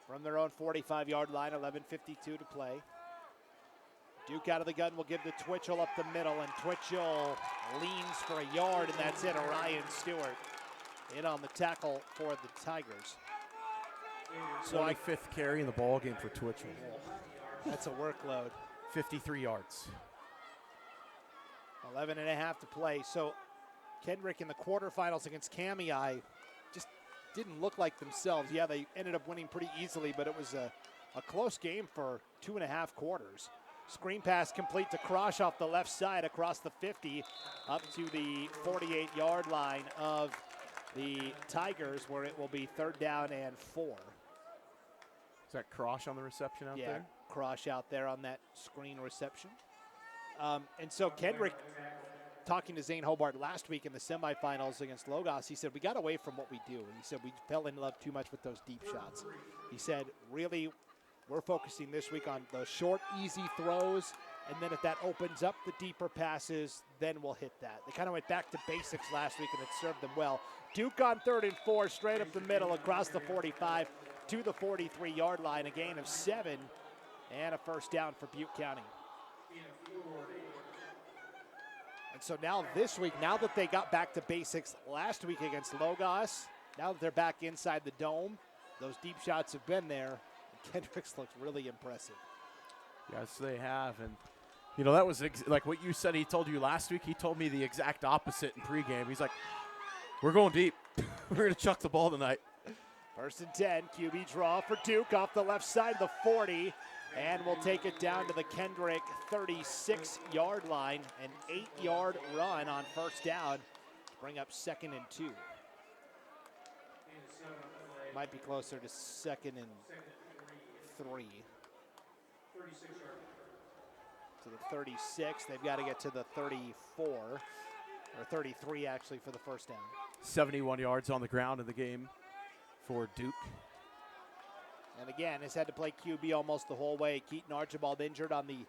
From their own 45-yard line, 11:52 to play. Duke out of the gun will give the Twitchell up the middle, and Twitchell leans for a yard, and that's it. Orion Stewart in on the tackle for the Tigers.
So 25th carry in the ball game for Twitchell.
That's a workload.
53 yards.
11 and a half to play. So Kendrick in the quarterfinals against Kamei just didn't look like themselves. Yeah, they ended up winning pretty easily, but it was a a close game for 2.5 quarters. Screen pass complete to Krosh off the left side across the 50 up to the 48-yard line of the Tigers, where it will be 3rd down and 4.
Is that Krosh on the reception out there?
Yeah, Krosh out there on that screen reception. And so Kendrick, talking to Zane Hobart last week in the semifinals against Logos, he said, we got away from what we do. And he said, we fell in love too much with those deep shots. He said, really, we're focusing this week on the short, easy throws, and then if that opens up the deeper passes, then we'll hit that. They kind of went back to basics last week, and it served them well. Duke on 3rd and 4, straight up the middle, across the 45 to the 43-yard line, a gain of 7, and a 1st down for Butte County. And so now this week, now that they got back to basics last week against Logos, now that they're back inside the dome, those deep shots have been there. Kendricks looks really impressive.
Yes, they have. And, you know, that was like what you said he told you last week. He told me the exact opposite in pregame. He's like, we're going deep. We're going to chuck the ball tonight.
1st and 10, QB draw for Duke off the left side of the 40. And we'll take it down to the Kendrick 36-yard line. An 8-yard run on 1st down to bring up 2nd and 2. Might be closer to 2nd and 3. To the 36. They've got to get to the 34, or 33 actually, for the 1st down.
71 yards on the ground in the game for Duke.
And again, has had to play QB almost the whole way. Keaton Archibald injured on the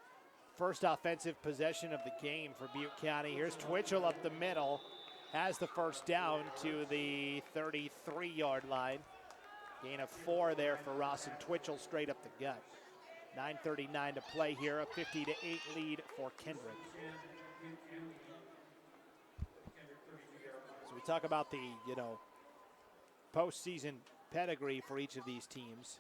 first offensive possession of the game for Butte County. Here's Twitchell up the middle. Has the 1st down to the 33-yard line. Gain of 4 there for Ross and Twitchell straight up the gut. 9:39 to play here, a 50-8 lead for Kendrick. So we talk about the, postseason pedigree for each of these teams.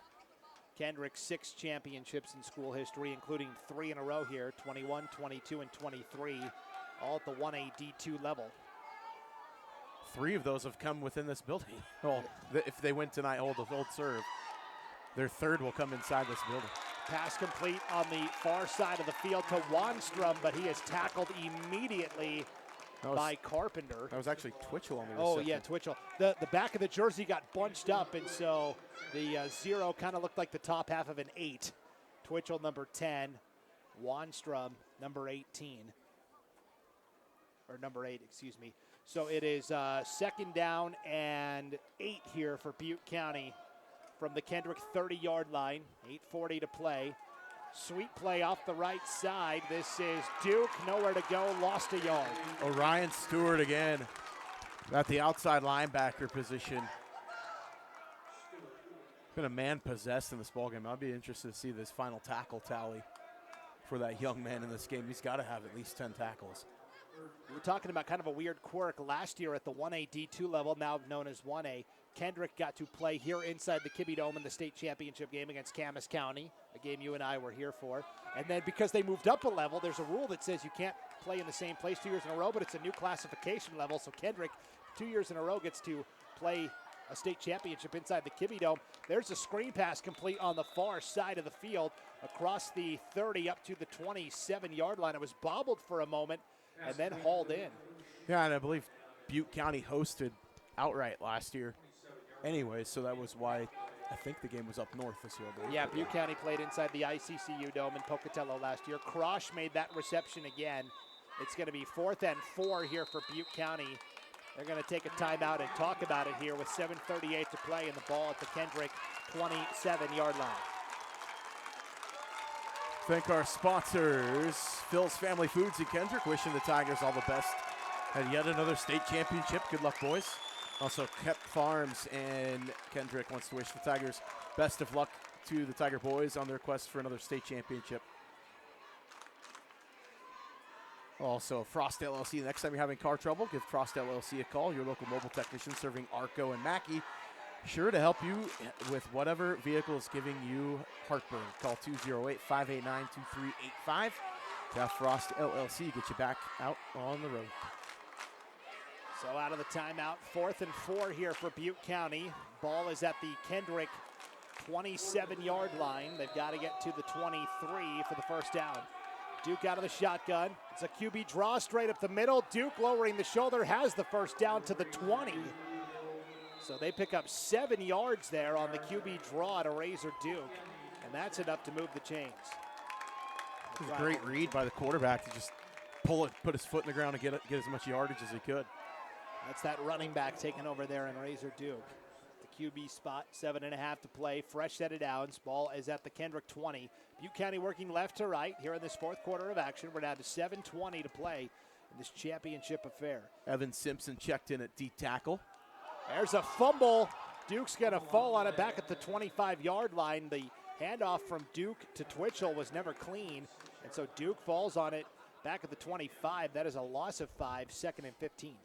Kendrick, 6 championships in school history, including 3 in a row here, 21, 22, and 23, all at the 1A D2 level.
3 of those have come within this building. Well, if they win tonight, hold serve, their 3rd will come inside this building.
Pass complete on the far side of the field to Wanstrom, but he is tackled immediately by Carpenter.
That was actually Twitchell on the
reception.
reception.
Oh, yeah, Twitchell. The back of the jersey got bunched up, and so the 0 kind of looked like the top half of an 8. Twitchell, number 10. Wanstrom, number 18. Or number 8, excuse me. So it is 2nd down and 8 here for Butte County from the Kendrick 30-yard line. 8:40 to play. Sweet play off the right side. This is Duke, nowhere to go, lost a yard.
Orion Stewart again at the outside linebacker position. Been a man possessed in this ballgame. I'd be interested to see this final tackle tally for that young man in this game. He's got to have at least 10 tackles.
We were talking about kind of a weird quirk last year at the 1A D2 level, now known as 1A. Kendrick got to play here inside the Kibbe Dome in the state championship game against Camas County, a game you and I were here for. And then because they moved up a level, there's a rule that says you can't play in the same place 2 years in a row, but it's a new classification level. So Kendrick, 2 years in a row, gets to play a state championship inside the Kibbe Dome. There's a screen pass complete on the far side of the field across the 30 up to the 27-yard line. It was bobbled for a moment and then hauled in.
Yeah, and I believe Butte County hosted outright last year anyway, so that was why I think the game was up north this year.
Yeah, Butte County played inside the ICCU Dome in Pocatello last year. Krosh made that reception again. It's going to be 4th and 4 here for Butte County. They're going to take a timeout and talk about it here with 7:38 to play and the ball at the Kendrick 27-yard line.
Thank our sponsors, Phil's Family Foods in Kendrick, wishing the Tigers all the best at yet another state championship. Good luck, boys. Also, Kep Farms and Kendrick wants to wish the Tigers best of luck to the Tiger boys on their quest for another state championship. Also, Frost LLC. Next time you're having car trouble, give Frost LLC a call. Your local mobile technician serving Arco and Mackey. Sure to help you with whatever vehicle is giving you heartburn. Call 208-589-2385 to have Frost LLC get you back out on the road.
So out of the timeout, 4th and 4 here for Butte County. Ball is at the Kendrick 27-yard line. They've got to get to the 23 for the first down. Duke out of the shotgun. It's a QB draw straight up the middle. Duke lowering the shoulder has the first down to the 20. So they pick up 7 yards there on the QB draw to Razor Duke, and that's enough to move the chains.
It was a great read by the quarterback to just put his foot in the ground and get as much yardage as he could.
That's that running back taking over there in Razor Duke. The QB spot, 7.5 to play. Fresh set of downs. Ball is at the Kendrick 20. Butte County working left to right here in this fourth quarter of action. We're down to 7:20 to play in this championship affair.
Evan Simpson checked in at D tackle.
There's a fumble. Duke's going to fall on it back at the 25-yard line. The handoff from Duke to Twitchell was never clean, and so Duke falls on it back at the 25. That is a loss of 5, 2nd and 15.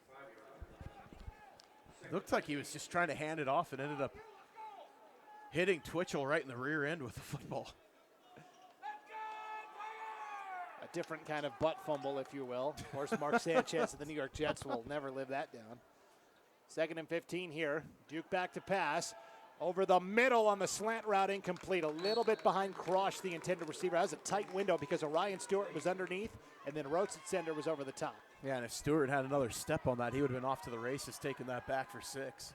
Looked like he was just trying to hand it off and ended up hitting Twitchell right in the rear end with the football.
A different kind of butt fumble, if you will. Of course, Mark Sanchez of the New York Jets will never live that down. 2nd and 15 here. Duke back to pass. Over the middle on the slant route, incomplete. A little bit behind Krosh, the intended receiver. That was a tight window because Orion Stewart was underneath, and then Rotsitsender was over the top.
Yeah, and if Stewart had another step on that, he would have been off to the races, taking that back for 6.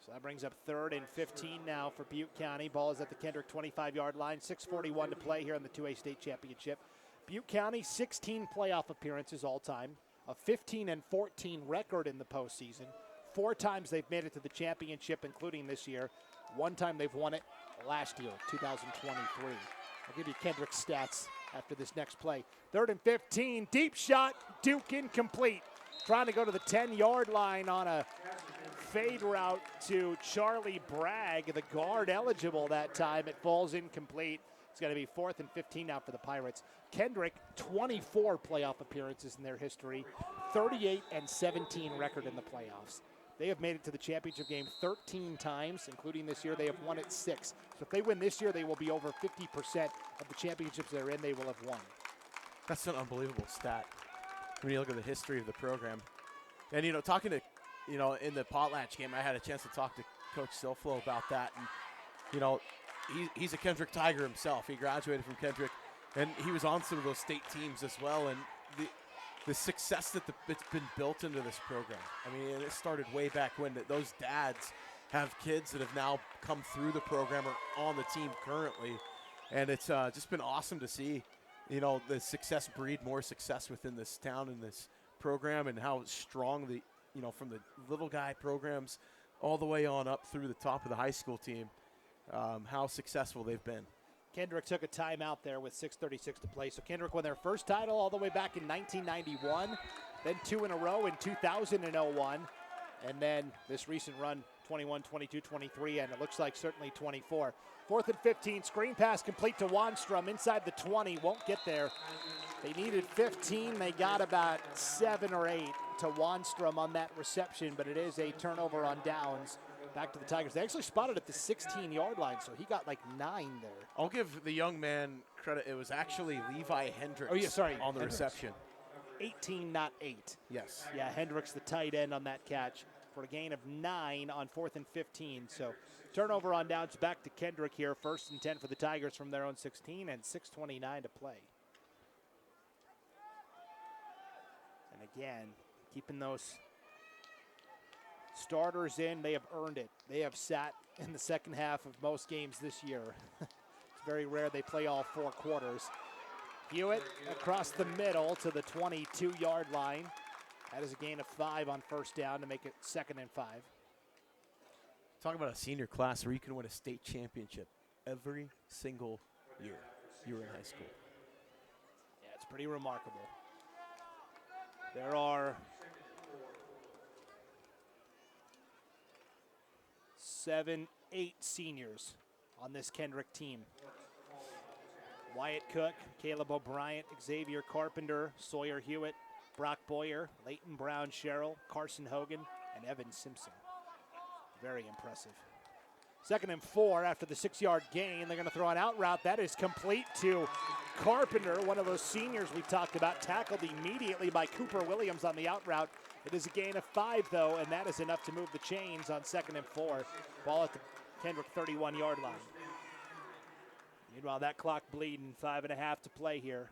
So that brings up 3rd and 15 now for Butte County. Ball is at the Kendrick 25-yard line. 6:41 to play here in the 2A state championship. Butte County, 16 playoff appearances all time. A 15-14 record in the postseason. 4 times they've made it to the championship, including this year. 1 time they've won it last year, 2023. I'll give you Kendrick's stats after this next play. 3rd and 15, deep shot, Duke incomplete. Trying to go to the 10-yard line on a fade route to Charlie Bragg, the guard eligible that time. It falls incomplete. It's going to be 4th and 15 now for the Pirates. Kendrick, 24 playoff appearances in their history, 38-17 record in the playoffs. They have made it to the championship game 13 times, including this year. They have won it 6. So if they win this year, they will be over 50% of the championships they're in, they will have won.
That's an unbelievable stat when you look at the history of the program. And, you know, talking to, you know, in the Potlatch game, I had a chance to talk to Coach Silflo about that. And, you know, he's a Kendrick Tiger himself. He graduated from Kendrick, and he was on some of those state teams as well. And the success that's been built into this program. I mean, it started way back when those dads have kids that have now come through the program or on the team currently. And it's just been awesome to see, you know, the success breed more success within this town and this program, and how strong the, you know, from the little guy programs all the way on up through the top of the high school team, how successful they've been.
Kendrick took a timeout there with 6:36 to play. So Kendrick won their first title all the way back in 1991, then 2 in a row in 2001, and then this recent run, 21, 22, 23, and it looks like certainly 24. 4th and 15, screen pass complete to Wanstrom inside the 20, won't get there. They needed 15, they got about 7 or 8 to Wanstrom on that reception, but it is a turnover on downs. Back to the Tigers. They actually spotted at the 16-yard line, so he got like 9 there.
I'll give the young man credit. It was actually Levi Hendricks on the reception.
18, not 8.
Yes.
Yeah, Hendricks, the tight end on that catch for a gain of 9 on 4th and 15. So turnover on downs back to Kendrick here. 1st and 10 for the Tigers from their own 16 and 6:29 to play. And again, keeping those starters in, they have earned it. They have sat in the second half of most games this year. It's very rare they play all 4 quarters. Hewitt across the middle to the 22-yard line. That is a gain of 5 on first down to make it 2nd and 5.
Talk about a senior class where you can win a state championship every single year you were in high school.
Yeah, it's pretty remarkable. There are 7, 8 seniors on this Kendrick team. Wyatt Cook, Caleb O'Brien, Xavier Carpenter, Sawyer Hewitt, Brock Boyer, Leighton Brown Sherrill, Carson Hogan, and Evan Simpson. Very impressive. 2nd and 4 after the 6-yard gain. They're going to throw an out route. That is complete to Carpenter, one of those seniors we talked about, tackled immediately by Cooper Williams on the out route. It is a gain of 5, though, and that is enough to move the chains on 2nd and 4. Ball at the Kendrick 31-yard line. Meanwhile, that clock bleeding, 5.5 to play here.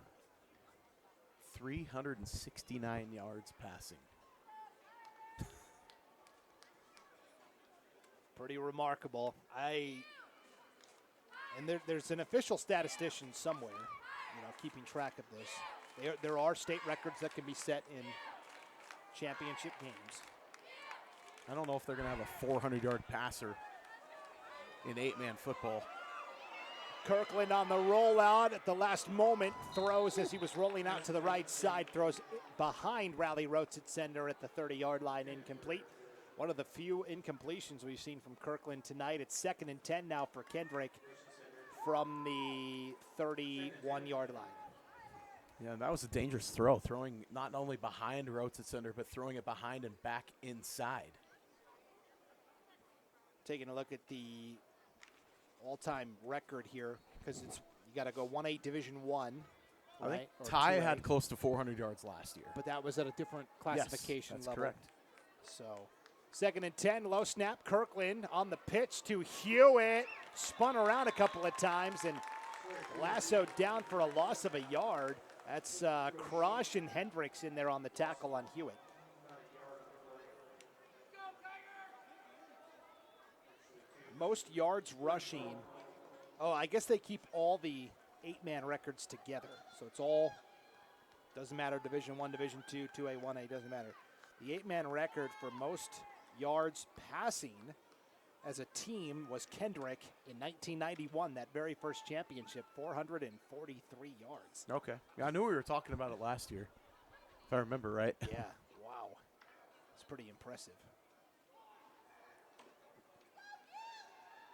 369 yards passing.
Pretty remarkable. There's an official statistician somewhere, keeping track of this. There are state records that can be set in championship games.
I don't know if they're going to have a 400-yard passer in 8-man football.
Kirkland on the rollout at the last moment, throws as he was rolling out to the right side, throws behind Rally Roats at sender at the 30-yard line, incomplete. One of the few incompletions we've seen from Kirkland tonight. It's 2nd and 10 now for Kendrick from the 31-yard line.
Yeah, that was a dangerous throw, throwing not only behind Roats at center, but throwing it behind and back inside.
Taking a look at the all-time record here, because you got to go 1A Division I,
I
right?
think
Or
Ty
2A.
had close to 400 yards last year.
But that was at a different classification
yes, that's
level.
correct.
So 2nd and 10, low snap. Kirkland on the pitch to Hewitt. Spun around a couple of times and lassoed down for a loss of a yard. That's Krosh and Hendricks in there on the tackle on Hewitt. Most yards rushing. Oh, I guess they keep all the 8-man records together. So it's all, doesn't matter, Division I, Division II, 2A, 1A, doesn't matter. The 8-man record for most yards passing as a team was Kendrick in 1991, that very first championship, 443 yards.
Okay. Yeah, I knew we were talking about it last year, if I remember right.
Yeah, wow. It's pretty impressive.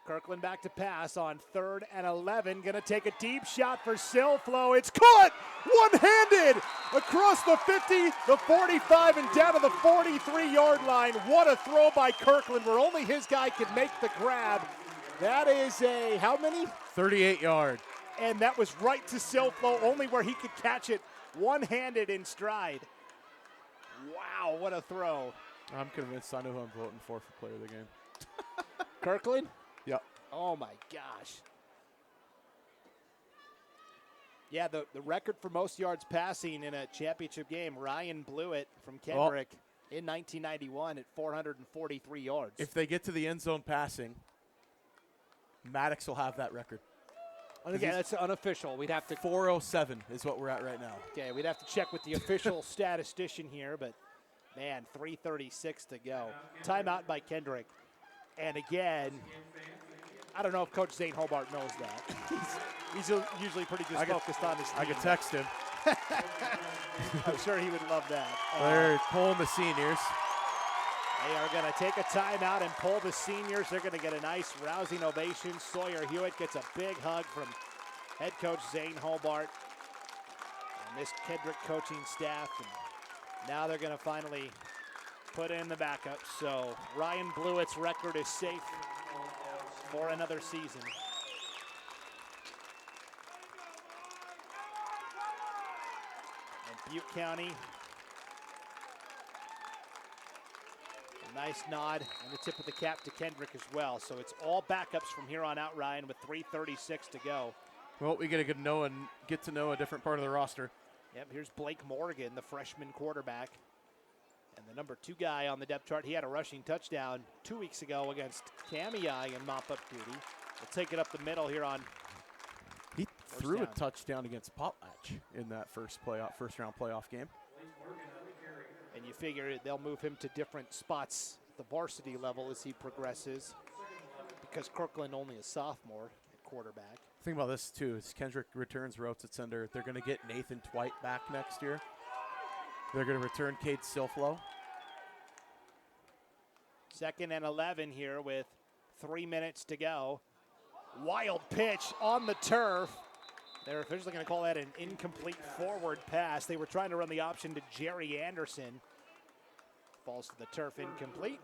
Kirkland back to pass on 3rd and 11. Going to take a deep shot for Silflo. It's caught one-handed across the 50, the 45, and down to the 43-yard line. What a throw by Kirkland where only his guy could make the grab. That is a, how many?
38 yard.
And that was right to Silflo, only where he could catch it one-handed in stride. Wow, what a throw.
I'm convinced I know who I'm voting for player of the game.
Kirkland?
Yep.
Oh, my gosh. Yeah, the record for most yards passing in a championship game, Ryan Blewett from Kendrick in 1991 at 443 yards.
If they get to the end zone passing, Maddox will have that record.
And again, that's unofficial. We'd have to
407 is what we're at right now.
Okay, we'd have to check with the official statistician here, but man, 3:36 to go. Timeout by Kendrick. And again, I don't know if Coach Zane Hobart knows that. He's usually pretty just focused on his team.
I could text him.
I'm sure he would love that.
They're pulling the seniors.
They are going to take a timeout and pull the seniors. They're going to get a nice rousing ovation. Sawyer Hewitt gets a big hug from head coach Zane Hobart and this Kendrick coaching staff. And now they're going to finally put in the backup. So Ryan Blewett's record is safe for another season. And Butte County, a nice nod and the tip of the cap to Kendrick as well. So it's all backups from here on out, Ryan, with 3:36 to go.
Well, we get to know a different part of the roster.
Yep, here's Blake Morgan, the freshman quarterback. And the number 2 guy on the depth chart, he had a rushing touchdown 2 weeks ago against Kamiah in mop-up duty. We'll take it up the middle here on
He threw a touchdown against Potlatch in that first round playoff game.
And you figure they'll move him to different spots at the varsity level as he progresses, because Kirkland only a sophomore at quarterback.
Think about this too, as Kendrick returns Roats at center, they're going to get Nathan Twite back next year. They're going to return Cade Silflo.
2nd and 11 here with 3 minutes to go. Wild pitch on the turf. They're officially going to call that an incomplete forward pass. They were trying to run the option to Jerry Anderson. Falls to the turf, incomplete.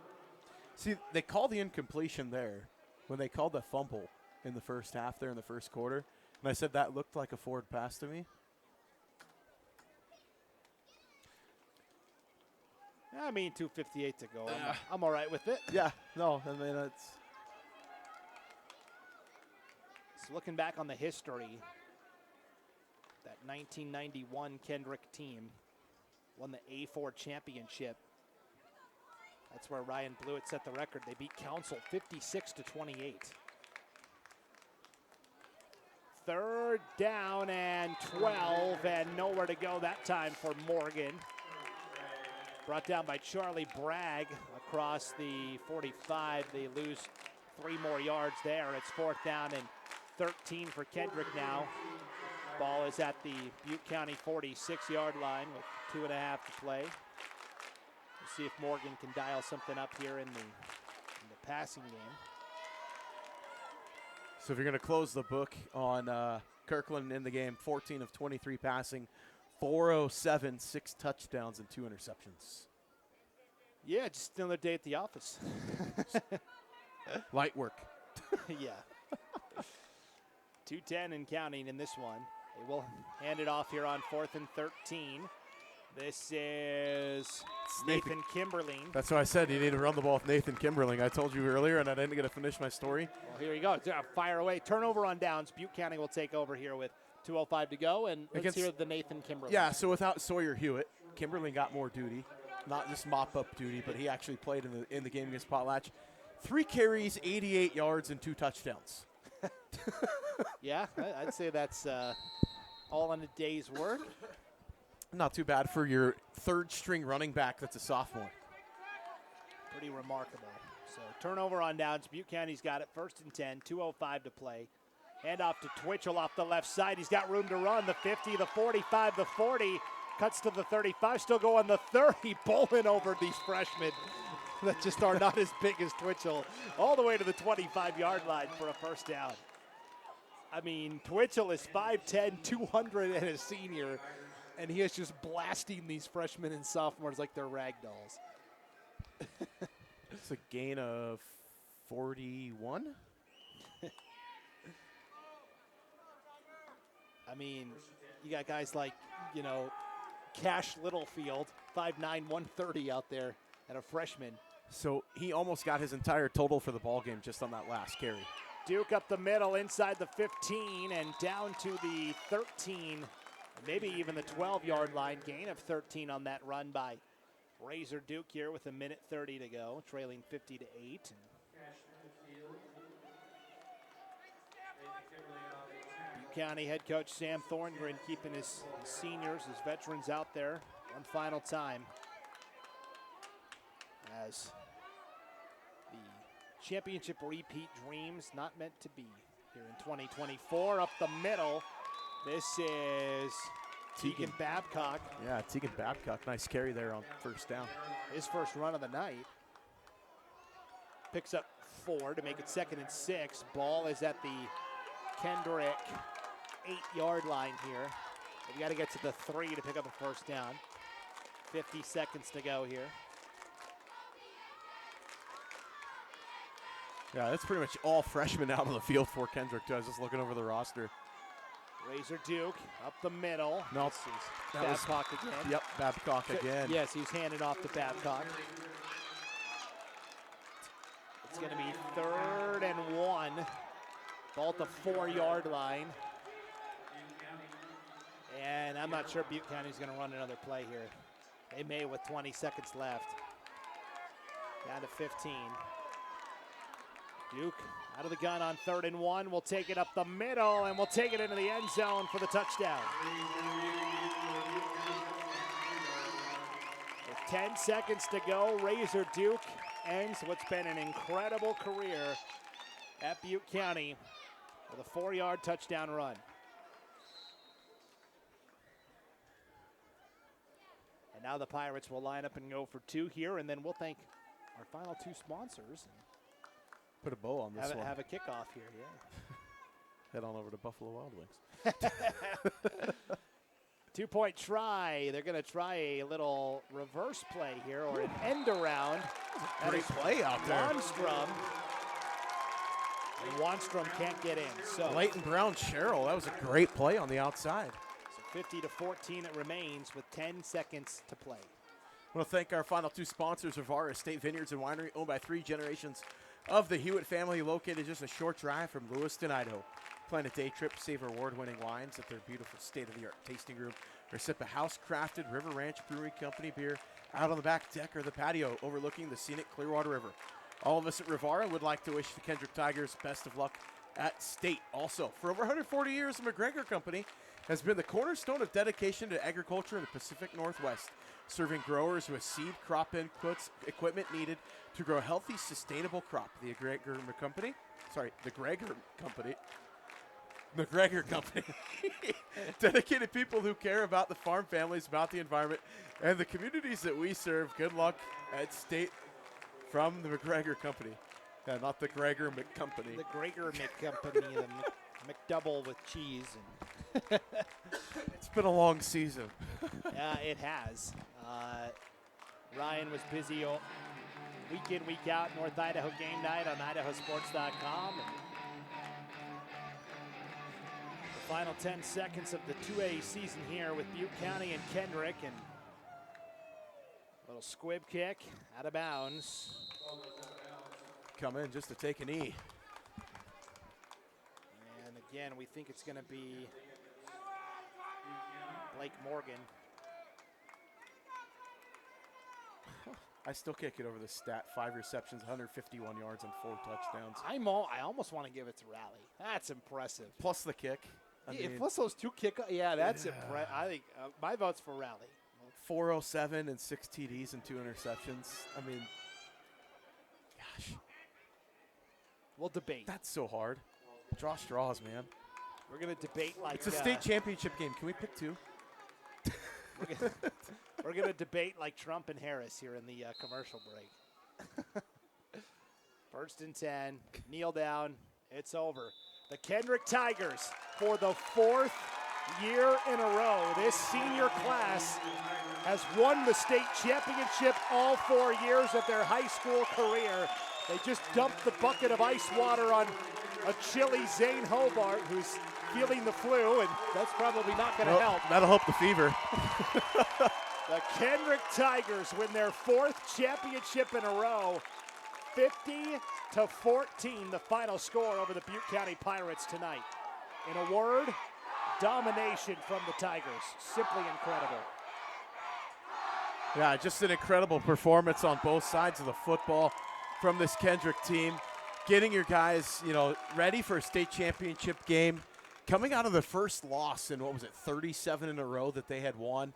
See, they call the incompletion there, when they called the fumble in the first half there in the first quarter, and I said that looked like a forward pass to me.
I mean, 2:58 to go. I'm all right with it.
Yeah, no, I mean, it's.
So looking back on the history, that 1991 Kendrick team won the A4 championship. That's where Ryan Blewett set the record. They beat Council 56-28. Third down and 12, and nowhere to go that time for Morgan. Brought down by Charlie Bragg across the 45. They lose 3 more yards there. It's 4th down and 13 for Kendrick now. Ball is at the Butte County 46-yard line with 2.5 to play. We'll see if Morgan can dial something up here in the passing game.
So if you're going to close the book on Kirkland in the game, 14 of 23 passing, 407, 6 touchdowns, and 2 interceptions.
Yeah, just another day at the office.
Light work.
Yeah. 2:10 and counting in this one. They will hand it off here on 4th and 13. This is Nathan Kimberling.
That's what I said. You need to run the ball with Nathan Kimberling. I told you earlier, and I didn't get to finish my story.
Well, here you go. Fire away. Turnover on downs. Butte County will take over here with 2:05 to go, and let's hear the Nathan Kimberling.
Yeah, so without Sawyer Hewitt, Kimberling got more duty. Not just mop-up duty, but he actually played in the game against Potlatch. 3 carries, 88 yards, and 2 touchdowns.
Yeah, I'd say that's all in a day's work.
Not too bad for your 3rd-string running back that's a sophomore.
Pretty remarkable. So turnover on downs. Butte County's got it. 1st and 10, 2:05 to play. Hand off to Twitchell off the left side. He's got room to run. The 50, the 45, the 40. Cuts to the 35. Still going the 30. Bowling over these freshmen that just are not as big as Twitchell. All the way to the 25-yard line for a 1st down. I mean, Twitchell is 5'10", 200, and a senior. And he is just blasting these freshmen and sophomores like they're rag dolls.
It's a gain of 41.
I mean, you got guys like, Cash Littlefield, 5'9", 130 out there, and a freshman.
So he almost got his entire total for the ball game just on that last carry.
Duke up the middle inside the 15 and down to the 13, maybe even the 12-yard line. Gain of 13 on that run by Razor Duke here with 1:30 to go, trailing 50-8. Butte County head coach Sam Thorngren keeping his seniors, his veterans out there one final time as the championship repeat dreams not meant to be here in 2024. Up the middle, this is Tegan Babcock.
Yeah, Tegan Babcock, nice carry there on 1st down.
His first run of the night. Picks up 4 to make it 2nd and 6. Ball is at the Kendrick 8-yard line here. They've got to get to the 3 to pick up a 1st down. 50 seconds to go here.
Yeah, that's pretty much all freshmen out on the field for Kendrick, too. I was just looking over the roster.
Razor Duke up the middle.
No,
Babcock again.
Yep, Babcock again.
Yes, he's handed off to Babcock. It's going to be 3rd and 1. Ball at the 4-yard line. And I'm not sure Butte County's going to run another play here. They may with 20 seconds left. Down to 15. Duke out of the gun on 3rd and 1. We'll take it up the middle, and we'll take it into the end zone for the touchdown. With 10 seconds to go, Razor Duke ends what's been an incredible career at Butte County with a 4-yard touchdown run. And now the Pirates will line up and go for 2 here, and then we'll thank our final 2 sponsors.
Put a bow on this one.
Have a kickoff here, yeah.
Head on over to Buffalo Wild Wings.
2-point try. They're going to try a little reverse play here, or an end around.
Great play out there.
Lundstrom And Wanstrom can't get in. So
Leighton Brown Sherrill, that was a great play on the outside.
So 50-14 it remains with 10 seconds to play.
I want to thank our final two sponsors, Rivara Estate Vineyards and Winery, owned by 3 generations of the Hewitt family, located just a short drive from Lewiston, Idaho. Plan a day trip, savor award-winning wines at their beautiful state-of-the-art tasting room, or sip a house-crafted River Ranch Brewery Company beer out on the back deck or the patio overlooking the scenic Clearwater River. All of us at Rivara would like to wish the Kendrick Tigers best of luck at state. Also, for over 140 years, the McGregor Company has been the cornerstone of dedication to agriculture in the Pacific Northwest, serving growers with seed, crop inputs, equipment needed to grow healthy, sustainable crop. The McGregor Company, dedicated people who care about the farm families, about the environment, and the communities that we serve. Good luck at state from the McGregor Company. Not the Gregor McCompany.
The Gregor McCompany, the McDouble with cheese. And
it's been a long season.
Yeah, it has. Ryan was busy week in, week out, North Idaho game night on IdahoSports.com. And the final 10 seconds of the 2A season here with Butte County and Kendrick. And a little squib kick out of bounds.
Come in just to take a knee.
And again, we think it's going to be Blake Morgan.
I still can't get over the stat. 5 receptions, 151 yards, and 4 touchdowns.
I almost want to give it to Raleigh. That's impressive.
Plus the kick.
Plus those 2 kick. Yeah, that's impressive. I think my vote's for Raleigh.
407 and 6 TDs and 2 interceptions. I mean, gosh.
We'll debate.
That's so hard. Draw straws, man.
We're going to debate like
it's a state championship game. Can we pick 2?
We're going to debate like Trump and Harris here in the commercial break. First and 10. Kneel down. It's over. The Kendrick Tigers, for the 4th year in a row, this senior class has won the state championship all 4 years of their high school career. They just dumped the bucket of ice water on a chilly Zane Hobart, who's feeling the flu, and that's probably not going to help.
That'll help the fever.
The Kendrick Tigers win their 4th championship in a row. 50-14, the final score over the Butte County Pirates tonight. In a word, domination from the Tigers. Simply incredible.
Yeah, just an incredible performance on both sides of the football from this Kendrick team. Getting your guys, ready for a state championship game. Coming out of the first loss in, 37 in a row that they had won.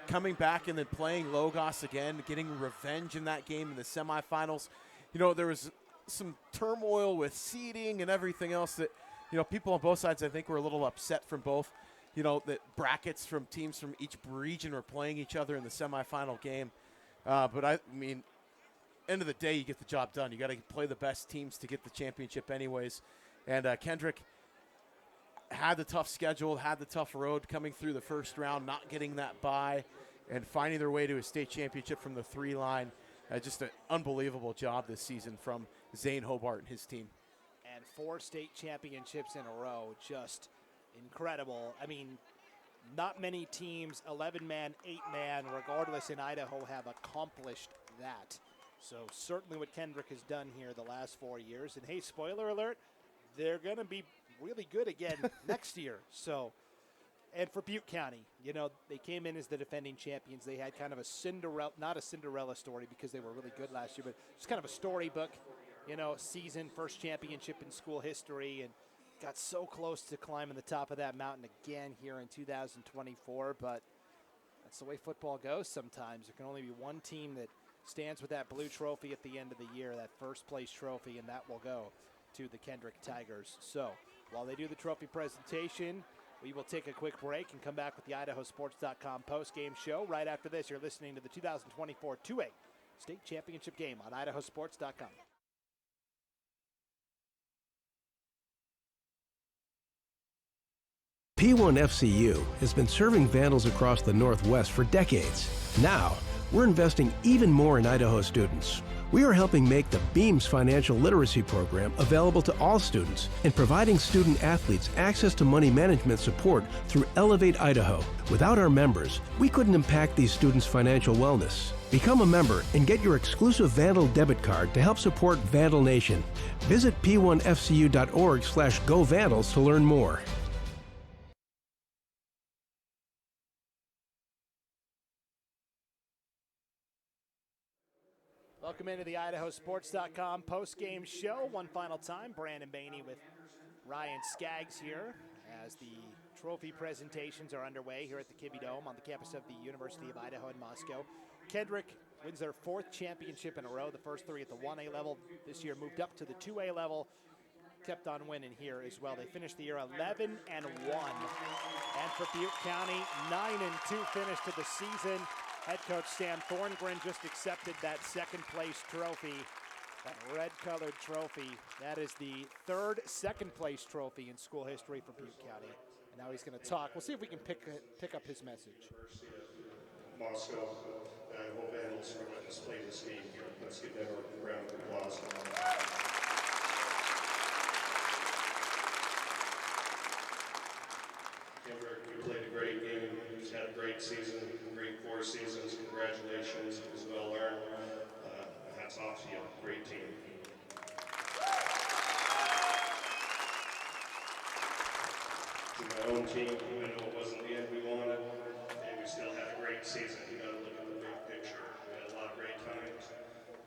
Coming back and then playing Logos again, getting revenge in that game in the semifinals. There was some turmoil with seeding and everything else that, people on both sides, I think, were a little upset from both, that brackets from teams from each region were playing each other in the semifinal game. But I mean, end of the day, you get the job done. You got to play the best teams to get the championship anyways. And Kendrick had the tough schedule, had the tough road coming through the first round, not getting that bye, and finding their way to a state championship from the 3 line. Just an unbelievable job this season from Zane Hobart and his team.
And 4 state championships in a row, just incredible. I mean, not many teams, 11-man, 8-man, regardless in Idaho, have accomplished that. So certainly what Kendrick has done here the last 4 years. And hey, spoiler alert, they're going to be really good again next year. So, and for Butte County, they came in as the defending champions. They had kind of a not a Cinderella story because they were really good last year, but just kind of a storybook, season, first championship in school history, and got so close to climbing the top of that mountain again here in 2024. But that's the way football goes sometimes. There can only be one team that stands with that blue trophy at the end of the year, that first place trophy, and that will go to the Kendrick Tigers. So while they do the trophy presentation, we will take a quick break and come back with the IdahoSports.com post-game show. Right after this, you're listening to the 2024 2A State Championship game on IdahoSports.com.
P1FCU has been serving Vandals across the Northwest for decades. Now, we're investing even more in Idaho students. We are helping make the Beams financial literacy program available to all students and providing student athletes access to money management support through Elevate Idaho. Without our members, we couldn't impact these students' financial wellness. Become a member and get your exclusive Vandal debit card to help support Vandal Nation. Visit p1fcu.org/govandals to learn more.
Welcome into the IdahoSports.com post-game show. One final time, Brandon Bainey with Ryan Skaggs here as the trophy presentations are underway here at the Kibbe Dome on the campus of the University of Idaho in Moscow. Kendrick wins their 4th championship in a row, the first 3 at the 1A level. This year moved up to the 2A level, kept on winning here as well. They finished the year 11-1. And for Butte County, 9-2 finish to the season. Head coach Sam Thorngren just accepted that second-place trophy, that red-colored trophy. That is the 3rd second-place trophy in school history for Butte County. And now he's going to talk. We'll see if we can pick up his message.
Moscow, the Idaho Vandals for letting us play this game here. Let's give them a round of applause. Kendrick, you played a great game. You've had a great season, great 4 seasons. Congratulations. It was well earned. Hats off to you. Great team. To my own team, I know it wasn't the end we wanted, and we still had a great season. You got to look at the big picture. We had a lot of great times,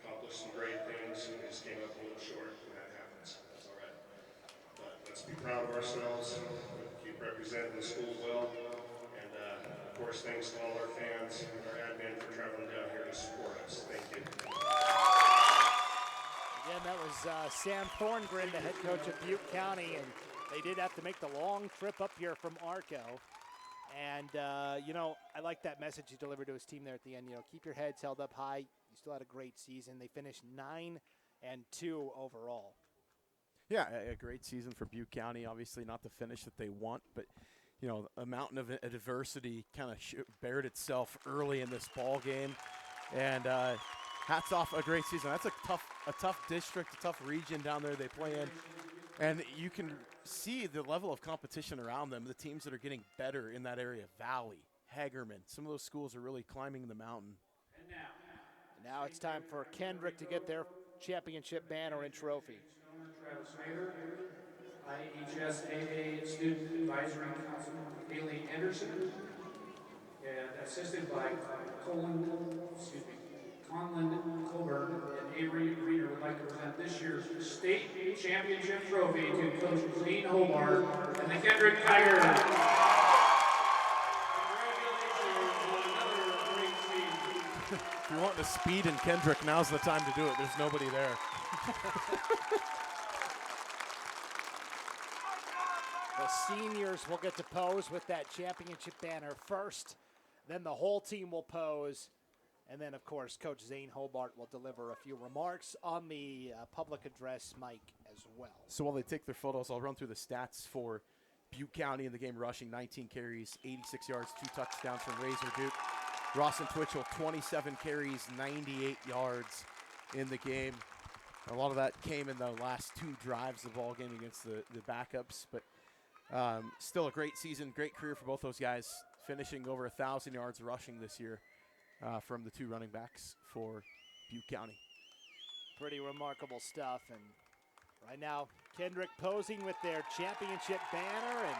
accomplished some great things, and we just came up a little short, and that happens. That's all right. But let's be proud of ourselves. Keep representing the school well. And, of course, thanks to all our fans and our admin for traveling down here to support us. Thank you.
Again, that was Sam Thorngren, the head coach of Butte County, and they did have to make the long trip up here from Arco. And, you know, I like that message he delivered to his team there at the end. You know, keep your heads held up high. You still had a great season. They finished 9-2 overall.
Yeah, a great season for Butte County. Obviously not the finish that they want, but, you know, a mountain of adversity kind of bared itself early in this ball game. And hats off, a great season. That's a tough district, a tough region down there they play in. And you can see the level of competition around them, the teams that are getting better in that area. Valley, Hagerman, some of those schools are really climbing the mountain.
And now it's time for Kendrick to get their championship banner and trophy.
Travis Snyder, IHSAA Student Advisory Councilman Haley Anderson, and assisted by Conlon Colburn and Avery Reeder would like to present this year's state championship trophy to Coach Zane Hobart and the Kendrick Tigers. Congratulations on another great season.
If you're wanting to speed in Kendrick, now's the time to do it. There's nobody there.
The seniors will get to pose with that championship banner first. Then the whole team will pose. And then, of course, Coach Zane Hobart will deliver a few remarks on the public address mic as well.
So while they take their photos, I'll run through the stats for Butte County in the game rushing. 19 carries, 86 yards, 2 touchdowns from Razor Duke. Rawson Twitchell, 27 carries, 98 yards in the game. A lot of that came in the last 2 drives of the ball game against the backups. But still a great season, great career for both those guys, finishing over 1,000 yards rushing this year from the 2 running backs for Butte County.
Pretty remarkable stuff. And right now, Kendrick posing with their championship banner and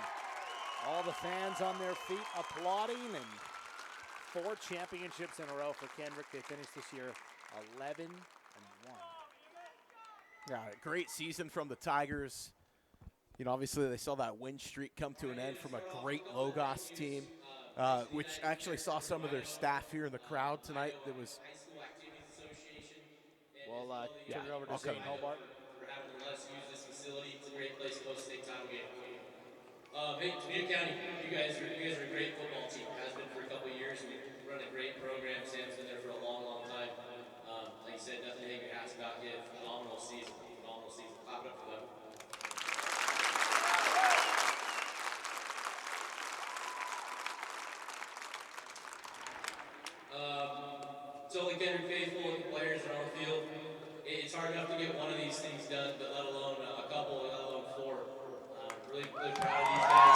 all the fans on their feet applauding. And 4 championships in a row for Kendrick. They finished this year 11-1.
Yeah, great season from the Tigers. You know, obviously they saw that win streak come to an end from a great Logos team, which actually saw some of their staff here in the crowd tonight. That was.
We'll turn it over to Zane Hobart.
For having to let us use this facility. It's a great place to host state title game. Hey, Butte County, you guys are a great football team. Has been for a couple of years. We run a great program. Sam's been there for a long, long time. Like you said, nothing to hang your hats about. You had a phenomenal season. Clap it up for them. staying faithful with the players that are on the field. It's hard enough to get one of these things done, but let alone a couple, let alone four. Really, really proud of these guys.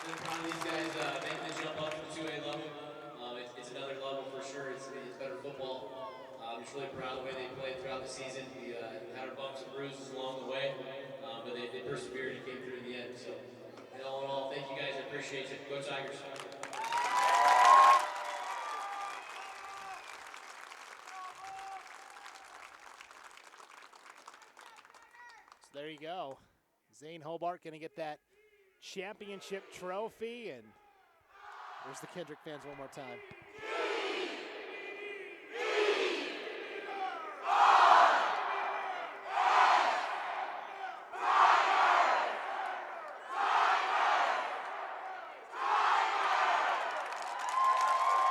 Really proud of these guys making the jump up to the 2A level. It's another level for sure. It's better football. I'm just really proud of the way they played throughout the season. We had our bumps and bruises along the way, but they persevered and came through in the end. So, all in all, thank you guys. I appreciate you. Go Tigers.
So there you go. Zane Hobart going to get that championship trophy, and there's the Kendrick fans one more time.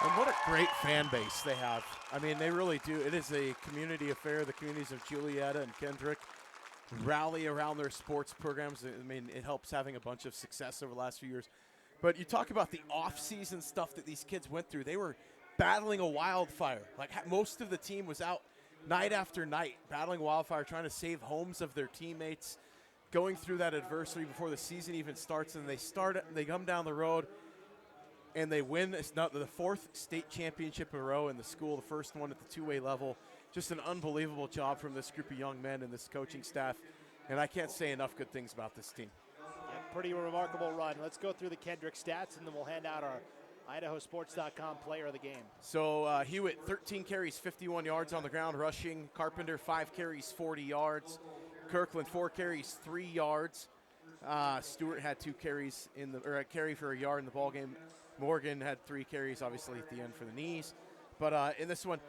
And what a great fan base they have. I mean, they really do. It is a community affair. The communities of Julietta and Kendrick rally around their sports programs. I mean, it helps having a bunch of success over the last few years. But you talk about the off-season stuff that these kids went through. They were battling a wildfire. Like, most of the team was out night after night battling wildfire, trying to save homes of their teammates, going through that adversity before the season even starts. And they come down the road, and they win. It's not the fourth state championship in a row in the school, the first one at the 2A level. Just an unbelievable job from this group of young men and this coaching staff. And I can't say enough good things about this team.
Yeah, pretty remarkable run. Let's go through the Kendrick stats, and then we'll hand out our IdahoSports.com player of the game.
So Hewitt, 13 carries, 51 yards on the ground rushing. Carpenter, 5 carries, 40 yards. Kirkland, 4 carries, 3 yards. Stewart had 2 carries a carry for a yard in the ball game. Morgan had 3 carries, obviously, at the end for the knees. But in this one,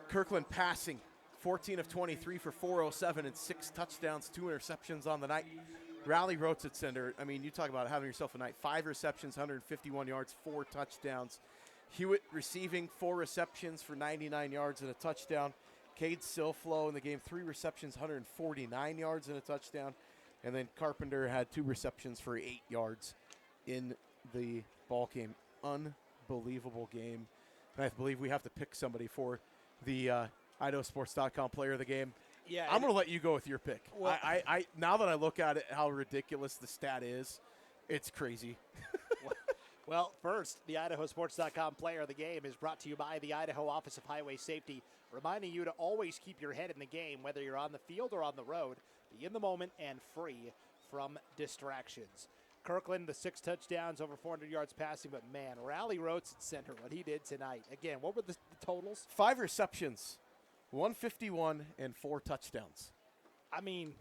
Kirkland passing, 14 of 23 for 407 and 6 touchdowns, 2 interceptions on the night. Rally Rotes at center. I mean, you talk about having yourself a night. 5 receptions, 151 yards, 4 touchdowns. Hewitt receiving 4 receptions for 99 yards and a touchdown. Cade Silflo in the game, 3 receptions, 149 yards and a touchdown. And then Carpenter had 2 receptions for 8 yards in the ball game. Unbelievable game. And I believe we have to pick somebody for the IdahoSports.com player of the game.
Yeah,
I'm going to let you go with your pick.
Well,
I now that I look at it, how ridiculous the stat is, it's crazy.
Well, first, the IdahoSports.com player of the game is brought to you by the Idaho Office of Highway Safety, reminding you to always keep your head in the game, whether you're on the field or on the road. Be in the moment and free from distractions. Kirkland, the 6 touchdowns, over 400 yards passing, but man, Rally Rotes at center, what he did tonight. Again, what were the totals?
5 receptions, 151, and 4 touchdowns.
I mean,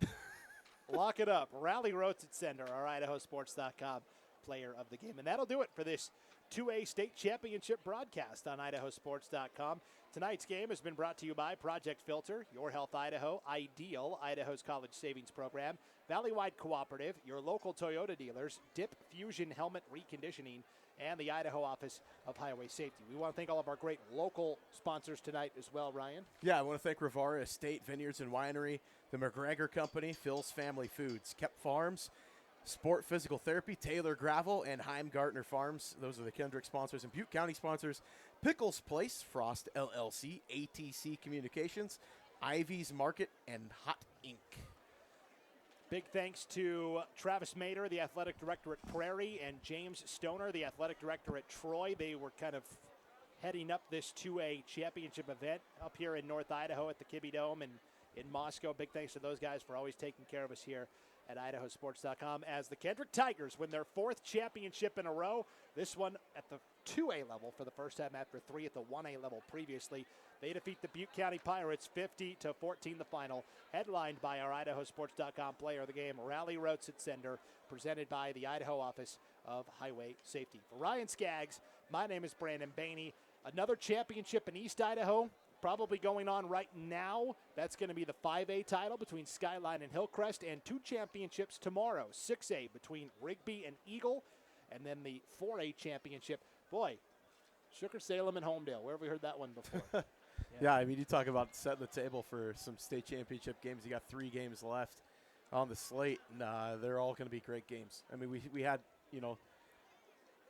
lock it up. Rally Rotes at center, our IdahoSports.com player of the game. And that'll do it for this 2A state championship broadcast on IdahoSports.com. Tonight's game has been brought to you by Project Filter, Your Health Idaho, Ideal, Idaho's college savings program, Valleywide Cooperative, your local Toyota dealers, Dip Fusion Helmet Reconditioning, and the Idaho Office of Highway Safety. We want to thank all of our great local sponsors tonight as well, Ryan.
Yeah, I want to thank Rivara Estate Vineyards and Winery, the McGregor Company, Phil's Family Foods, Kep Farms, Sport Physical Therapy, Taylor Gravel, and Heimgartner Farms. Those are the Kendrick sponsors. And Butte County sponsors, Pickles Place, Frost LLC, ATC Communications, Ivy's Market, and Hot Ink.
Big thanks to Travis Mader, the athletic director at Prairie, and James Stoner, the athletic director at Troy. They were kind of heading up this 2A championship event up here in North Idaho at the Kibbe Dome and in Moscow. Big thanks to those guys for always taking care of us here at IdahoSports.com as the Kendrick Tigers win their 4th championship in a row. This one at the 2A level for the first time after 3 at the 1A level previously. They defeat the Butte County Pirates 50-14 the final, headlined by our IdahoSports.com player of the game, Rally Rotes at Sender, presented by the Idaho Office of Highway Safety. For Ryan Skaggs, my name is Brandon Baney. Another championship in East Idaho, probably going on right now. That's going to be the 5A title between Skyline and Hillcrest, and 2 championships tomorrow, 6A between Rigby and Eagle, and then the 4A championship. Boy, Shooker, Salem, and Homedale. Where have we heard that one before?
Yeah, I mean, you talk about setting the table for some state championship games. You got 3 games left on the slate, and they're all going to be great games. I mean, we had,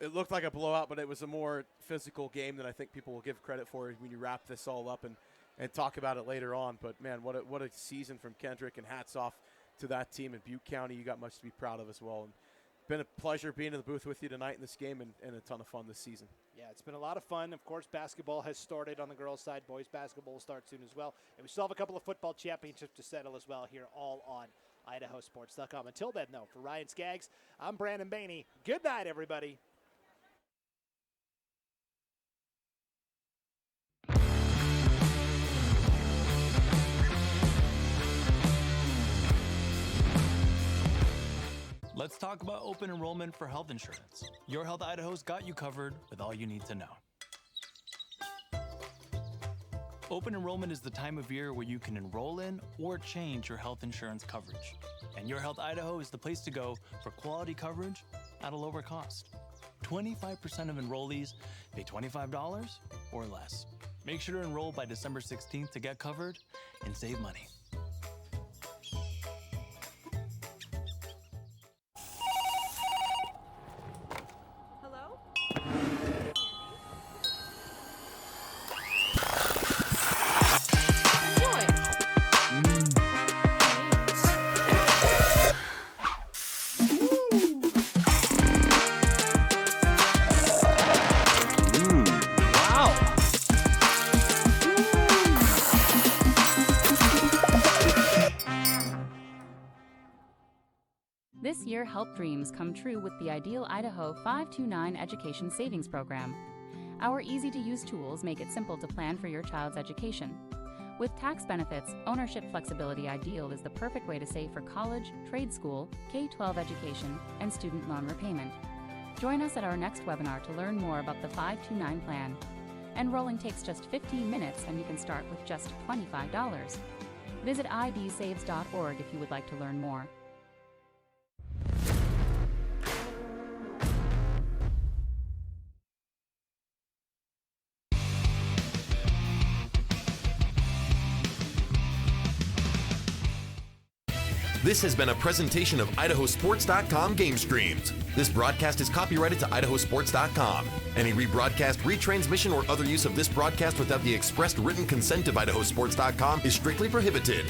it looked like a blowout, but it was a more physical game than I think people will give credit for when you wrap this all up and talk about it later on. But, man, what a season from Kendrick, and hats off to that team in Butte County. You got much to be proud of as well. And it's been a pleasure being in the booth with you tonight in this game and a ton of fun this season.
Yeah, it's been a lot of fun. Of course, basketball has started on the girls' side. Boys basketball will start soon as well. And we still have a couple of football championships to settle as well here, all on IdahoSports.com. Until then, though, for Ryan Skaggs, I'm Brandon Baney. Good night, everybody.
Let's talk about open enrollment for health insurance. Your Health Idaho's got you covered with all you need to know. Open enrollment is the time of year where you can enroll in or change your health insurance coverage. And Your Health Idaho is the place to go for quality coverage at a lower cost. 25% of enrollees pay $25 or less. Make sure to enroll by December 16th to get covered and save money.
This year, help dreams come true with the Ideal Idaho 529 Education Savings Program. Our easy-to-use tools make it simple to plan for your child's education. With tax benefits, ownership flexibility, Ideal is the perfect way to save for college, trade school, K-12 education, and student loan repayment. Join us at our next webinar to learn more about the 529 plan. Enrolling takes just 15 minutes, and you can start with just $25. Visit idsaves.org if you would like to learn more.
This has been a presentation of IdahoSports.com GameStreams. This broadcast is copyrighted to IdahoSports.com. Any rebroadcast, retransmission, or other use of this broadcast without the expressed written consent of IdahoSports.com is strictly prohibited.